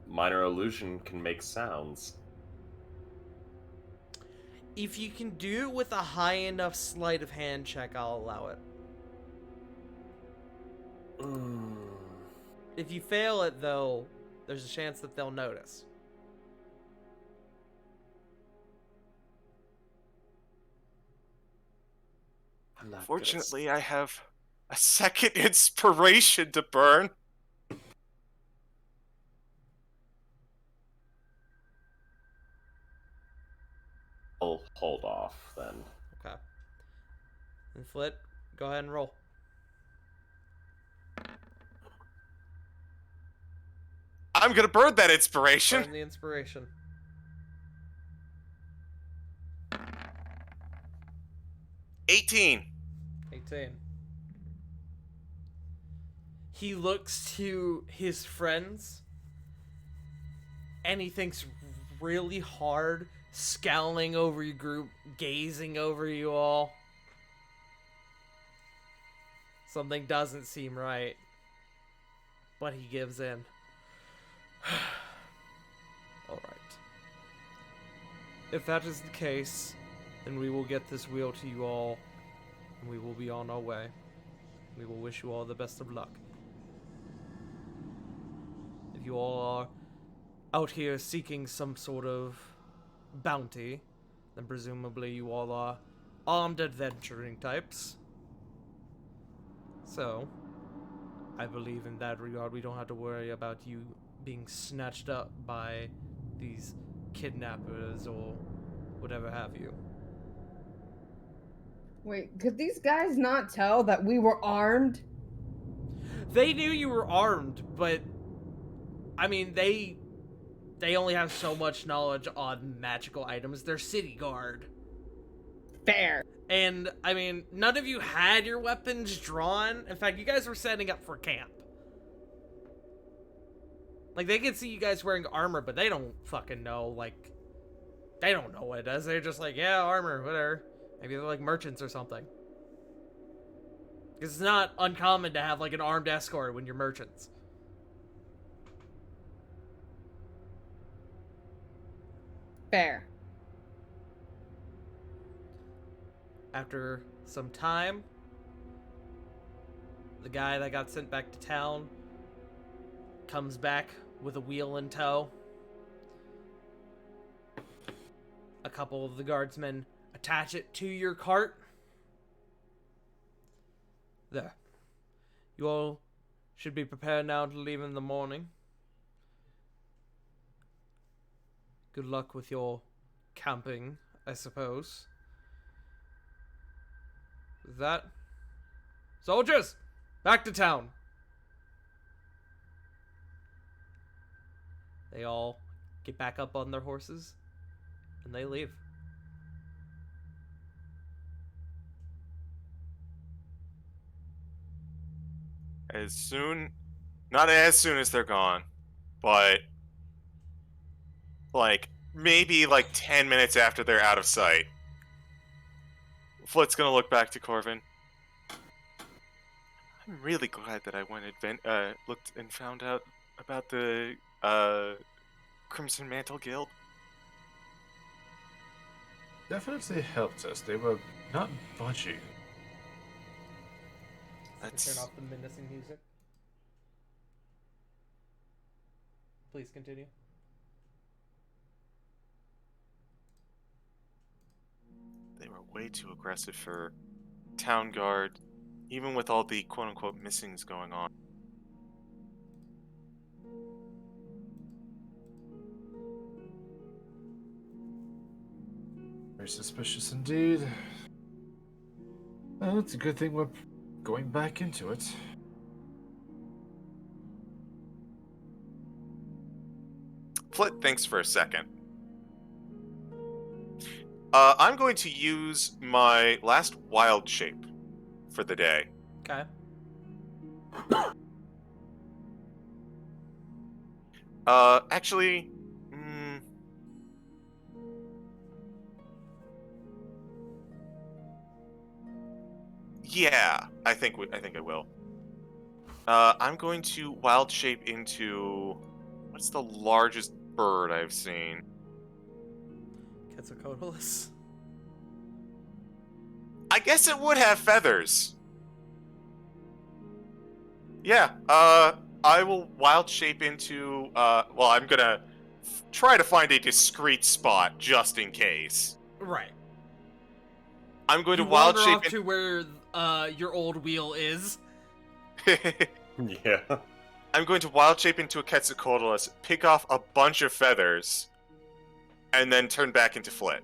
Minor illusion can make sounds. If you can do it with a high enough sleight of hand check, I'll allow it. If you fail it, though, there's a chance that they'll notice. I'm not good at Fortunately, I have a second inspiration to burn. I'll hold off then. Okay. And Flit, go ahead and roll. I'm gonna burn that inspiration. Burn the inspiration. $18. 18. He looks to his friends and he thinks really hard, scowling over your group, gazing over you all. Something doesn't seem right, but he gives in. Alright. If that is the case, then we will get this wheel to you all, and we will be on our way. We will wish you all the best of luck. If you all are out here seeking some sort of bounty, then presumably you all are armed adventuring types. So, I believe in that regard we don't have to worry about you being snatched up by these kidnappers or whatever have you. Wait, could these guys not tell that we were armed? They knew you were armed, but I mean, they only have so much knowledge on magical items. They're city guard. Fair. And, I mean, none of you had your weapons drawn. In fact, you guys were setting up for camp. Like, they can see you guys wearing armor, but they don't fucking know, like... They don't know what it does. They're just like, yeah, armor, whatever. Maybe they're like merchants or something. Because it's not uncommon to have, like, an armed escort when you're merchants. Fair. After some time, the guy that got sent back to town comes back with a wheel in tow. A couple of the guardsmen attach it to your cart. There. You all should be prepared now to leave in the morning. Good luck with your camping, I suppose. With that, soldiers, back to town. They all get back up on their horses, and they leave. Not as soon as they're gone, but like maybe like 10 minutes after they're out of sight, Flit's gonna look back to Corvin. I'm really glad that I went looked and found out about the Crimson Mantle Guild. Definitely helped us. They were not budging. Turn off the menacing music. Please continue. They were way too aggressive for town guard, even with all the quote-unquote missings going on. Very suspicious indeed. Well, it's a good thing we're going back into it. Flit thinks for a second. I'm going to use my last wild shape for the day. Okay. Actually, yeah, I think I will. I'm going to wild shape into what's the largest bird I've seen? Quetzalcoatlus. I guess it would have feathers. Yeah, I will wild shape into, well, I'm gonna try to find a discreet spot just in case. Right. I'm going You to wild wander off shape to where your old wheel is. Yeah. I'm going to wild shape into a Quetzalcoatlus, pick off a bunch of feathers, and then turn back into Flit.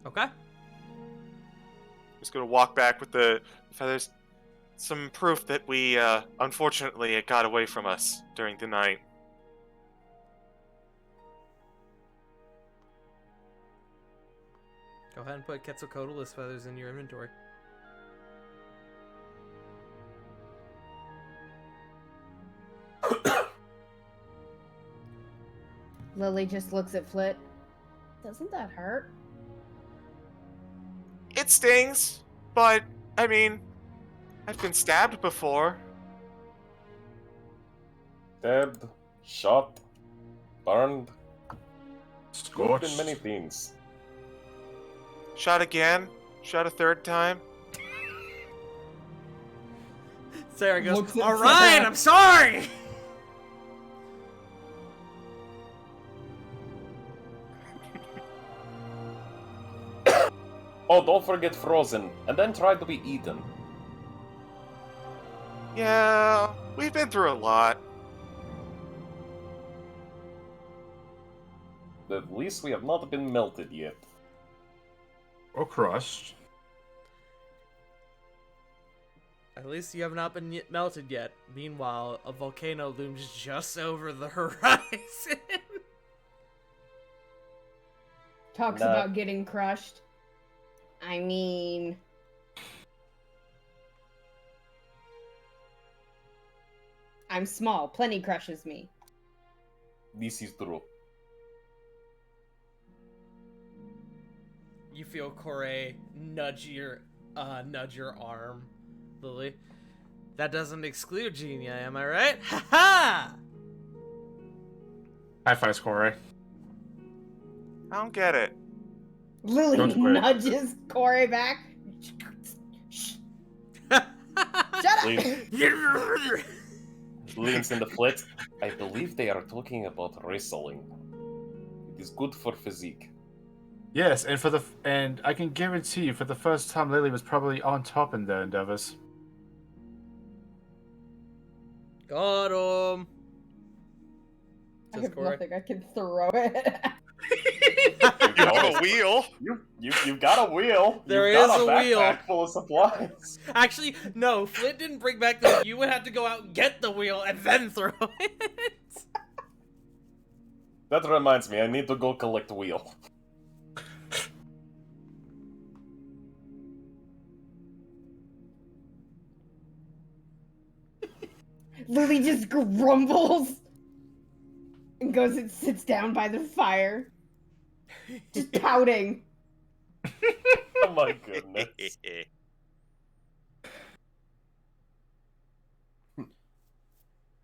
Okay. Just gonna walk back with the feathers. Some proof that we, unfortunately, it got away from us during the night. Go ahead and put Quetzalcoatlus feathers in your inventory. Lily just looks at Flit. Doesn't that hurt? It stings, but, I mean, I've been stabbed before. Stabbed, shot, burned. Scorched. Been many things. Shot again, shot a third time. Sarah goes, Looks at alright, Sarah. I'm sorry! Oh, don't forget frozen, and then try to be eaten. Yeah, we've been through a lot. At least we have not been melted yet. Or crushed. At least you have not been melted yet. Meanwhile, a volcano looms just over the horizon. Talks Nah. about getting crushed. I mean... I'm small. Plenty crushes me. This is true. You feel Corey nudge your arm, Lily. That doesn't exclude Genia, am I right? Ha ha! High five, Corey. I don't get it. Lily Don't worry. nudges Corey back. Shut up! Leave. Leans in the flit. I believe they are talking about wrestling. It is good for physique. Yes, and I can guarantee you, for the first time, Lily was probably on top in their endeavors. Got him. I Says have Corey. nothing I can throw it. You have a wheel. You've got a wheel. There You've got is a wheel. backpack full of supplies. Actually, no. Flint didn't bring back the. You would have to go out and get the wheel and then throw it. That reminds me, I need to go collect the wheel. Lily just grumbles and goes and sits down by the fire, just pouting. Oh my goodness.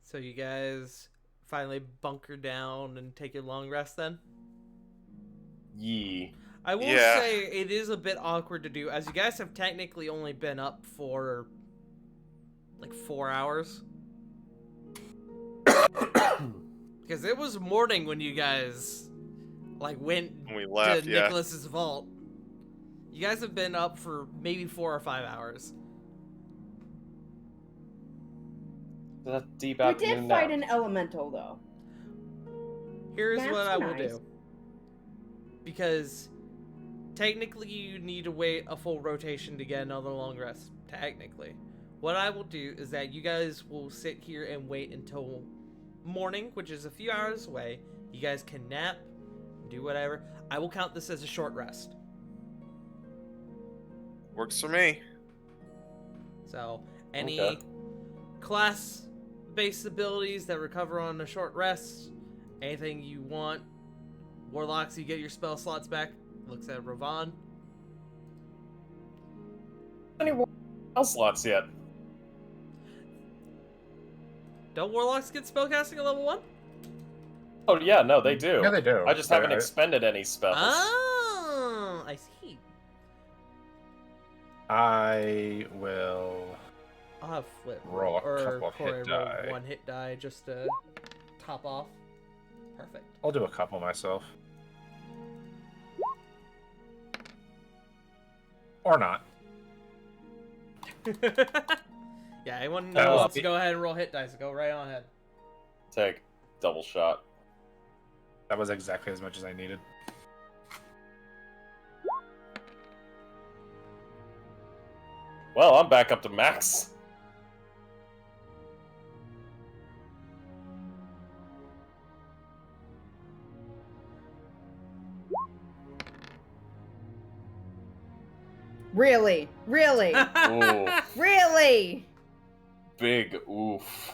So you guys finally bunker down and take your long rest then? Yee. I will Yeah. say it is a bit awkward to do, as you guys have technically only been up for like 4 hours. Because it was morning when you guys like went When we left, to yeah. Nicholas's vault. You guys have been up for maybe 4 or 5 hours. The deep We afternoon did fight nap. an elemental, though. Here's That's what I will nice. do. Because technically you need to wait a full rotation to get another long rest. Technically. What I will do is that you guys will sit here and wait until morning, which is a few hours away. You guys can nap, do whatever. I will count this as a short rest. Works for me. So, any Okay. class-based abilities that recover on a short rest, anything you want. Warlocks, you get your spell slots back. Looks at Ravon. Any spell slots yet? Don't Warlocks get spellcasting at level 1? Oh yeah, no, they do. Yeah, they do. I just haven't expended any spells. Oh, I see. I will. I'll have Flip Roll a or couple of hit Corey roll die. 1 hit die just to top off. Perfect. I'll do a couple myself. Or not. Yeah, anyone That was wants to the- go ahead and roll hit dice, go right on ahead. Take double shot. That was exactly as much as I needed. Well, I'm back up to max. Really? Really? Ooh, Really? big oof.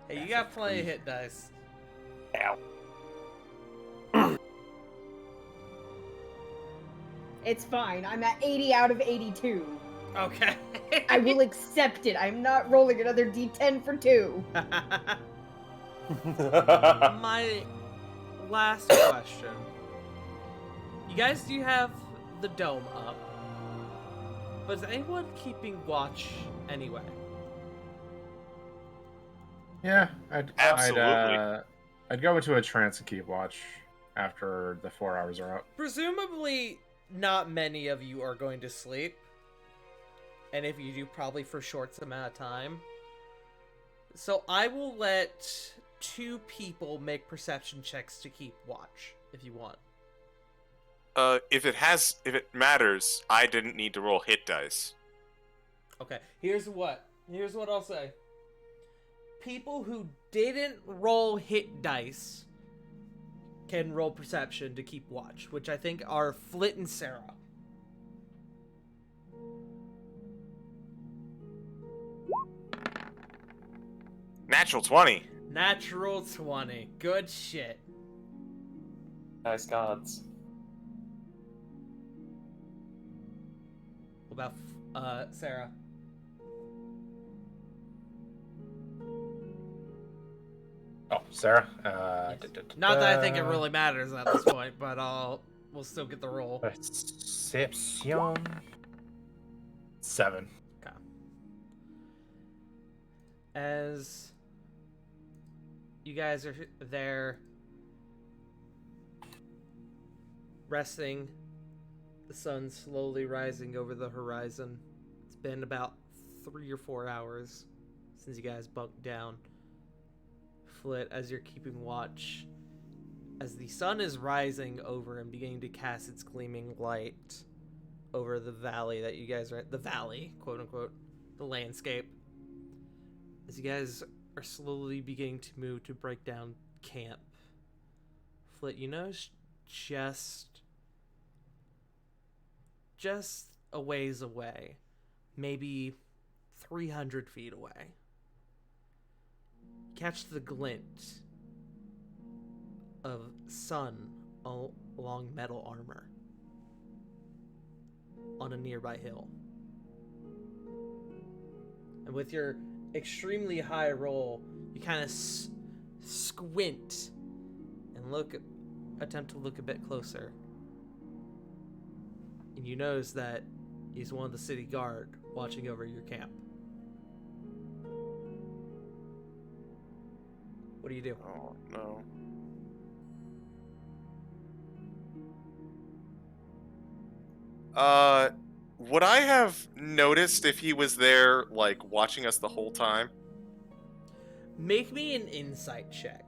Hey, you got plenty of hit dice. Ow. It's fine. I'm at 80 out of 82. Okay. I will accept it. I'm not rolling another d10 for 2. My last question. You guys do have the dome up. But is anyone keeping watch anyway? Yeah, Absolutely. I'd go into a trance and keep watch after the 4 hours are up. Presumably, not many of you are going to sleep. And if you do, probably for short amount of time. So I will let 2 people make perception checks to keep watch, if you want. If it matters, I didn't need to roll hit dice. Okay, here's what I'll say. People who didn't roll hit dice, can roll perception to keep watch, which I think are Flit and Sarah. Natural 20. Natural 20. Good shit. Nice gods. What about Sarah? Oh, Sarah. Not that I think it really matters at this point, but we'll still get the roll. Perception. 7. Okay. As you guys are there resting, the sun's slowly rising over the horizon. It's been about 3 or 4 hours since you guys bunked down. Flit, as you're keeping watch, as the sun is rising over and beginning to cast its gleaming light over the valley that you guys are at, the valley, quote unquote, the landscape. As you guys are slowly beginning to move to break down camp, Flit, you notice just a ways away, maybe 300 feet away, catch the glint of sun along metal armor on a nearby hill. And with your extremely high roll, you kind of squint and attempt to look a bit closer. And you notice that he's one of the city guard watching over your camp. What do you do? Oh, no. Would I have noticed if he was there, like, watching us the whole time? Make me an insight check.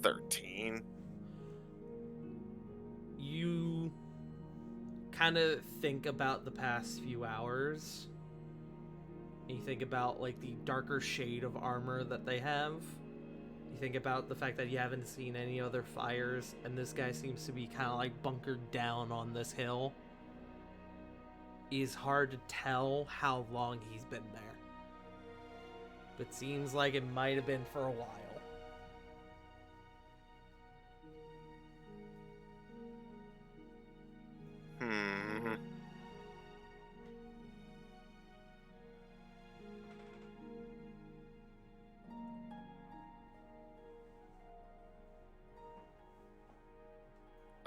13. You kind of think about the past few hours. And you think about, like, the darker shade of armor that they have. You think about the fact that you haven't seen any other fires, and this guy seems to be kind of like bunkered down on this hill. It's hard to tell how long he's been there. But seems like it might have been for a while.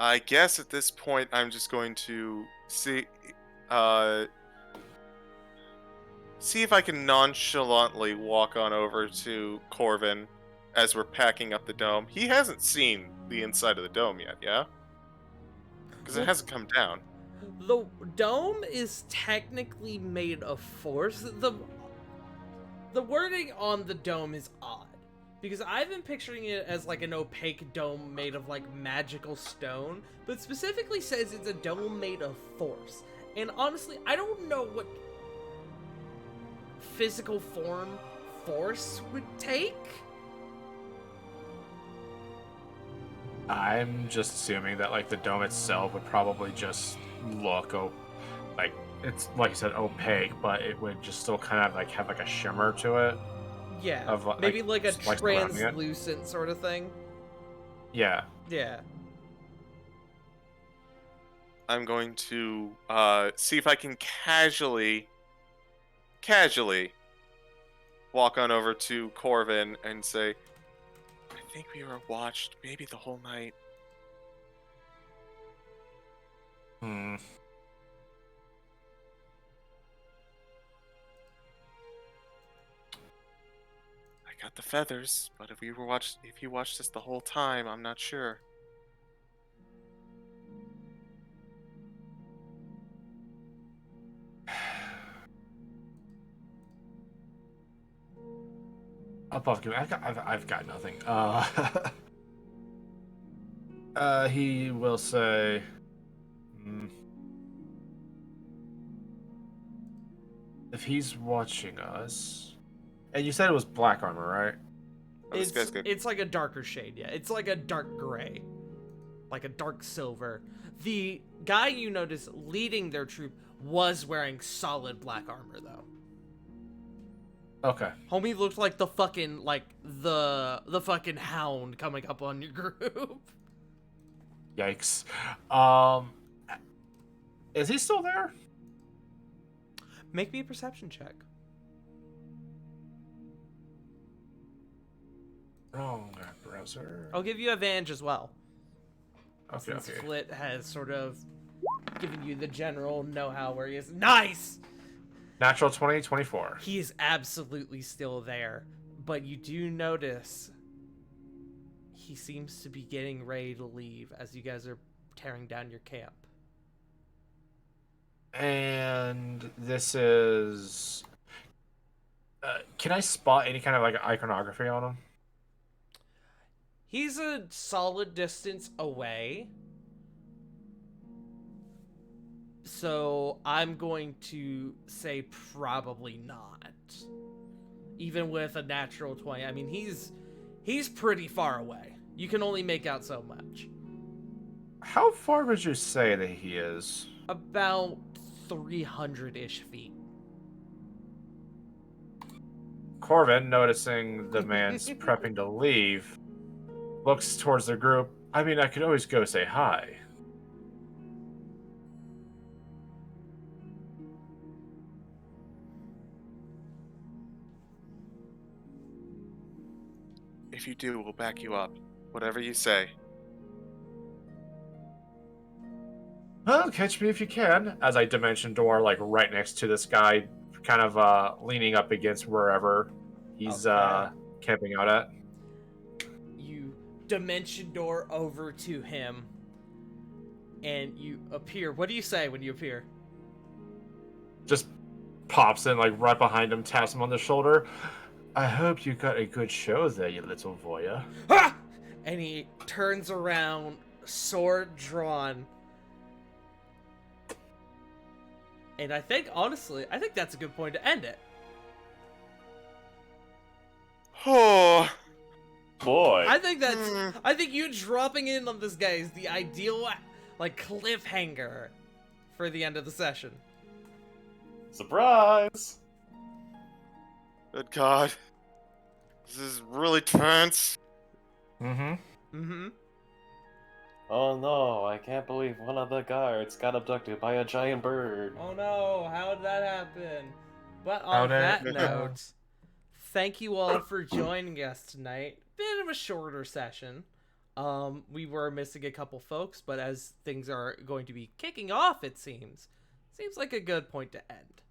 I guess at this point I'm just going to see if I can nonchalantly walk on over to Corvin as we're packing up the dome. He hasn't seen the inside of the dome yet, yeah? Because it hasn't come down. The dome is technically made of force. The wording on the dome is odd. Because I've been picturing it as like an opaque dome made of like magical stone, but it specifically says it's a dome made of force. And honestly, I don't know what physical form force would take. I'm just assuming that like the dome itself would probably just look like it's like you said opaque, but it would just still kind of like have like a shimmer to it. Yeah, of, maybe like a like surrounding it. translucent sort of thing. Yeah. Yeah. I'm going to see if I can casually walk on over to Corvin and say, I think we were watched maybe the whole night. I got the feathers, but if you watched us the whole time, I'm not sure. Above, I've got nothing. He will say, he's watching us, and you said it was black armor, right? Oh, this guy's good. It's like a darker shade, yeah. It's like a dark gray. Like a dark silver. The guy you notice leading their troop was wearing solid black armor, though. Okay. Homie looked like the fucking, like, the fucking hound coming up on your group. Yikes. Is he still there? Make me a perception check. Wrong browser. I'll give you advantage as well. Okay, Since okay. Flit has sort of given you the general know-how where he is. Nice! Natural 20, 24. He is absolutely still there. But you do notice he seems to be getting ready to leave as you guys are tearing down your camp. And this is... can I spot any kind of like iconography on him? He's a solid distance away. So I'm going to say probably not. Even with a natural 20. I mean, he's pretty far away. You can only make out so much. How far would you say that he is? About 300-ish feet. Corvin, noticing the man's prepping to leave, looks towards the group. I mean, I could always go say hi. If you do, we'll back you up. Whatever you say. Well, catch me if you can. As I dimension door, like right next to this guy, kind of leaning up against wherever he's Okay. camping out at. You dimension door over to him. And you appear. What do you say when you appear? Just pops in like right behind him, taps him on the shoulder. I hope you got a good show there, you little voyeur. Ha! And he turns around, sword drawn. And I think, honestly, that's a good point to end it. Oh, Boy. I think you dropping in on this guy is the ideal, like, cliffhanger for the end of the session. Surprise! good God. This is really tense. Mm-hmm. Mm-hmm. Oh no, I can't believe one of the guards got abducted by a giant bird. Oh no, how did that happen? But How on did that it note, thank you all for joining us tonight. Bit of a shorter session. We were missing a couple folks, but as things are going to be kicking off, it seems like a good point to end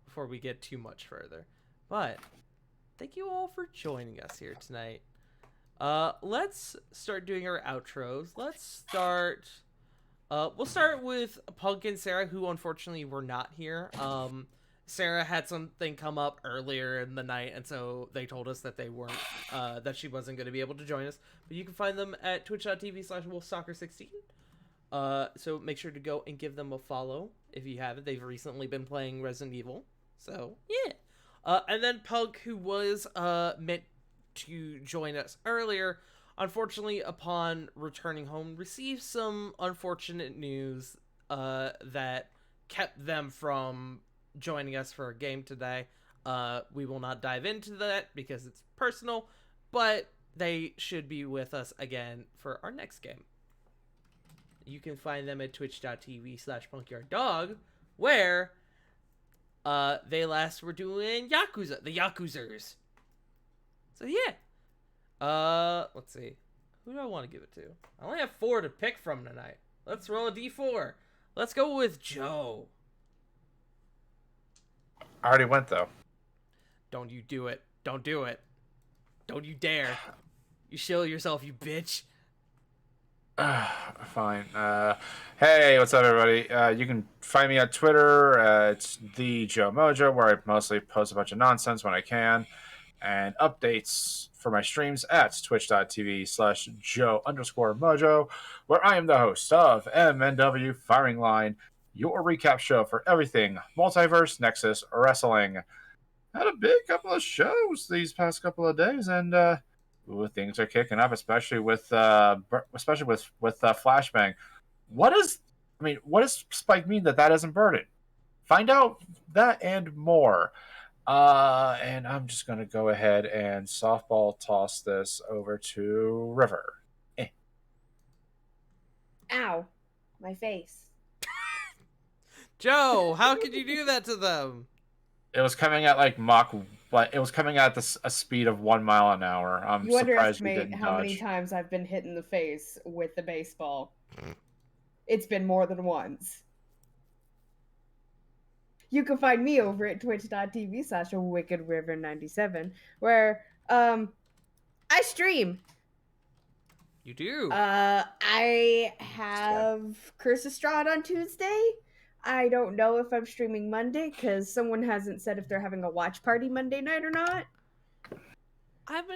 before we get too much further. But thank you all for joining us here tonight. Let's start doing our outros. We'll start with Punk and Sarah, who unfortunately were not here. Sarah had something come up earlier in the night, and so they told us that they weren't, that she wasn't going to be able to join us. But you can find them at twitch.tv/wolfstalker16. So make sure to go and give them a follow if you haven't. They've recently been playing Resident Evil. So, yeah. And then Punk, who was meant to join us earlier, unfortunately, upon returning home, received some unfortunate news that kept them from joining us for a game today. We will not dive into that because it's personal, but they should be with us again for our next game. You can find them at twitch.tv/punkyarddog, where they last were doing Yakuza, the Yakuzers. So yeah. Let's see. Who do I want to give it to? I only have 4 to pick from tonight. Let's roll a d4. Let's go with Joe. I already went though. Don't you do it. Don't do it. Don't you dare. You shill yourself, you bitch. Fine. Hey, what's up, everybody? You can find me on Twitter. It's the Joe Mojo, where I mostly post a bunch of nonsense when I can, and updates for my streams at twitch.tv/Joe_Mojo, where I am the host of MNW Firing Line. your recap show for everything Multiverse Nexus Wrestling. Had a big couple of shows these past couple of days, and things are kicking up, especially with Flashbang. What does Spike mean that isn't Burden? Find out that and more. And I'm just gonna go ahead and softball toss this over to River. Ow, my face. Joe, how could you do that to them? It was coming at like Mach, but it was coming at a speed of 1 mile an hour. I'm You surprised you underestimate didn't how many dodge. times I've been hit in the face with the baseball. It's been more than once. You can find me over at twitch.tv/WickedRiver97, where I stream. You do. I have Curse of Strahd on Tuesday. I don't know if I'm streaming Monday because someone hasn't said if they're having a watch party Monday night or not. It's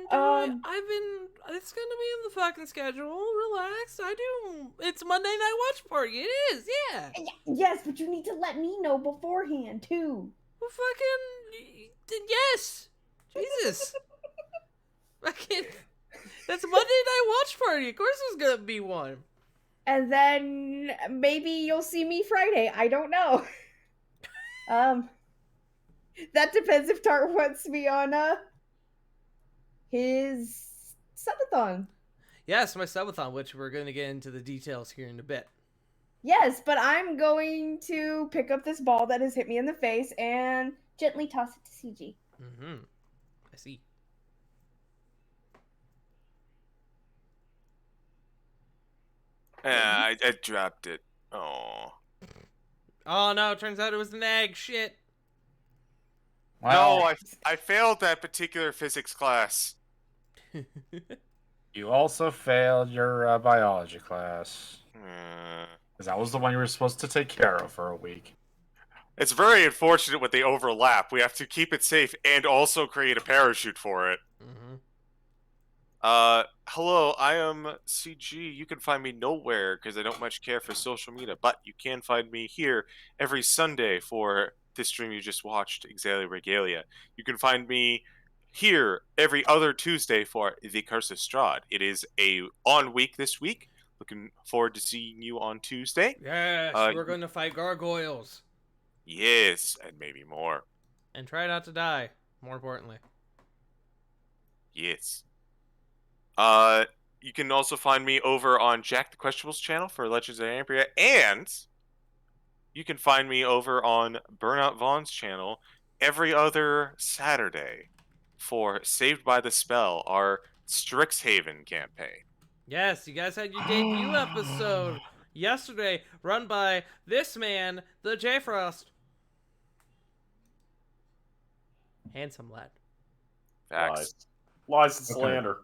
gonna be in the fucking schedule. Relax. It's Monday Night Watch Party. It is, yeah. Yes, but you need to let me know beforehand too. Well, fucking, yes. Jesus. Fucking, that's Monday Night Watch Party. Of course there's gonna be one. And then maybe you'll see me Friday. I don't know. That depends if Tart wants me on his subathon. Yes, my subathon, which we're gonna get into the details here in a bit. Yes, but I'm going to pick up this ball that has hit me in the face and gently toss it to CG. Mm-hmm. I see. Yeah, I dropped it. Oh. Oh no, turns out it was an egg. Shit. Well, No, I failed that particular physics class. you also failed your biology class. Because that was the one you were supposed to take care of for a week. It's very unfortunate when they overlap. We have to keep it safe and also create a parachute for it. Mm-hmm. Hello, I am CG. You can find me nowhere because I don't much care for social media, but you can find me here every Sunday for this stream you just watched, Exalia Regalia. You can find me here every other Tuesday for The Curse of Strahd. It is a on week this week. Looking forward to seeing you on Tuesday. Yes, we're going to fight gargoyles. Yes, and maybe more. And try not to die, more importantly. Yes. You can also find me over on Jack the Questionables channel for Legends of Ambria, and you can find me over on Burnout Vaughn's channel every other Saturday for Saved by the Spell, our Strixhaven campaign. Yes, you guys had your debut episode yesterday, run by this man, the J Frost. Handsome lad. Facts. Lies and Okay. slander.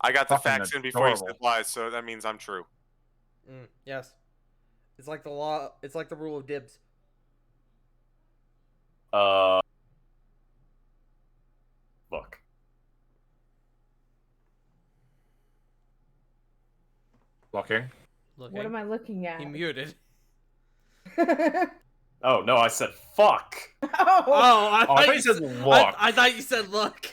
I got the Fucking facts in before you adorable. said lies, so that means I'm true. Yes. It's like the law. It's like the rule of dibs. Look. Looking. Looking. What am I looking at? He muted. Oh, no, I said fuck. Oh, I thought you said look. I thought you said look.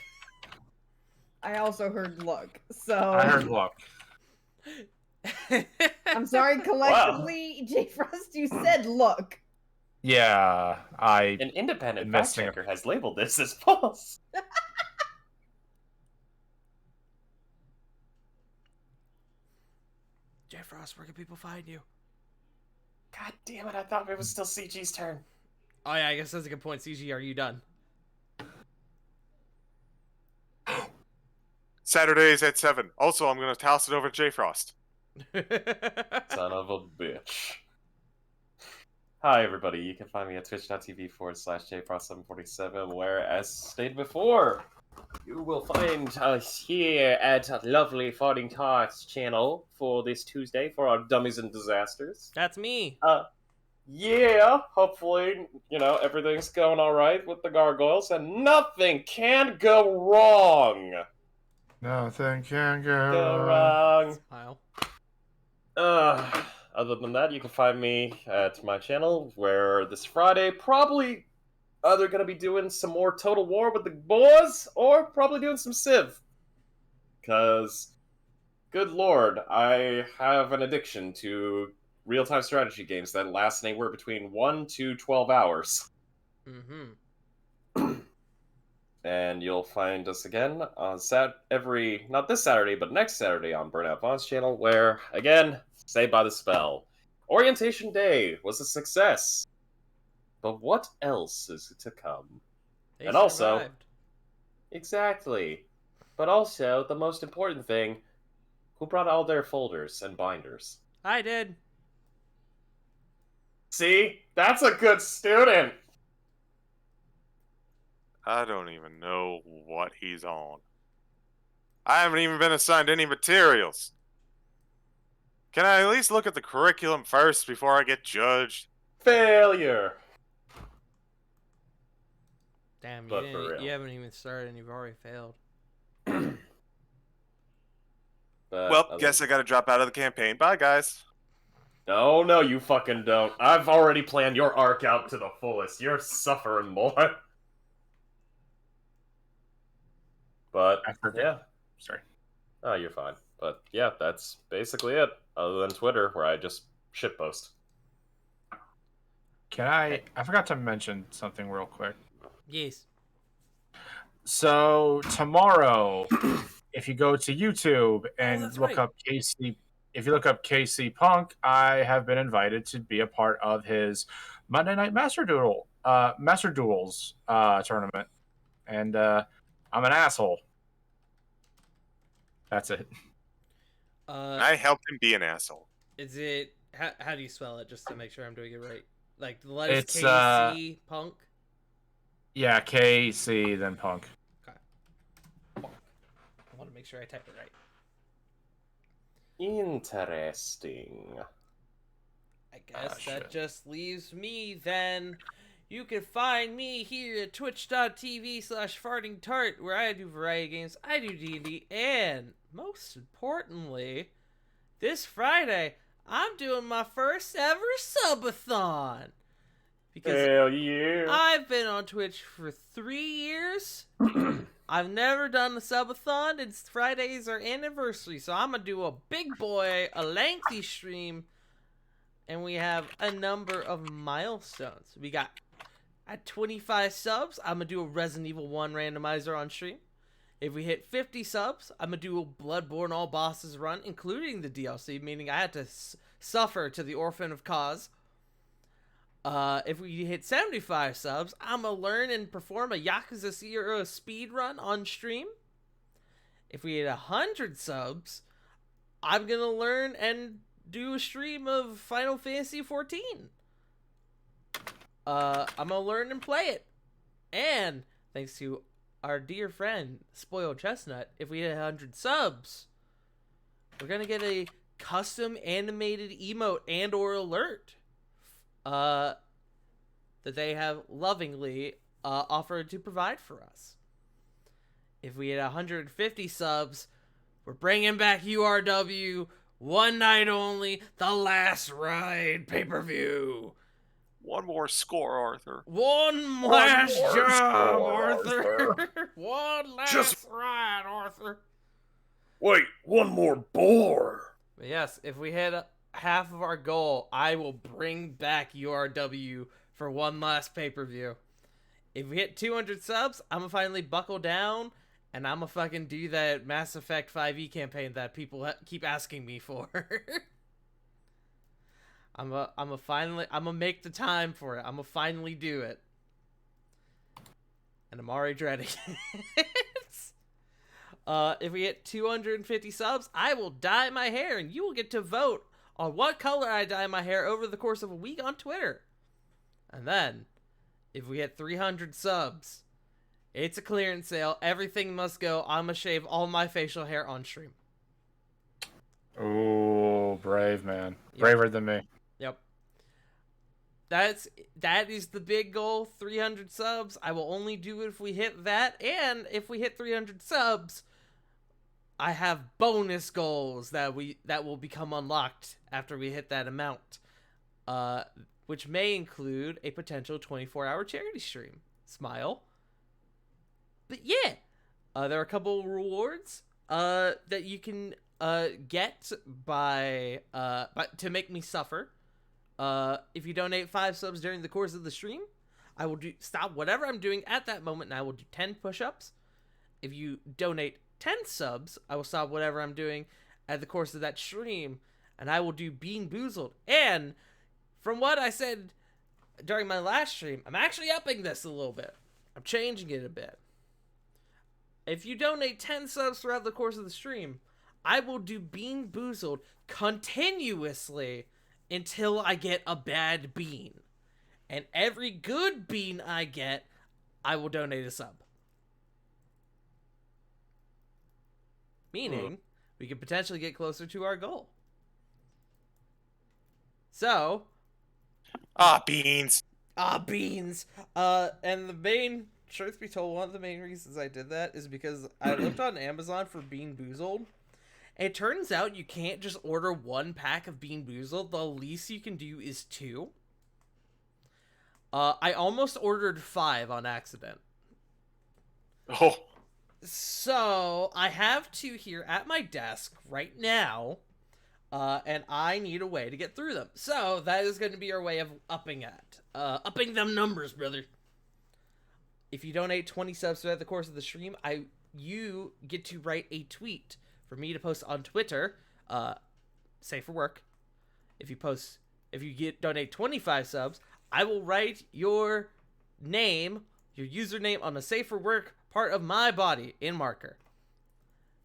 I also heard look. So I heard look. I'm sorry collectively, J Frost, you said look. Yeah, An independent fact Messing up. checker has labeled this as false. J Frost, where can people find you? God damn it, I thought it was still CG's turn. Oh yeah, I guess that's a good point. CG, are you done? Saturdays at 7. Also, I'm going to toss it over to J Frost. Son of a bitch. Hi, everybody. You can find me at twitch.tv/jfrost747, where, as stated before, you will find us here at Lovely Farting Tarts channel for this Tuesday for our Dummies and Disasters. That's me. Yeah, hopefully, everything's going alright with the gargoyles, and nothing can go wrong! Nothing can go Go wrong. Smile. other than that, you can find me at my channel, where this Friday probably either going to be doing some more Total War with the boys, or probably doing some Civ. Because, good lord, I have an addiction to real-time strategy games that last anywhere between 1 to 12 hours. Mm-hmm. And you'll find us again on not this Saturday, but next Saturday on Burnout Vaughn's channel, where, again, Saved by the Spell. Orientation Day was a success. But what else is to come? They And also- survived. Exactly. But also, the most important thing, who brought all their folders and binders? I did. See? That's a good student! I don't even know what he's on. I haven't even been assigned any materials. Can I at least look at the curriculum first before I get judged? Failure! Damn, But for real. you haven't even started and you've already failed. But Well, other- guess I gotta drop out of the campaign. Bye, guys. No, you fucking don't. I've already planned your arc out to the fullest. You're suffering, boy. But, I forgot. yeah. Sorry. Oh, you're fine. But, yeah, that's basically it. Other than Twitter, where I just shitpost. I forgot to mention something real quick. Yes. So tomorrow, if you go to YouTube and that's look right. up KC, if you look up KC Punk, I have been invited to be a part of his Monday Night Master Duels tournament, and I'm an asshole. That's it. I helped him be an asshole. Is it how do you spell it, just to make sure I'm doing it right? Like the letters It's, KC Punk. Yeah, KC then Punk. I want to make sure I type it right. Interesting. I guess that shit. just leaves me then. You can find me here at twitch.tv/fartingtart, where I do variety games, I do D&D, and most importantly, this Friday, I'm doing my first ever subathon. Because Hell yeah. I've been on Twitch for 3 years. I've never done a subathon, and Fridays are anniversary, so I'm gonna do a big boy, a lengthy stream, and we have a number of milestones. We got at 25 subs, I'm gonna do a Resident Evil 1 randomizer on stream. If we hit 50 subs, I'm gonna do a Bloodborne All Bosses run, including the DLC, meaning I had to suffer to the Orphan of Cause. If we hit 75 subs, I'm gonna learn and perform a Yakuza 0 speed run on stream. If we hit 100 subs, I'm gonna learn and do a stream of Final Fantasy 14. I'm gonna learn and play it. And thanks to our dear friend Spoiled Chestnut, if we hit 100 subs, we're gonna get a custom animated emote and or alert that they have lovingly offered to provide for us. If we hit 150 subs, we're bringing back URW, one night only, the last ride pay-per-view. One more score, Arthur. One last more job, score, Arthur. One last Just- ride, Arthur. Wait, one more boar. But yes, if we hit half of our goal, I will bring back URW for one last pay-per-view. If we hit 200 subs, I'm gonna finally buckle down, and I'm gonna fucking do that Mass Effect 5e campaign that people keep asking me for. I'm gonna make the time for it. I'm gonna finally do it. And I'm already dreading it. If we hit 250 subs, I will dye my hair, and you will get to vote on what color I dye my hair over the course of a week on Twitter. And then, if we hit 300 subs, it's a clearance sale. Everything must go. I'm gonna shave all my facial hair on stream. Oh, brave man. Yeah. Braver than me. Yep. That is the big goal, 300 subs. I will only do it if we hit that, and if we hit 300 subs, I have bonus goals that will become unlocked after we hit that amount, which may include a potential 24-hour charity stream. Smile. But yeah, there are a couple rewards that you can get by to make me suffer. If you donate 5 subs during the course of the stream, I will stop whatever I'm doing at that moment, and I will do 10 push-ups. If you donate 10 subs, I will stop whatever I'm doing at the course of that stream, and I will do Bean Boozled. And from what I said during my last stream, I'm actually upping this a little bit. I'm changing it a bit. If you donate 10 subs throughout the course of the stream, I will do Bean Boozled continuously until I get a bad bean. And every good bean I get, I will donate a sub. Meaning, we could potentially get closer to our goal. So... beans! Beans! And the main, truth be told, one of the main reasons I did that is because I looked on Amazon for Bean Boozled. It turns out you can't just order 1 pack of Bean Boozled. The least you can do is 2. I almost ordered 5 on accident. Oh. So, I have 2 here at my desk right now, and I need a way to get through them. So, that is going to be our way of upping them numbers, brother. If you donate 20 subs throughout the course of the stream, you get to write a tweet for me to post on Twitter, safe for work. If you donate 25 subs, I will write your name, your username on the safe for work part of my body in marker.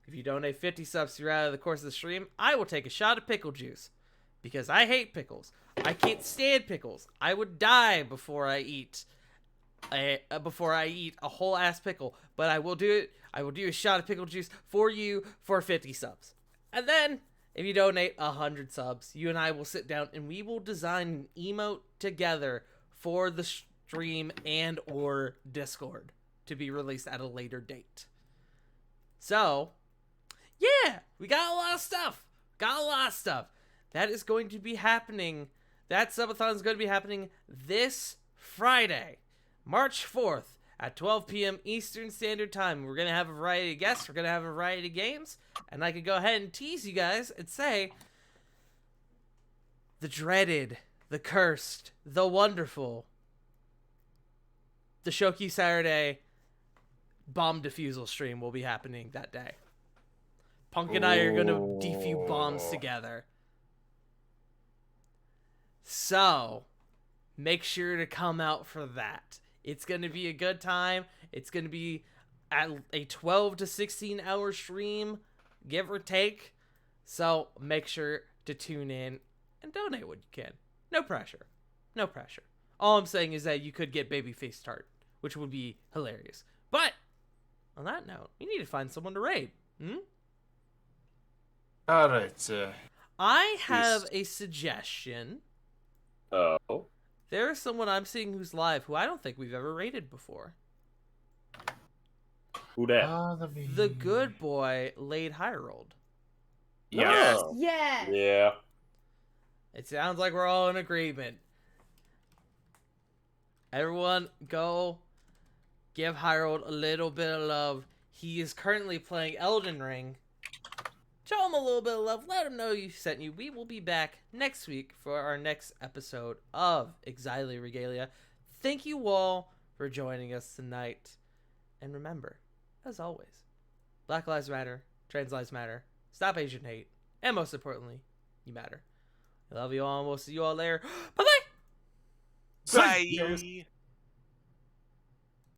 If you donate 50 subs throughout the course of the stream, I will take a shot of pickle juice. Because I hate pickles. I can't stand pickles. I would die before I eat a whole ass pickle. But I will do it. I will do a shot of pickle juice for you for 50 subs. And then, if you donate 100 subs, you and I will sit down and we will design an emote together for the stream and or Discord to be released at a later date. So, yeah, we got a lot of stuff. That is going to be happening. That subathon is going to be happening this Friday, March 4th at 12 p.m. Eastern Standard Time. We're going to have a variety of guests. We're going to have a variety of games. And I could go ahead and tease you guys and say the dreaded, the cursed, the wonderful, the Shoki Saturday bomb defusal stream will be happening that day. Punk and I are going to defuse bombs together. So, make sure to come out for that. It's going to be a good time. It's going to be at a 12 to 16 hour stream, give or take. So, make sure to tune in and donate what you can. No pressure. All I'm saying is that you could get Babyface Tart, which would be hilarious. But, on that note, we need to find someone to raid. Alright, I have a suggestion. Oh. There is someone I'm seeing who's live who I don't think we've ever raided before. Who that? The good boy, Lade Hirold. Yes. Oh. Yeah. Yeah. It sounds like we're all in agreement. Everyone, go give Hirold a little bit of love. He is currently playing Elden Ring. Show him a little bit of love. Let him know you sent you. We will be back next week for our next episode of Exilia Regalia. Thank you all for joining us tonight. And remember, as always, Black Lives Matter, Trans Lives Matter, Stop Asian Hate, and most importantly, you matter. I love you all, and we'll see you all later. Bye-bye! Bye.